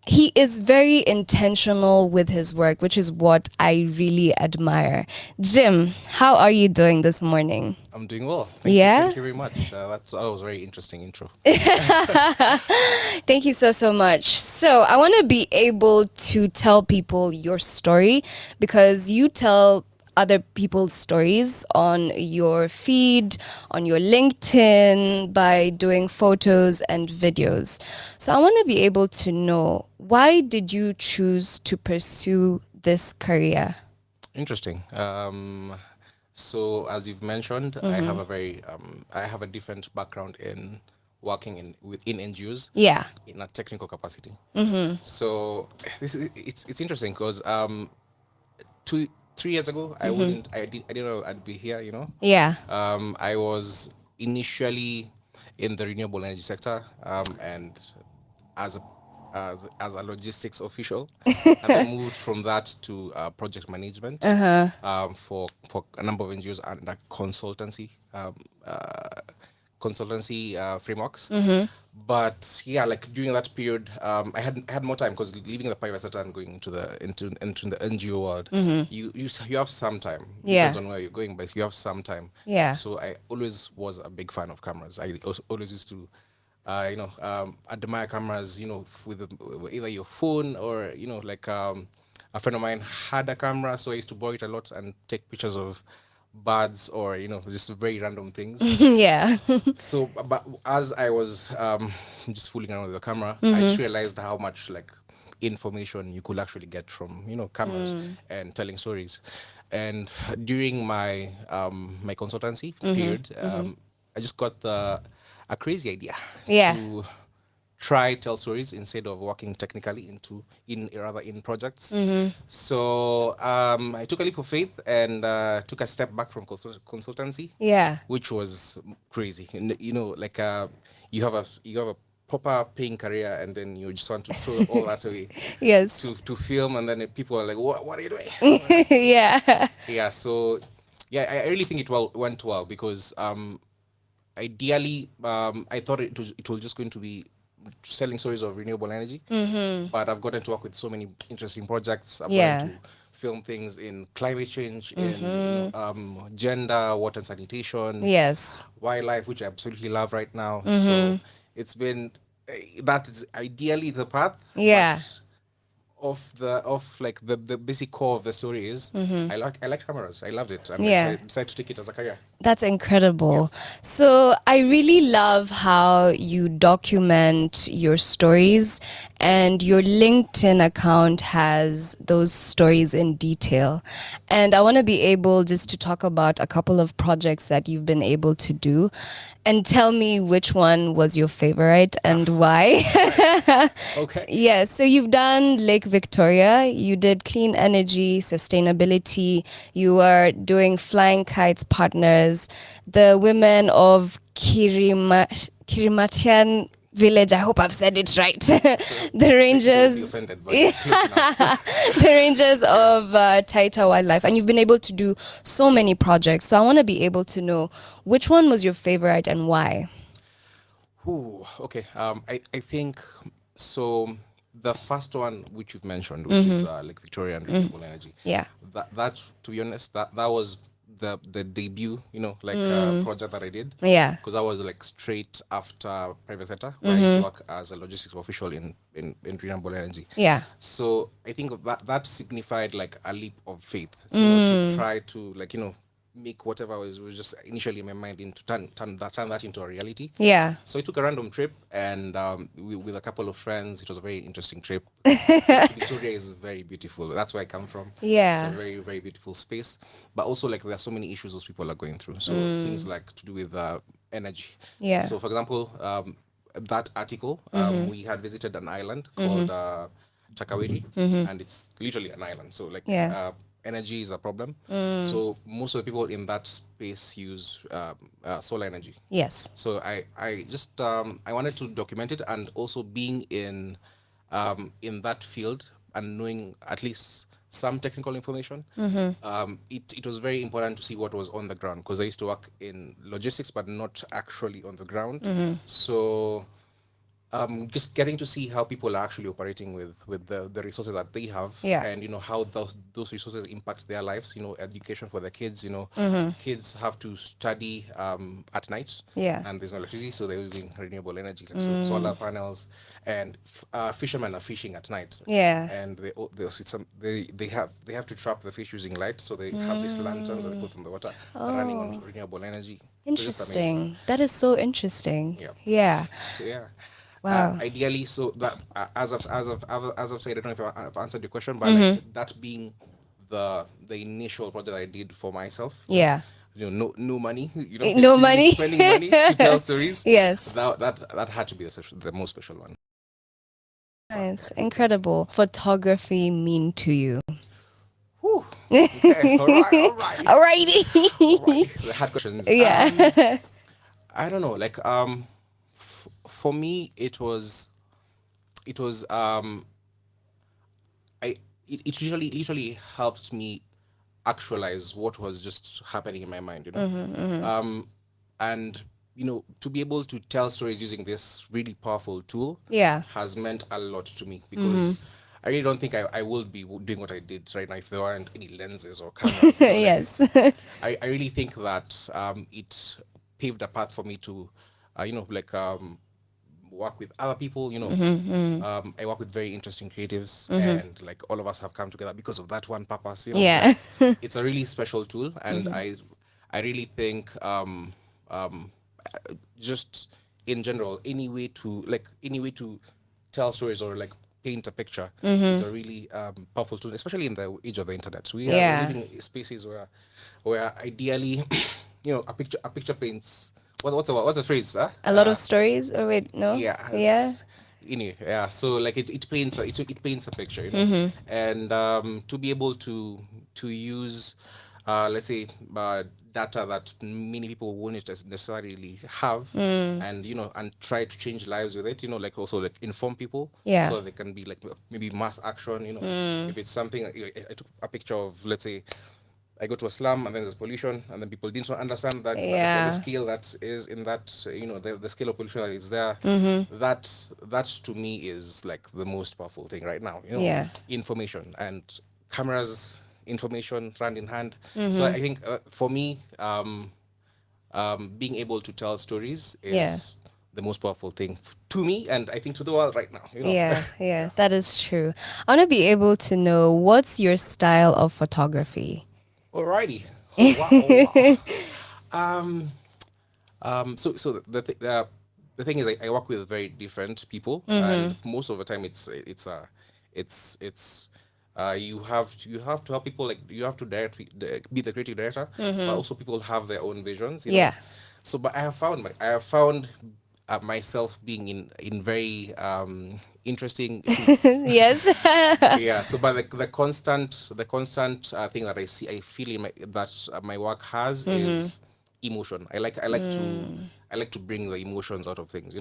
he is very intentional with his work, which is what I really admire. Jim, how are you doing this morning? I'm doing well. Thank you very much. That was a very interesting intro. Thank you so much. So I want to be able to tell people your story, because you tell other people's stories on your feed, on your LinkedIn, by doing photos and videos. So I want to be able to know, why did you choose to pursue this career? Interesting. So as you've mentioned, I have a very I have a different background in working within NGOs. Yeah. In a technical capacity. So it's interesting because 3 years ago, I didn't know I'd be here, you know. Yeah. I was initially in the renewable energy sector, and as a logistics official, and I moved from that to project management for a number of NGOs and consultancy frameworks. But yeah, like during that period, I had more time, because leaving the private sector and going into the NGO world, you have some time. Depends on where you're going, but you have some time. Yeah. So I always was a big fan of cameras. I always used to, admire cameras. You know, with either your phone or like a friend of mine had a camera, so I used to borrow it a lot and take pictures of birds or just very random things. Yeah. So but as I was just fooling around with the camera, I just realized how much like information you could actually get from cameras and telling stories. And during my my consultancy period, I just got a crazy idea to try tell stories instead of working technically in projects. So I took a leap of faith and took a step back from consultancy. Yeah. Which was crazy. Like you have a proper paying career, and then you just want to throw all that away. Yes. To film, and then people are like, what are you doing? Yeah. Yeah. So yeah, I really think it went well, because ideally I thought it was just going to be selling stories of renewable energy, but I've gotten to work with so many interesting projects. I've gotten to film things in climate change, in gender, water and sanitation, wildlife, which I absolutely love right now. So it's been that is ideally the path. Yeah. Of like the basic core of the story is I like cameras. I loved it, and I decided to take it as a career. That's incredible. So I really love how you document your stories, and your LinkedIn account has those stories in detail. And I want to be able just to talk about a couple of projects that you've been able to do, and tell me which one was your favorite and why. Okay. Yeah, so you've done Lake Victoria, you did clean energy, sustainability, you are doing Flying Kites Partners, the women of Kirimatian Village, I hope I've said it right. The rangers, the rangers of Taita Wildlife, and you've been able to do so many projects. So I want to be able to know, which one was your favorite and why? Ooh, okay. I think so. The first one, which you've mentioned, which is Lake Victoria and renewable energy. Yeah. That to be honest, that was the debut, project that I did. Yeah. Because I was like straight after private sector, where I used to work as a logistics official in renewable energy. Yeah. So I think that signified like a leap of faith, to try to make whatever was just initially in my mind into turn that into a reality. Yeah. So I took a random trip, and with a couple of friends, it was a very interesting trip. Victoria is very beautiful. That's where I come from. Yeah. It's a very, very beautiful space. But also, like, there are so many issues those people are going through. So things like to do with energy. Yeah. So, for example, that article, we had visited an island called Chakawiri, and it's literally an island. So, like, Yeah. Energy is a problem. So most of the people in that space use solar energy. Yes. So I just I wanted to document it, and also being in that field and knowing at least some technical information. It was very important to see what was on the ground, because I used to work in logistics but not actually on the ground. So just getting to see how people are actually operating with the resources that they have, Yeah. and how those resources impact their lives. Education for their kids. Kids have to study at night, Yeah. and there's no electricity, so they're using renewable energy, like so solar panels. And fishermen are fishing at night. Yeah. And they have to trap the fish using light, so they have these lanterns that they put in the water, running on renewable energy. So just amazing. Interesting. That is so interesting. Yeah. Yeah. So, yeah. Wow. Ideally, so that as I've said, I don't know if I've answered your question, but like, that being the initial project I did for myself. Yeah. No money. No money. Spending money to tell stories. Yes. That had to be the most special one. Nice. Incredible. Photography mean to you? Whew. Okay. All right. Alrighty. The hard questions. Yeah. I don't know. Like for me, it literally helped me actualize what was just happening in my mind, and to be able to tell stories using this really powerful tool Yeah. has meant a lot to me, because I really don't think I would be doing what I did right now if there weren't any lenses or cameras. Yes. I really think that it paved a path for me to work with other people. I work with very interesting creatives, and like all of us have come together because of that one purpose. Yeah. It's a really special tool, and I really think just in general, any way to tell stories or like paint a picture is a really powerful tool, especially in the age of the internet. We are living in spaces where ideally, a picture paints. What's the phrase? Huh? A lot of stories. Oh wait, no. Yeah. Yeah. Anyway, yeah. So like it paints a picture, and to be able to use, let's say, data that many people won't necessarily have, and and try to change lives with it. Like also like inform people, Yeah. so they can be like maybe mass action. If it's something, I took a picture of, let's say, I go to a slum and then there's pollution, and then people didn't understand that Yeah. the scale that is in that, the scale of pollution that is there. That to me is like the most powerful thing right now. Yeah. Information and cameras, information hand in hand. So I think for me, being able to tell stories is the most powerful thing to me, and I think to the world right now. Yeah, that is true. I want to be able to know, what's your style of photography? Alrighty. Oh, wow. So the thing is, I work with very different people, and most of the time you have to help people, like you have to be the creative director, but also people have their own visions. Yeah. So, but I have found myself being in very interesting shoots. Yes. Yeah. So, but the constant thing that I feel in my work has is emotion. I like to bring the emotions out of things.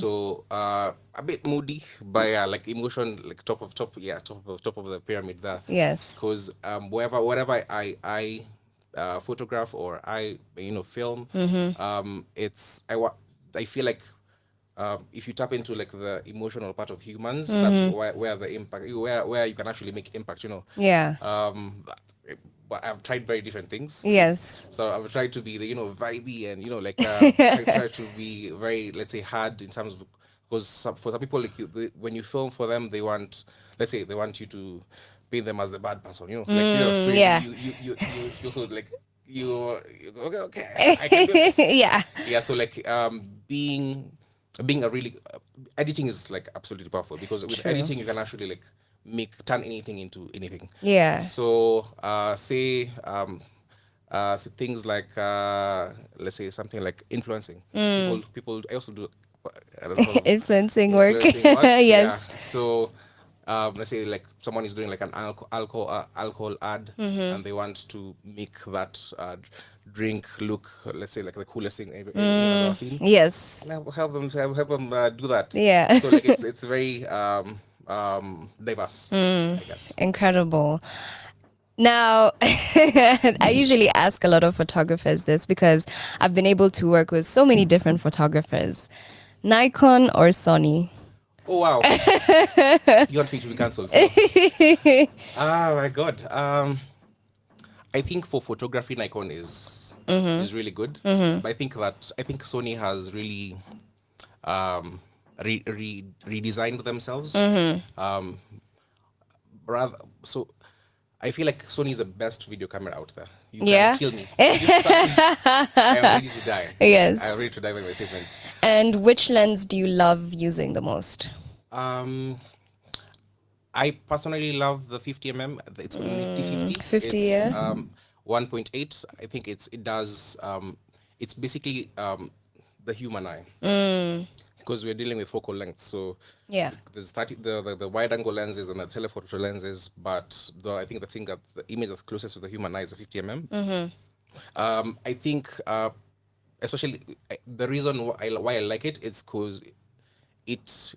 So a bit moody, but yeah, like emotion, like top of the pyramid there. Yes. Because whatever I photograph or I film, I feel like if you tap into like the emotional part of humans, that's where the impact, where you can actually make impact. Yeah. But I've tried very different things. Yes. So I've tried to be vibey and I try to be very, let's say, hard in terms of, because for some people, like when you film for them, they want you to paint them as the bad person. So yeah. you also like okay, I can do this. Yeah. Yeah, so like being a really editing is like absolutely powerful, because with True. editing you can actually like turn anything into anything. Yeah. So say things like let's say something like influencing. People I also do I don't know, Influencing work. influencing work. Yes. Yeah. So let's say like someone is doing like an alcohol ad, and they want to make that drink look, let's say, like the coolest thing you've ever seen. Yes. And I'll help them do that. Yeah. So like it's very diverse, I guess. Incredible. Now, I usually ask a lot of photographers this because I've been able to work with so many different photographers. Nikon or Sony? Oh wow! You want me to be cancelled? So. Ah my god! I think for photography, Nikon is really good. But I think Sony has really redesigned themselves. Rather, so I feel like Sony is the best video camera out there. You Yeah. can kill me. I'm ready to die. Yes. I'm ready to die by my statements. And which lens do you love using the most? I personally love the 50mm. It's called Nifty 50. 50, It's, yeah. 1.8. I think it does. It's basically the human eye. Because we're dealing with focal length, so Yeah. there's the wide angle lenses and the telephoto lenses, but I think the image that's closest to the human eye is the 50mm. I think especially the reason why I like it is because it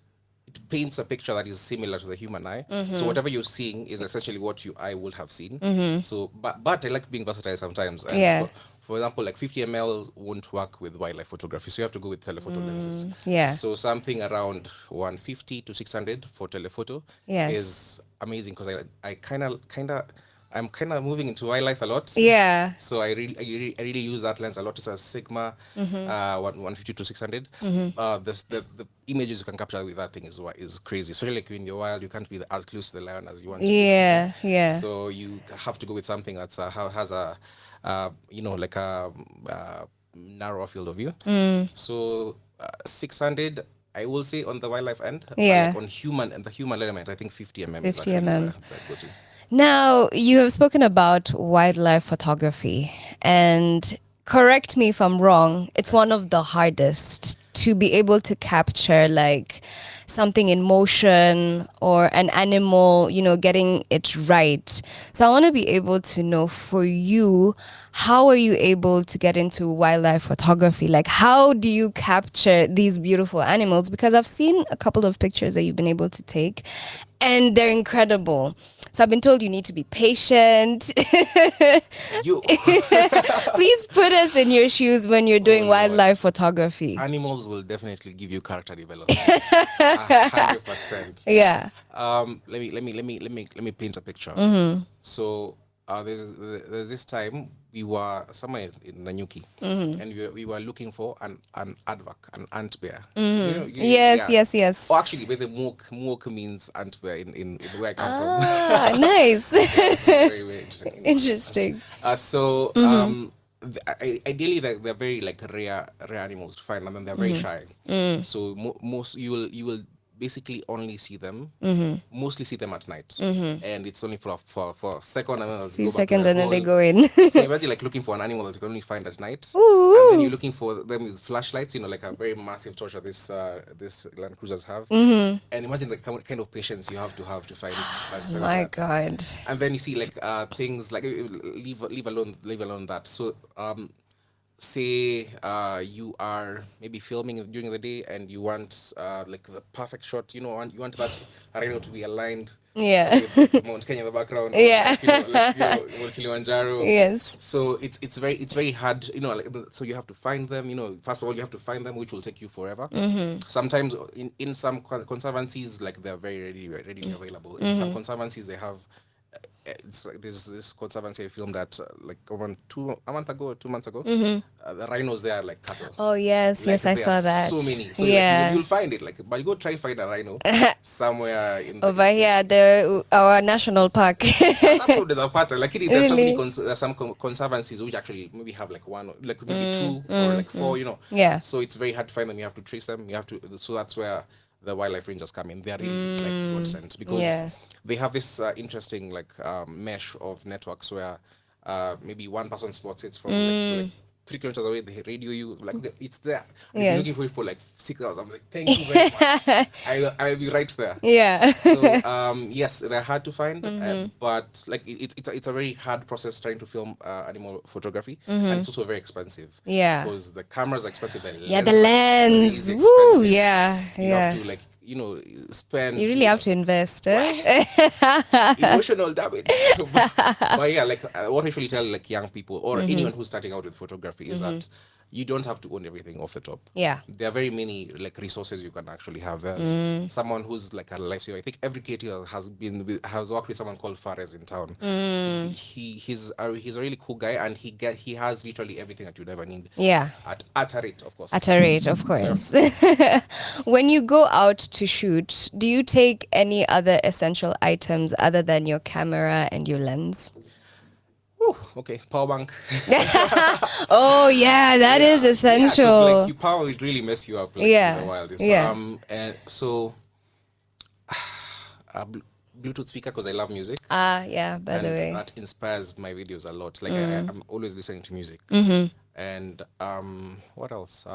paints a picture that is similar to the human eye. So whatever you're seeing is essentially what your eye would have seen. So but I like being versatile sometimes. And Yeah. For example, like 50mm won't work with wildlife photography, so you have to go with telephoto lenses. Yeah. So something around 150 to 600 for telephoto Yes. is amazing, because I'm kind of moving into wildlife a lot. Yeah. So I really use that lens a lot. It's a Sigma 150 to 600. The images you can capture with that thing is crazy. Especially like in the wild, you can't be as close to the lion as you want to. Yeah, yeah. So you have to go with something that's has a like a narrower field of view. So 600, I will say on the wildlife end. But Yeah. like on the human element, I think 50mm. 50mm. Is the go-to. Now, you have spoken about wildlife photography, and correct me if I'm wrong, it's one of the hardest to be able to capture like something in motion or an animal, getting it right. So I want to be able to know, for you, how are you able to get into wildlife photography? Like, how do you capture these beautiful animals? Because I've seen a couple of pictures that you've been able to take, and they're incredible. So I've been told you need to be patient. Please put us in your shoes when you're doing wildlife photography. Animals will definitely give you character development. 100%. Yeah. Let me paint a picture. So there's this time we were somewhere in Nanyuki, and we were looking for an aardvark, an ant bear. Yes. Oh, actually, but the muok means ant bear in where I come from. Nice. It's very, very interesting. Interesting. Ideally, they're very like rare animals to find, and then they're very shy. So most you will basically only see them, mostly see them at night, and it's only for a second, and then they'll Few go back to seconds their and then they hole. go in. So imagine like looking for an animal that you can only find at night, Ooh. and then you're looking for them with flashlights, like a very massive torch that this Land Cruisers have, and imagine the kind of patience you have to find. Oh my God. And then you see like things like leave alone that. So say you are maybe filming during the day and you want like the perfect shot, you want that rhino to be aligned Yeah. with Mount Kenya in the background, Yeah. like Mount Kilimanjaro. Yes. So it's very hard, like, so you have to find them, first of all you have to find them, which will take you forever. Sometimes in some conservancies, like, they're very readily available. In some conservancies they have it's like this conservancy film that like around a month ago or 2 months ago. The rhinos there are like cattle. Oh yes, Like, yes, I there saw are that. So many. So yeah. you'll find it. Like, but you go try find a rhino somewhere in the Over here, our national park. there's a part, like there's Really? there's some conservancies which actually maybe have like one, like maybe two or like four, you know. Yeah. So it's very hard to find them. You have to trace them. You have to. So that's where the wildlife rangers come in. They're really like godsends because Yeah. they have this interesting like mesh of networks where maybe one person spots it from like 3 kilometers away. They radio you like okay, it's there. They've been looking Yes. for it for like 6 hours. I'm like, thank you very much. I'll be right there. Yeah. So yes, they're hard to find, but like it's a very hard process trying to film animal photography, and it's also very expensive. Yeah. Because the cameras are expensive. Yeah, the lens. is Woo, expensive. yeah, You yeah. have to like spend. You really have to invest, Emotional damage. But yeah, like what I usually tell like young people or anyone who's starting out with photography is that you don't have to own everything off the top. Yeah. There are very many like resources you can actually have. There's someone who's like a lifesaver. I think every creator has worked with someone called Fares in town. He's a really cool guy, and he has literally everything that you'd ever need. Yeah. At a rate, of course. At a rate, of course. When you go out to shoot, do you take any other essential items other than your camera and your lens? Okay, power bank. Oh yeah, that is Yeah, 'cause, essential. like, your power would really mess you up like, Yeah, in the wild. yeah. And so Bluetooth speaker because I love music. Yeah, by the And way. that inspires my videos a lot. Like I'm always listening to music. And what else?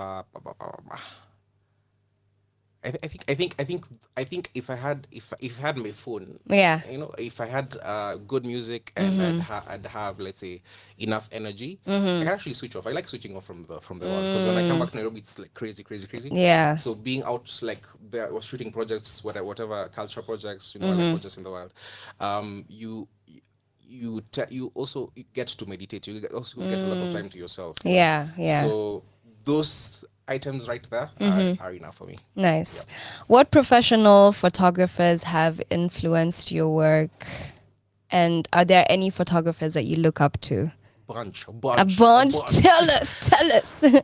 I think if I had my phone, Yeah. if I had good music and I'd have, let's say, enough energy, I can actually switch off. I like switching off from the world because when I come back to Nairobi, it's like crazy. Yeah. So being out like there was shooting projects, whatever culture projects, other projects in the world, you also get to meditate. You also get a lot of time to yourself. Yeah, yeah. So those items right there are enough for me. Nice. What professional photographers have influenced your work? And are there any photographers that you look up to? A bunch. Tell us.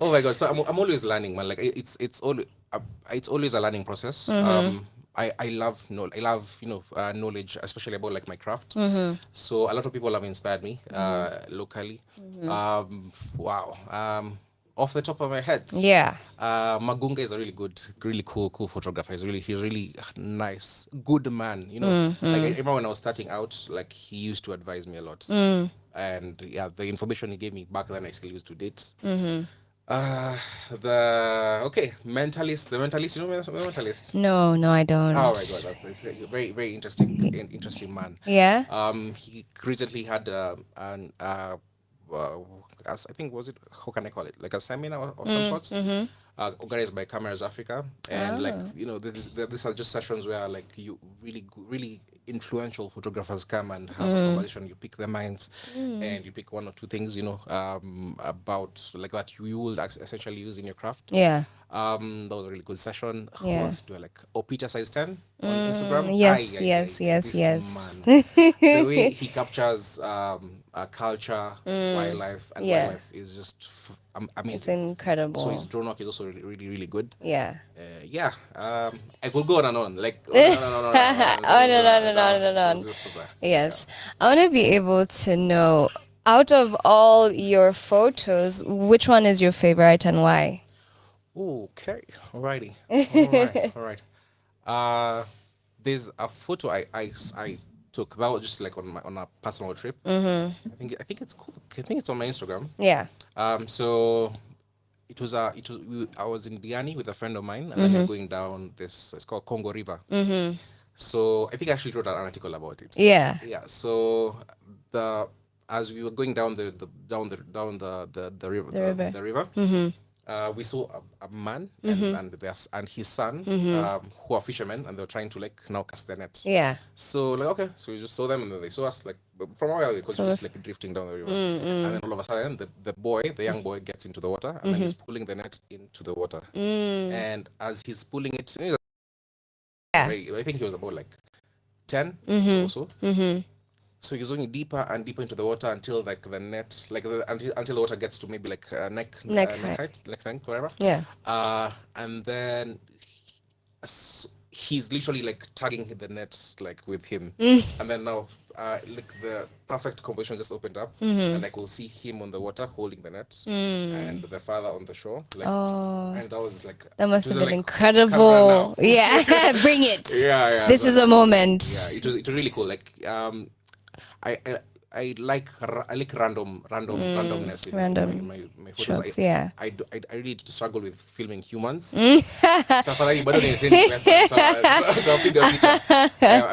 Oh my god! So I'm always learning, man. Like it's always a learning process. I love knowledge, especially about like my craft. So a lot of people have inspired me locally. Wow. Off the top of my head, Yeah. Magunga is a really cool photographer. He's really nice, good man. Like I remember when I was starting out, like he used to advise me a lot, and yeah, the information he gave me back then I still used to date. The mentalist. You know the mentalist? No, I don't. Oh my god, that's a very very interesting man. Yeah. He recently had as I think was it, how can I call it, like a seminar of some sorts, organized by Cameras Africa, and like these are just sessions where like you really influential photographers come and have a conversation. You pick their minds and you pick one or two things about like what you will essentially use in your craft. Yeah. That was a really good session. Who Yeah. else do I like? Peter Size 10 on Instagram. Yes. This man, the way he captures culture, wildlife, and Yeah. wildlife is just amazing. It's incredible. So his drone work is also really good. Yeah. I could go on and on. Like On and on. Yes. I want to be able to know, out of all your photos, which one is your favorite and why? Okay, alrighty. All right. There's a photo I took that was just like on a personal trip. I think it's cool. I think it's on my Instagram. Yeah. So I was in Diani with a friend of mine, and then we're going down this. It's called Congo River. So I think I actually wrote an article about it. Yeah. Yeah. So as we were going down the river, we saw a man and his son who are fishermen, and they're trying to like now cast their net. Yeah. So like okay, so we just saw them, and then they saw us like from a while because just like drifting down the river, and then all of a sudden the young boy gets into the water, and then he's pulling the net into the water, and as he's pulling it, I think he was about like 10 or so. So he's going deeper and deeper into the water until like the net, like until the water gets to maybe like neck height, neck length, whatever. Yeah. And then he's literally like tagging the net like with him, and then now like the perfect composition just opened up, and like we'll see him on the water holding the net, and the father on the shore. Like, and that was like that must have been like, incredible. Yeah, bring it. Yeah. This is a moment. Yeah, it was really cool. Like I like randomness in my photos. Shots, yeah. I really struggle with filming humans. So I'm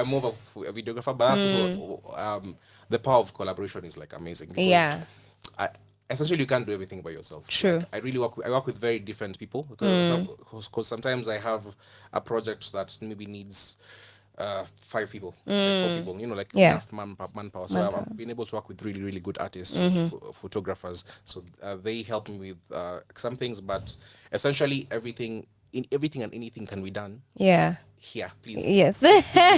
more of a videographer, but also the power of collaboration is like amazing. Yeah. Essentially, you can't do everything by yourself. True. Like, I work with very different people because sometimes I have a project that maybe needs 5 people, like 4 people, like enough manpower. So I've been able to work with really, really good artists, photographers. So they help me with some things, but essentially everything and anything can be done. Yeah. Here, please. Yes.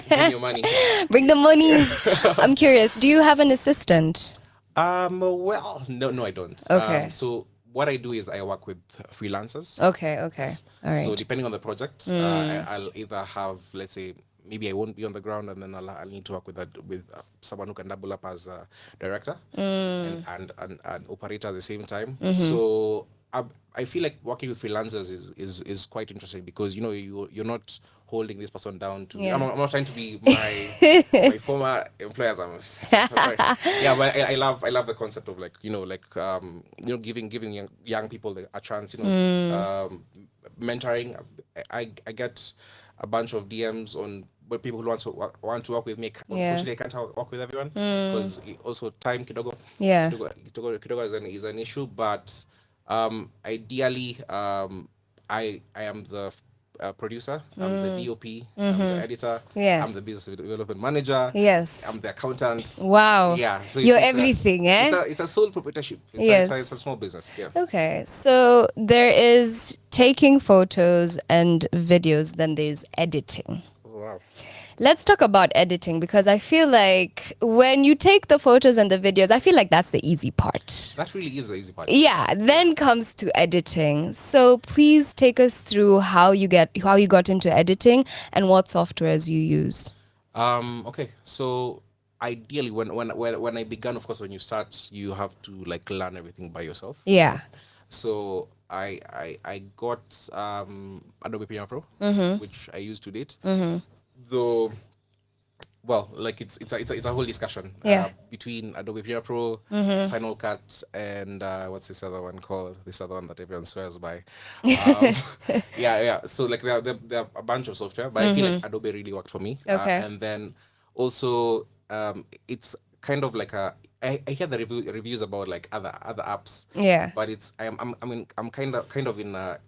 Bring your money. Bring the monies. I'm curious. Do you have an assistant? Well, no, I don't. Okay. So what I do is I work with freelancers. Okay. All right. So depending on the project, I'll either have, let's say, maybe I won't be on the ground, and then I'll need to work with someone who can double up as a director and an operator at the same time. So I feel like working with freelancers is quite interesting because you're not holding this person down to. I'm not trying to be my former employers. Yeah, but I love the concept of giving young people a chance. Mentoring. I get a bunch of DMs on people who want to work with me. Unfortunately, I can't work with everyone because also time kidogo. Yeah, kidogo is an issue. But ideally, I am the producer. I'm the DOP. I'm the editor. Yeah, I'm the business development manager. Yes, I'm the accountant. Wow. Yeah, so you're everything, It's a sole proprietorship. It's a small business. Yeah. Okay, so there is taking photos and videos, then there's editing. Wow. Let's talk about editing because I feel like when you take the photos and the videos, I feel like that's the easy part. That really is the easy part. Yeah, then comes to editing. So please take us through how you got into editing and what softwares you use. Okay, so ideally when I began, of course, when you start, you have to learn everything by yourself. Yeah. So I got Adobe Premiere Pro, which I use to date. Though, well, it's a whole discussion between Adobe Premiere Pro, Final Cut, and what's this other one called? This other one that everyone swears by. Yeah. So there are a bunch of software, but I feel like Adobe really worked for me. Okay. And then also it's kind of like I hear the reviews about other apps. Yeah. But I'm kind of in a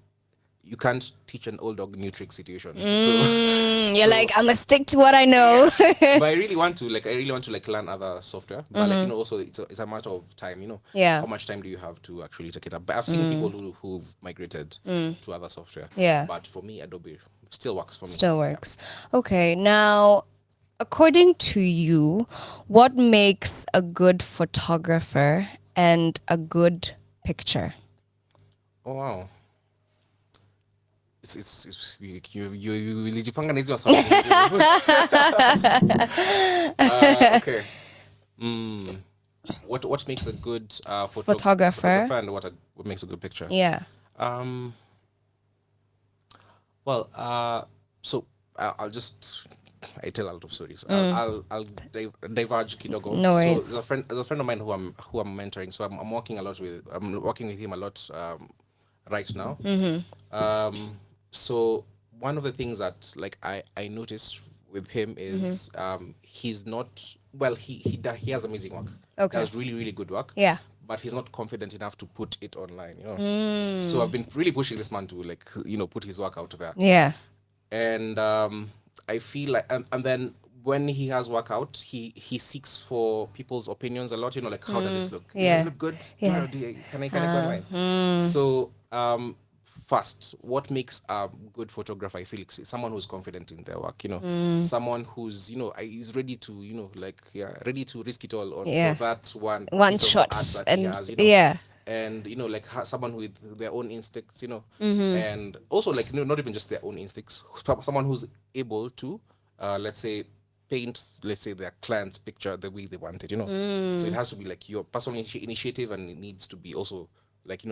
you can't teach an old dog new trick situation. You're like, I'm gonna stick to what I know. But I really want to learn other software. But also it's a matter of time. Yeah. How much time do you have to actually take it up? But I've seen people who've migrated to other software. Yeah. But for me, Adobe still works for me. Still works. Yeah. Okay. Now, according to you, what makes a good photographer and a good picture? Oh wow. You nilijipanga na hizo maswali. Okay. What makes a good photographer and what makes a good picture? Yeah. Well, so I tell a lot of stories. I'll diverge kidogo. No worries. So there's a friend of mine who I'm mentoring. So I'm working with him a lot right now. So one of the things that I noticed with him is he's not he has amazing work. Okay. He does really, really good work. Yeah. But he's not confident enough to put it online, So I've been really pushing this man to put his work out there. Yeah. And I feel like and then when he has work out, he seeks for people's opinions a lot, how does this look? Yeah. Does this look good? Yeah. Can I go online? So first, what makes a good photographer, I feel, like someone who's confident in their work, someone who's, is ready to, ready to risk it all on for that one piece of shot. art that And he has, yeah. And someone with their own instincts, Mhm. and also not even just their own instincts, someone who's able to, let's say, paint, let's say, their client's picture the way they want it, So it has to be like your personal initiative, and it needs to be also like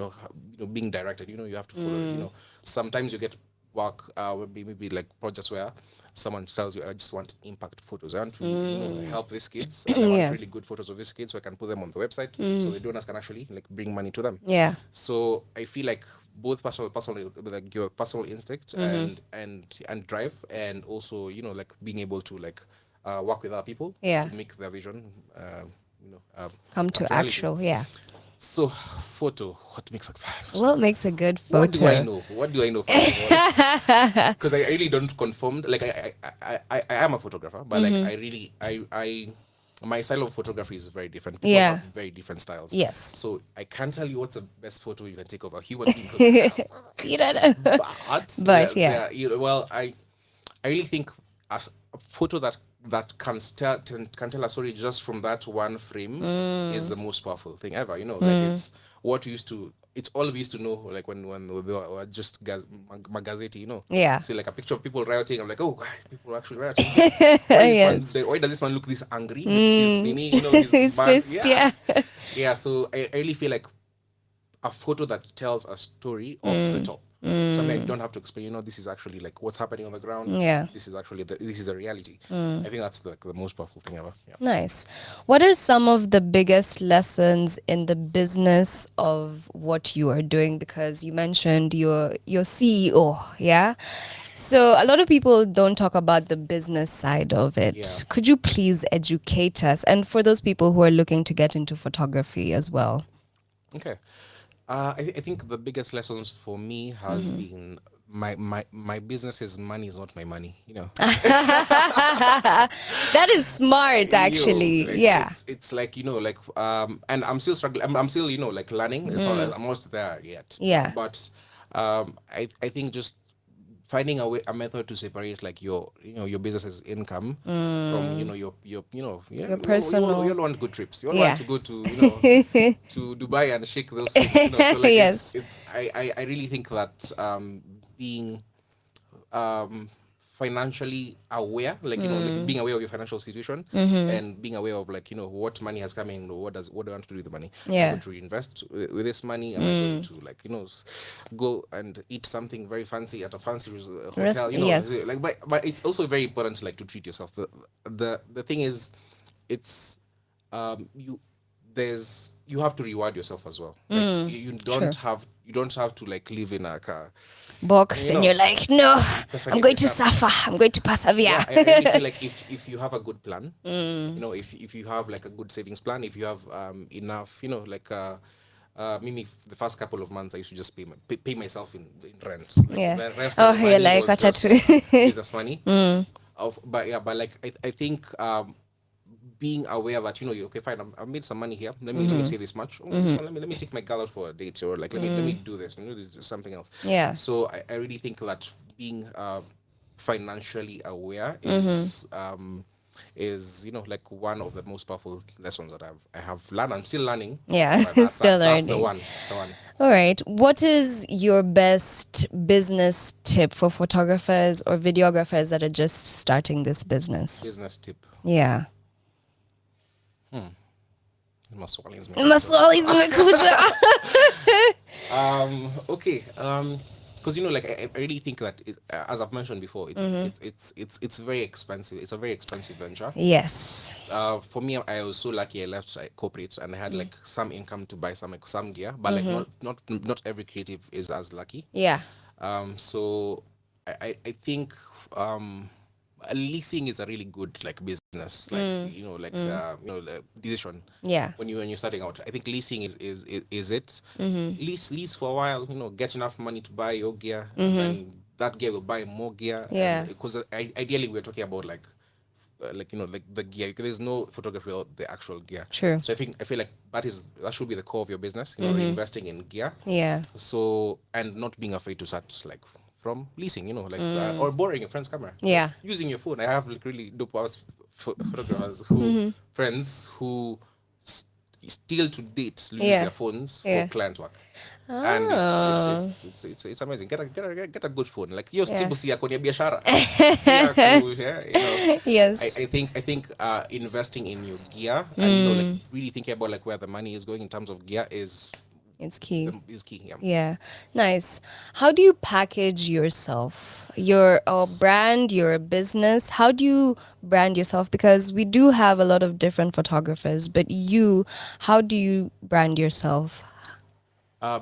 being directed. You have to follow. Sometimes you get work, maybe like projects where someone tells you, I just want impact photos. I want to help these kids. And I want really good photos of these kids so I can put them on the website so the donors can actually like bring money to them. Yeah. So I feel like both personal like your personal instinct and drive, and also like being able to like work with other people to make their vision come to reality. actual. Yeah. So, photo. What makes a five? What makes a good photo? What do I know? Because I really don't conform. Like I am a photographer, but like I my style of photography is very different. People have very different styles. Yes. So I can't tell you what's the best photo you can take of a human being. You don't know. But yeah. Well, I really think a photo that can tell a story just from that one frame is the most powerful thing ever. Like it's what we used to. It's all we used to know, like when they were just magazeti, Yeah. See, like a picture of people rioting. I'm like, oh, people are actually rioting. Why does this man look this angry? His fist, yeah. Yeah. So I really feel like a photo that tells a story off the top. Something you don't have to explain. This is actually like what's happening on the ground. Yeah. This is actually this is a reality. I think that's the most powerful thing ever. Yeah. Nice. What are some of the biggest lessons in the business of what you are doing? Because you mentioned your CEO, yeah? So a lot of people don't talk about the business side of it. Yeah. Could you please educate us? And for those people who are looking to get into photography as well. Okay. I think the biggest lessons for me has been my business's money is not my money. That is smart, actually. Yeah. It's like and I'm still struggling. I'm still like learning. It's not like I'm not there yet. Yeah. But I think just finding a method to separate like your business's income from your personal. You all want good trips. You all want to go to to Dubai and shake those things. So like Yes. it's I really think that being financially aware, like like being aware of your financial situation and being aware of like what money has come in, what do I want to do with the money? Yeah. Am I going to reinvest with this money? Am I going to like go and eat something very fancy at a fancy hotel? Yes. Like but it's also very important like to treat yourself. The thing is, it's you have to reward yourself as well. Like, you don't have to like live in a box and you're like, no, I'm going to suffer, I'm going to persevere. Yeah, I really feel like if you have a good plan, if you have like a good savings plan, if you have enough, like maybe the first couple of months I used to just pay myself in rent. Like, Yeah. the rest Oh, of the you're money like, was watch just out. business money. But like I think being aware that okay, fine, I've made some money here. Let me save this much. So let me take my girl out for a date, or like let me do this and do something else. Yeah. So I really think that being financially aware is like one of the most powerful lessons that I have learned. I'm still learning. Yeah, but that's still the learning. one. That's the one. All right. What is your best business tip for photographers or videographers that are just starting this business? Business tip. Yeah. Maswali zimekuja. Okay. Because like I really think that as I've mentioned before, it's very expensive. It's a very expensive venture. Yes. For me, I was so lucky. I left corporate and I had like some income to buy some gear, but like not every creative is as lucky. Yeah. So I think leasing is a really good like business, like the decision. Yeah. When you're starting out, I think leasing is it. Lease for a while. Get enough money to buy your gear, and that gear will buy more gear. Yeah. Because ideally we're talking about like like like the gear. There's no photography without the actual gear. True. So I feel like that should be the core of your business. Investing in gear. Yeah. So, and not being afraid to start like from leasing. Or borrowing a friend's camera. Yeah. Using your phone. I have like really dope photographers who friends who still to date use their phones for client work. And it's amazing. Get a good phone. Like your simu si yako ni biashara. Yes. I think investing in your gear and like really thinking about like where the money is going in terms of gear is key. Is key. Yeah. Yeah. Nice. How do you package yourself? Your brand, your business. How do you brand yourself? Because we do have a lot of different photographers, but how do you brand yourself?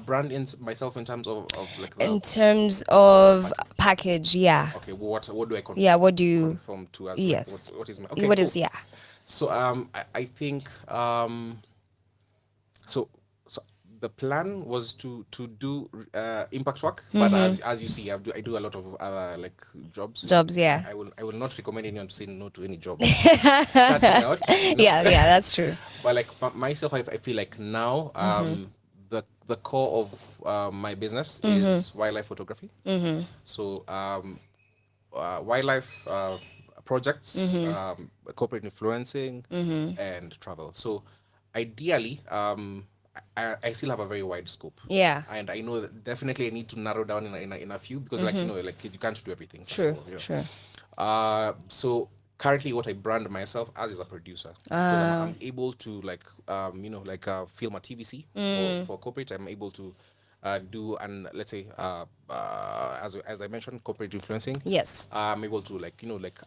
Brand myself in terms of like in terms of package, yeah. Okay, well, what do I conform? Yeah, what do you conform to as yes? What is my what is yeah? So I think so the plan was to do impact work, but as you see, I do a lot of other like jobs. Yeah. I will not recommend anyone to say no to any job starting out. Yeah, that's true. But like myself, I feel like now the core of my business is wildlife photography. So wildlife projects, corporate influencing, and travel. So ideally, I still have a very wide scope. Yeah. And I know that definitely I need to narrow down in a few because like like you can't do everything. True. So, True. So currently what I brand myself as is a producer because I'm able to like film a TVC for corporate. I'm able to do and let's say as I mentioned, corporate influencing. Yes. I'm able to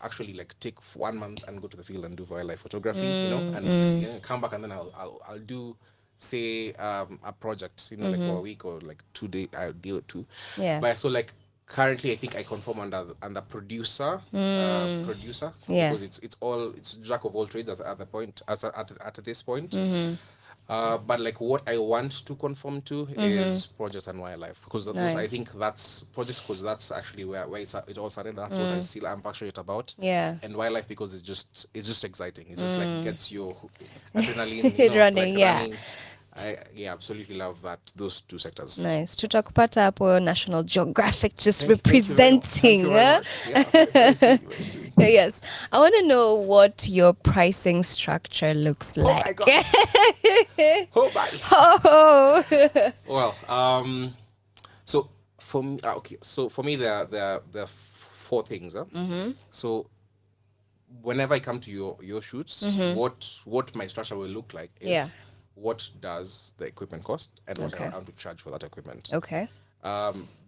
actually take 1 month and go to the field and do wildlife photography, and come back and then I'll do say a project like for a week or like 2 days. I'll deal with 2. Yeah. But so like currently I think I conform under producer yeah, because it's jack of all trades at the point at this point. But like what I want to conform to is projects and wildlife because I think that's projects because that's actually where it all started. That's what I'm passionate about. Yeah. And wildlife because it's just exciting. It's just like gets your adrenaline running. Running. I absolutely love those 2 sectors. Nice. Tutakupata hapo National Geographic just representing. Yes. I want to know what your pricing structure looks like. My God. Oh my. Well, so for me, So for me, there are 4 things. So whenever I come to your shoots, what my structure will look like is what does the equipment cost and what I want to charge for that equipment. Okay.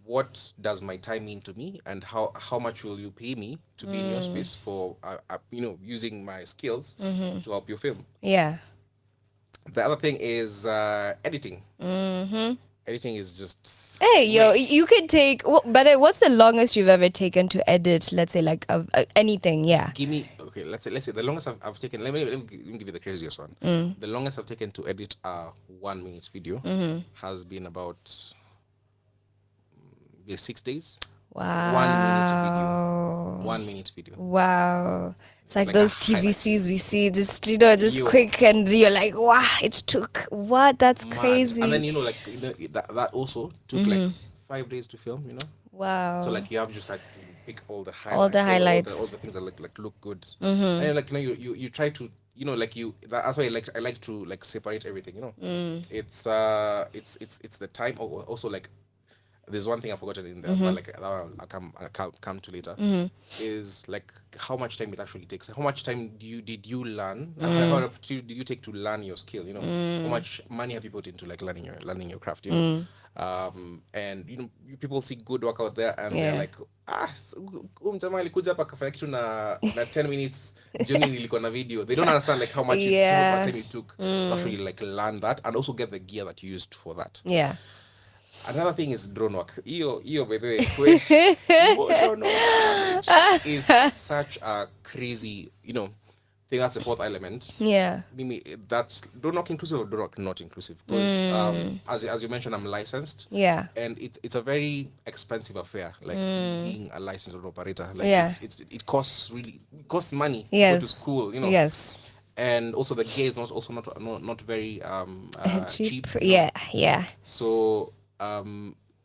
What does my time mean to me and how much will you pay me to be in your space for using my skills to help you film. Yeah. The other thing is editing. Editing is just hey you can take but what's the longest you've ever taken to edit, let's say like anything? Yeah, give me let's say the longest I've taken, let me give you the craziest one. The longest I've taken to edit a 1 minute video has been about 6 days. Wow. 1 minute video. Wow. It's like those TVCs we see just quick and you're like, wow, it took what? That's mad. Crazy. And then that also took like 5 days to film, Wow. So like you have just like to pick all the highlights. All the highlights. All the things that look good. And like you try to that's why I like to like separate everything, It's the time also like there's one thing I've forgotten in there, but like I'll come to later. Is like how much time it actually takes. How much time did you learn? How much did you take to learn your skill? How much money have you put into like learning your craft? And people see good work out there, and they're like, mjamaa alikuja hapa akafanya kitu na 10 minutes jioni nilikuwa na video. They don't understand like how much time it took to actually like learn that and also get the gear that you used for that. Yeah. Another thing is drone work. Iyo by the way, is such a crazy, think that's the fourth element. Yeah. Mimi, that's door knock inclusive or door knock not inclusive? Because as you mentioned, I'm licensed. Yeah. And it's a very expensive affair, like being a licensed operator. Like Yeah. it costs money to Yes. go to school, you know. Yes. And also the gear is also not very cheap. Yeah. So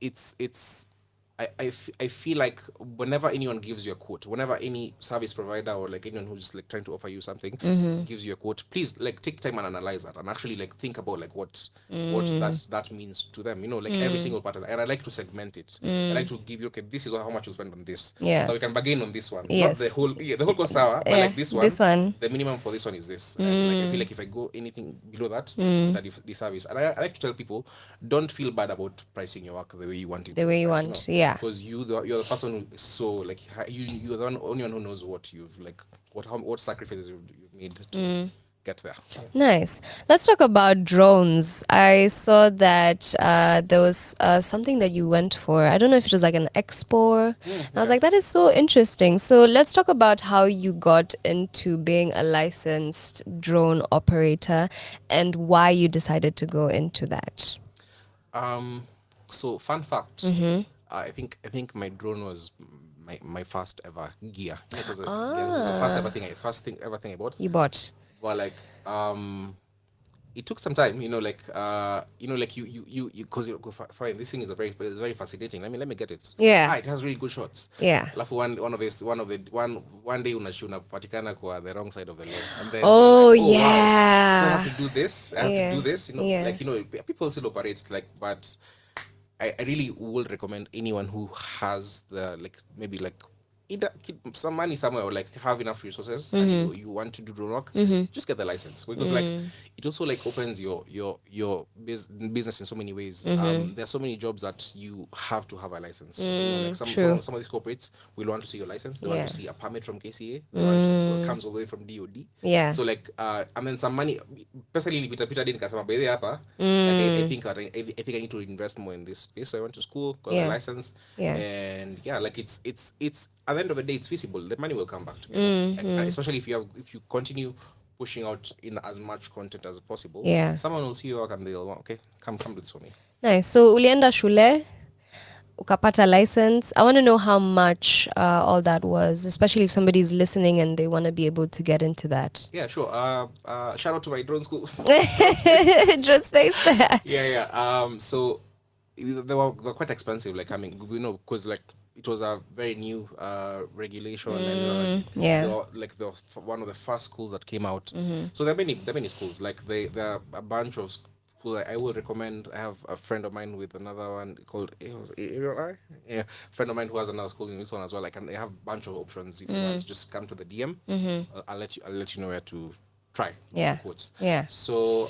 it's I feel like whenever anyone gives you a quote, whenever any service provider or like anyone who's like trying to offer you something gives you a quote, please like take time and analyze that and actually like think about like what that means to them, you know, like every single part of that. And I like to segment it. I like to give you, okay, this is how much you spend on this. Yeah. So we can bargain on this one. Yes. Not the whole cost hour, but like this one. The minimum for this one is this. And like I feel like if I go anything below that, it's a disservice. And I like to tell people, don't feel bad about pricing your work the way you want it. The way you priced, want, know? yeah. Because you're the person who is so like you're the only one who knows what you've like what sacrifices you've made to get there. Nice. Let's talk about drones. I saw that there was something that you went for. I don't know if it was like an expo. And I was like, that is so interesting. So let's talk about how you got into being a licensed drone operator and why you decided to go into that. So fun fact. I think my drone was my first ever gear. It was, it was the first ever thing I bought. You bought. But like it took some time, you know, like you because fine, this thing is it's very fascinating. Let me get it. Yeah. It has really good shots. Yeah. Alafu one day unapatikana kwa the wrong side of the lane. And then Oh, like, yeah. wow. So I have to do this. You know, Yeah. like, you know, people still operate like, but I really would recommend anyone who has the like maybe like either keep some money somewhere or like have enough resources and you want to do drone work, just get the license, because like it also like opens your business in so many ways. There are so many jobs that you have to have a license. You know, like some of these corporates will want to see your license. They want to see a permit from KCA. They want to, it comes all the way from DOD. Yeah. So like and then some money. Personally, Peter didn't kasama by the upper. I think I need to invest more in this space. So I went to school, got a license, and like it's at the end of the day, it's feasible. The money will come back to me, especially if you continue pushing out in as much content as possible. Yeah. Someone will see your work and they'll okay, come do this for me. Nice. So ulienda shule, ukapata license. I want to know how much all that was, especially if somebody's listening and they want to be able to get into that. Yeah, sure. Shout out to my drone school. Drone space. So they were quite expensive. Like, I mean, you know, because like it was a very new regulation, and they were, like the one of the first schools that came out. So there are many schools. Like there are a bunch of schools I will recommend. I have a friend of mine with another one called friend of mine who has another school in this one as well. Like, and they have a bunch of options. If you want to just come to the DM, I'll let you know where to try. Quotes. Yeah. So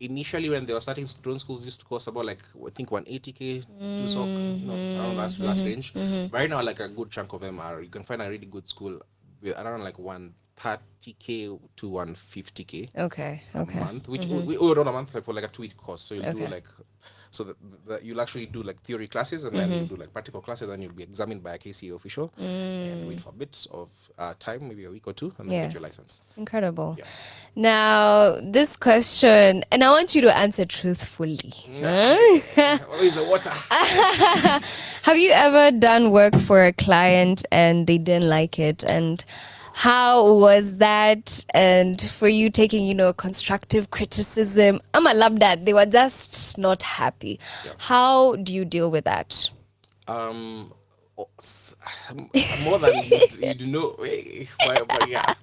initially when they were starting, drone schools used to cost about like I think 180K to SOC, around that range. Right now, like a good chunk of them you can find a really good school with around like 130K to 150K. Okay. A month, which we not a month, like for like a 2-week course. So you'll do like that you'll actually do like theory classes, and then you'll do like practical classes, and you'll be examined by a KCA official and wait for a bit of time, maybe a week or two, and then get your license. Incredible. Yeah. Now, this question, and I want you to answer truthfully. Always the water. Have you ever done work for a client and they didn't like it? And how was that? And for you taking, constructive criticism, I'm a love that they were just not happy. Yeah. How do you deal with that? More than you do know. But yeah.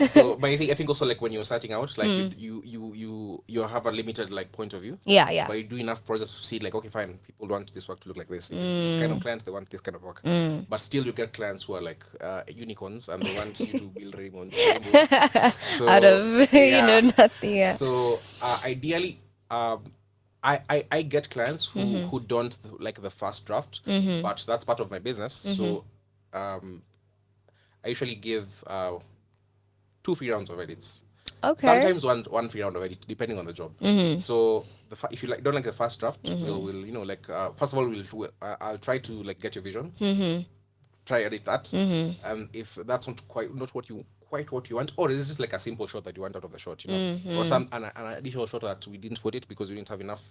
So, but I think also like when you're starting out, like you have a limited like point of view. Yeah. But you do enough projects to see like, okay, fine, people want this work to look like this. This kind of clients, they want this kind of work. But still, you get clients who are like unicorns, and they want you to build rainbows. So, out of nothing. Yeah. So ideally, I get clients who don't like the first draft, but that's part of my business. So I usually give 2 free rounds of edits. Okay. Sometimes one free round of edit, depending on the job. So if you don't like the first draft, we'll first of all I'll try to like get your vision. Try edit that, and if that's not what you quite what you want, or is it just like a simple shot that you want out of the shot, you know, Mhm. or some an additional shot that we didn't put it because we didn't have enough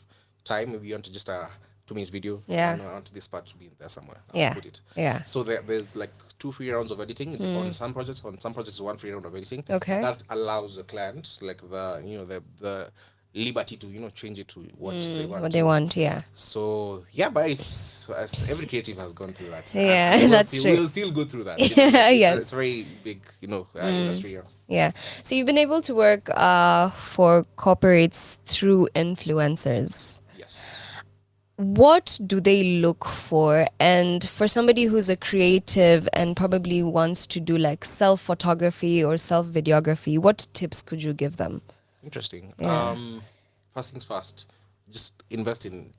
time. Maybe you want to just a 2 minute video. Yeah. I want this part to be in there somewhere. Yeah. Put it. Yeah. So there's like 2 free rounds of editing Mm. on some projects. On some projects, 1 free round of editing. Okay. That allows the client like the liberty to change it to what they want. What they want, yeah. So yeah, but it's as every creative has gone through that. Yeah, And we'll that's still, true. We'll still go through that. You know, Yes. It's a very big, industry here. Yeah. So you've been able to work for corporates through influencers. Yes. What do they look for? And for somebody who's a creative and probably wants to do like self photography or self videography, what tips could you give them? Interesting. Yeah. First things first. Just invest in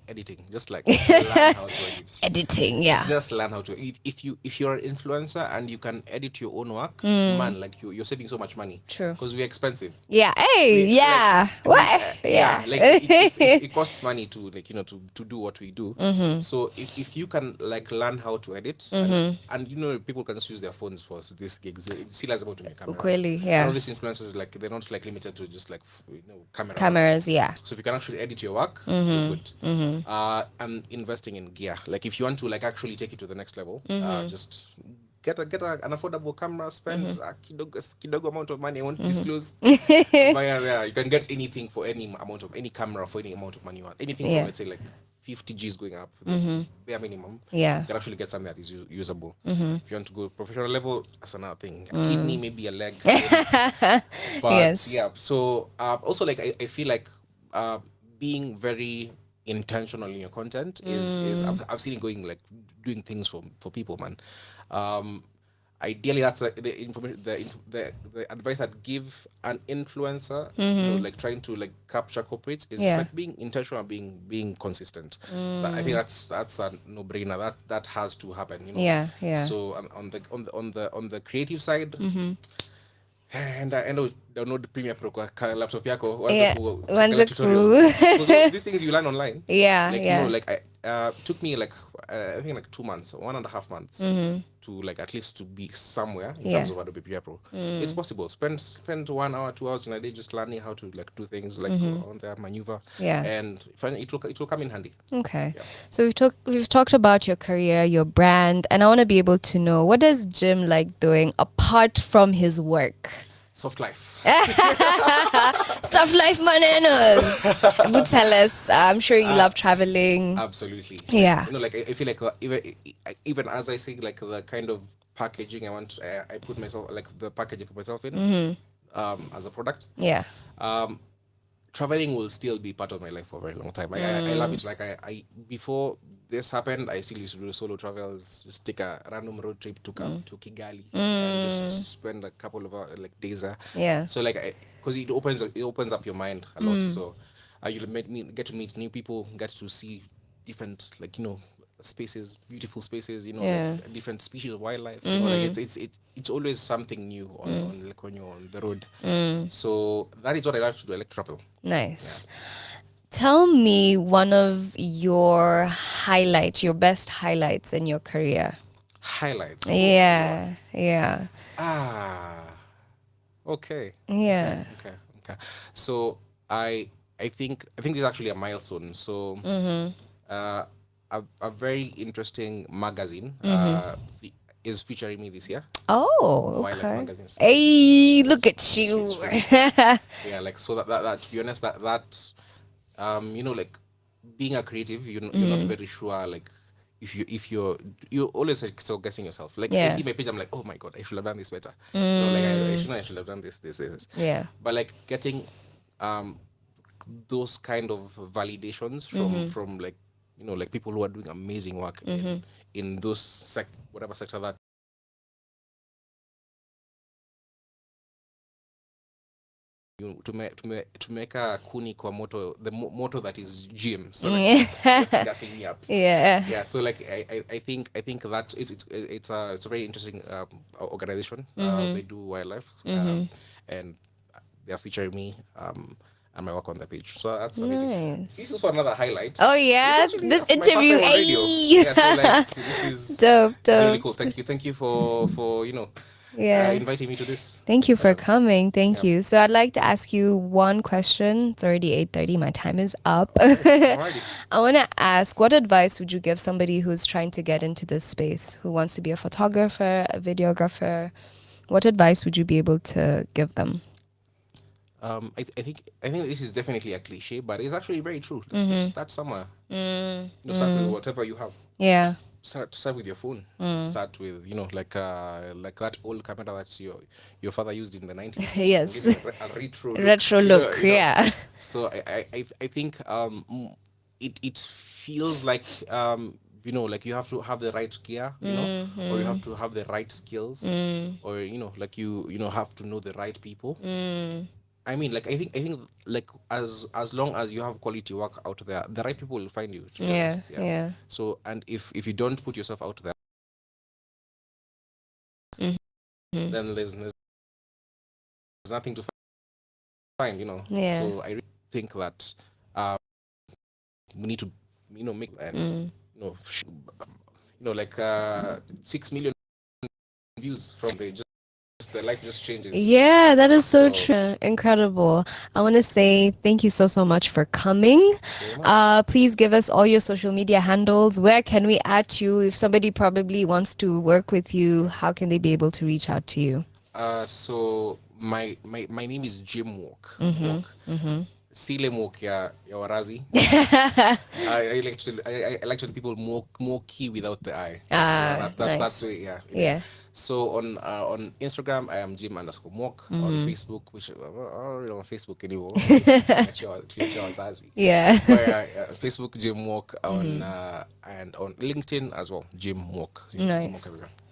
editing. Just like learn how to edit. Editing, yeah. Just learn how to. If you're an influencer and you can edit your own work, Mm. man, like you're saving so much money. True. Because we're expensive. Yeah. Hey, yeah. What? Yeah. Like it costs money to to do what we do. Mhm. So if you can like learn how to edit, Mhm. and people can just use their phones for these gigs. It's still about to make camera. Ukweli, yeah. And all these influencers like they're not like limited to just like camera. Cameras, yeah. So if you can actually edit your work, Mhm. you're good. Mhm. And investing in gear. Like if you want to like actually take it to the next level, Mhm. just get an affordable camera, spend a kidogo amount of money. I won't Mhm. disclose. But yeah, you can get anything for any camera for any amount of money you want. Anything Yeah. from let's say like 50 G's going up. That's Mhm. bare minimum. Yeah. You can actually get something that is usable. Mhm. If you want to go professional level, that's another thing. A Mm. kidney, maybe a leg. But Yes. yeah, so also like I feel like being very intentional in your content is I've seen it going like doing things for people, man. Ideally that's the information the advice I'd give an influencer, Mhm. like trying to like capture corporates is Yeah. just like being intentional and being consistent. I think that's a no-brainer. That has to happen, Yeah, yeah. So on the creative side, Mhm. and download Premiere Pro kwa laptop yako Yeah, angalia wanza tutorials. ku- Because all these things you learn online. Yeah, like, yeah. like I took me like I think like 2 months, 1.5 months Mhm. to like at least to be somewhere in Yeah. terms of Adobe Premiere Pro. Mm. It's possible. Spend 1 hour, 2 hours in a day just learning how to like do things like Mhm. on the maneuver. Yeah. And it will come in handy. Okay. Yeah. So we've talked about your career, your brand, and I want to be able to know, what does Jim like doing apart from his work? Soft life. Soft life manenos. But tell us. I'm sure you love traveling. Absolutely. Yeah. Like I feel like even as I say like the kind of packaging I put myself like the package I put myself in Mhm. as a product. Yeah. Traveling will still be part of my life for a very long time. I love it. Like I before this happened, I still used to do solo travels, just take a random road trip to Kigali and just spend a couple of like days there. Yeah. So like because it opens up your mind a lot. Mm. So you'll get to meet new people, get to see different like spaces, beautiful spaces, Yeah. like different species of wildlife. Like Mhm. it's always something new on like when you're on the road. Mm. So that is what I like to do. I like to travel. Nice. Tell me one of your your best highlights in your career. Highlights. Yeah. Yeah. Okay. Yeah. Okay. So I think this is actually a milestone. So Mhm. a very interesting magazine is featuring me this year. Oh, Wildlife okay. magazines. Hey, look at you. Yeah, like so that to be honest, that like being a creative, you're not very sure like if you're always like so guessing yourself. Like I Yeah. see my page, I'm like, oh my god, I should have done this better. Like I should have done this. Yeah. But like getting those kind of validations from like like people who are doing amazing work in those whatever sector that to make a kuni kwa moto, the moto that is GM, so like, just gassing me up. Yeah. So like I think that it's a very interesting organization. They do wildlife and they are featuring me and my work on the page. So that's amazing. Nice. This is also another highlight. Oh yeah, this my first interview. time on radio. Ay. Yeah, so like this is Dope, it's really dope. cool. Thank you for inviting me to this. Thank you for coming. Thank you. So I'd like to ask you one question. It's already 8:30. My time is up. I want to ask, what advice would you give somebody who's trying to get into this space, who wants to be a photographer, a videographer? What advice would you be able to give them? I think this is definitely a cliche, but it's actually very true. Start somewhere. Start with whatever you have. Yeah. Start with your phone. Start with like that old camera that your father used in the 90s. Yes. A retro look. Yeah. So I think it feels like like you have to have the right gear, or you have to have the right skills, or like you have to know the right people. I mean, like I think like as long as you have quality work out there, the right people will find you. To be honest. Yeah. So, and if you don't put yourself out there, then there's nothing to find. Yeah. So I really think that we need to make and like 6 million views from the the life just changes. Yeah, that is so true. Incredible. I want to say thank you so much for coming. Please give us all your social media handles. Where can we add you? If somebody probably wants to work with you, how can they be able to reach out to you? So my name is Jim Walk. Sile Walk ya Warazi. I like to people more key without the I. Nice. That's Yeah. So on Instagram, I am Jim_Mwok. On Facebook, which I'm not on Facebook anymore. Yeah. Facebook, Jim Mwok. And on LinkedIn as well, Jim Mwok.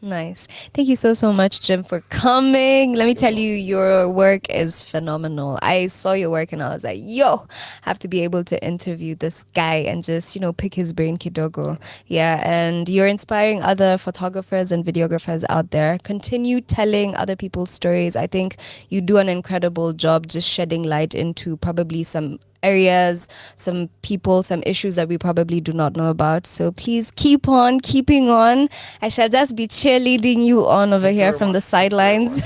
Nice. Thank you so much, Jim, for coming. Let me tell you, your work is phenomenal. I saw your work and I was like, yo, have to be able to interview this guy and just, pick his brain kidogo. Yeah, and you're inspiring other photographers and videographers out there. Continue telling other people's stories. I think you do an incredible job just shedding light into probably some areas, some people, some issues that we probably do not know about. So please keep on keeping on. I shall just be cheerleading you on over here from the sidelines.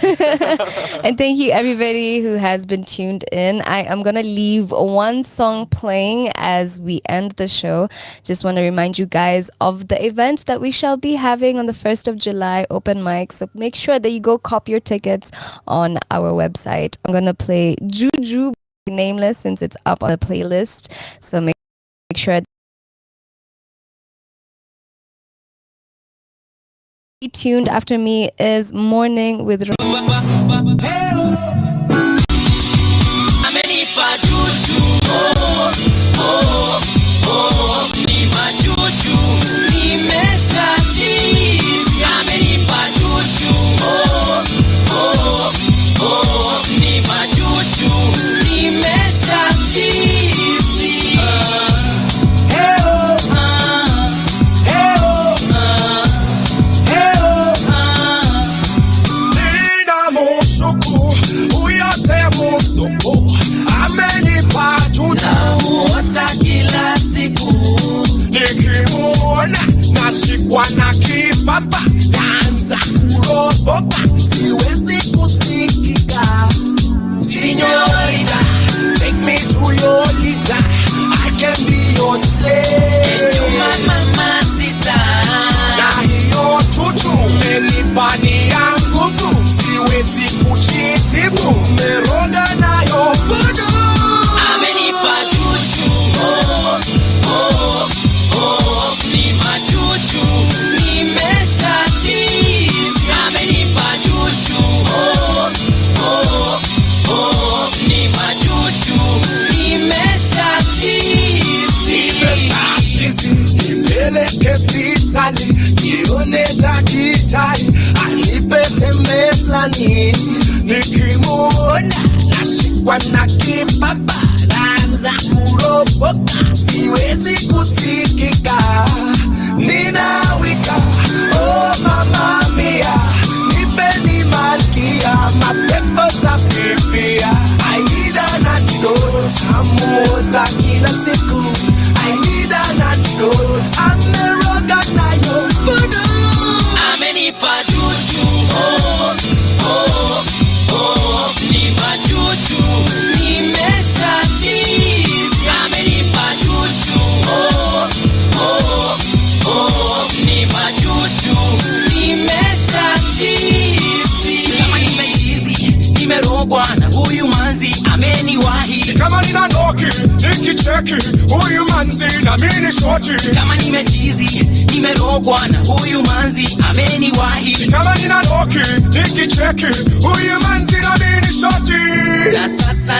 And thank you everybody who has been tuned in. I am going to leave one song playing as we end the show. Just want to remind you guys of the event that we shall be having on the 1st of July, open mic. So make sure that you go cop your tickets on our website. I'm going to play Juju Nameless since it's up on the playlist, so make sure stay tuned. After me is Morning with Wana kipapa naanza kuropoka, siwezi kusikika. Señorita, take me to your leader. I can be your slave. And you my mamacita. Na hiyo chuchu menipani yangu tu, siwezi kuchitibu. Meroga nayo voodoo. Amenipa chuchu. Ni machuchu. Nipeleke hospitali nione daktari anipe tembe fulani, nikimuona nashikwa na kipapa naanza kuropoka, siwezi kusikika, ninawika. Oh mama mia, nipeni malkia, mapepo za pipia. I need an antidote, amuota kila siku. I need an antidote, ameroga nayo voodoo. Amenipa juju, huyu manzi ameniwahi. Kama nina noki nikicheki huyu manzi na mini shoti. Kama nimejizi nimerogwa na huyu manzi ameniwahi. Kama nina noki nikicheki huyu manzi na mini shoti. Na sasa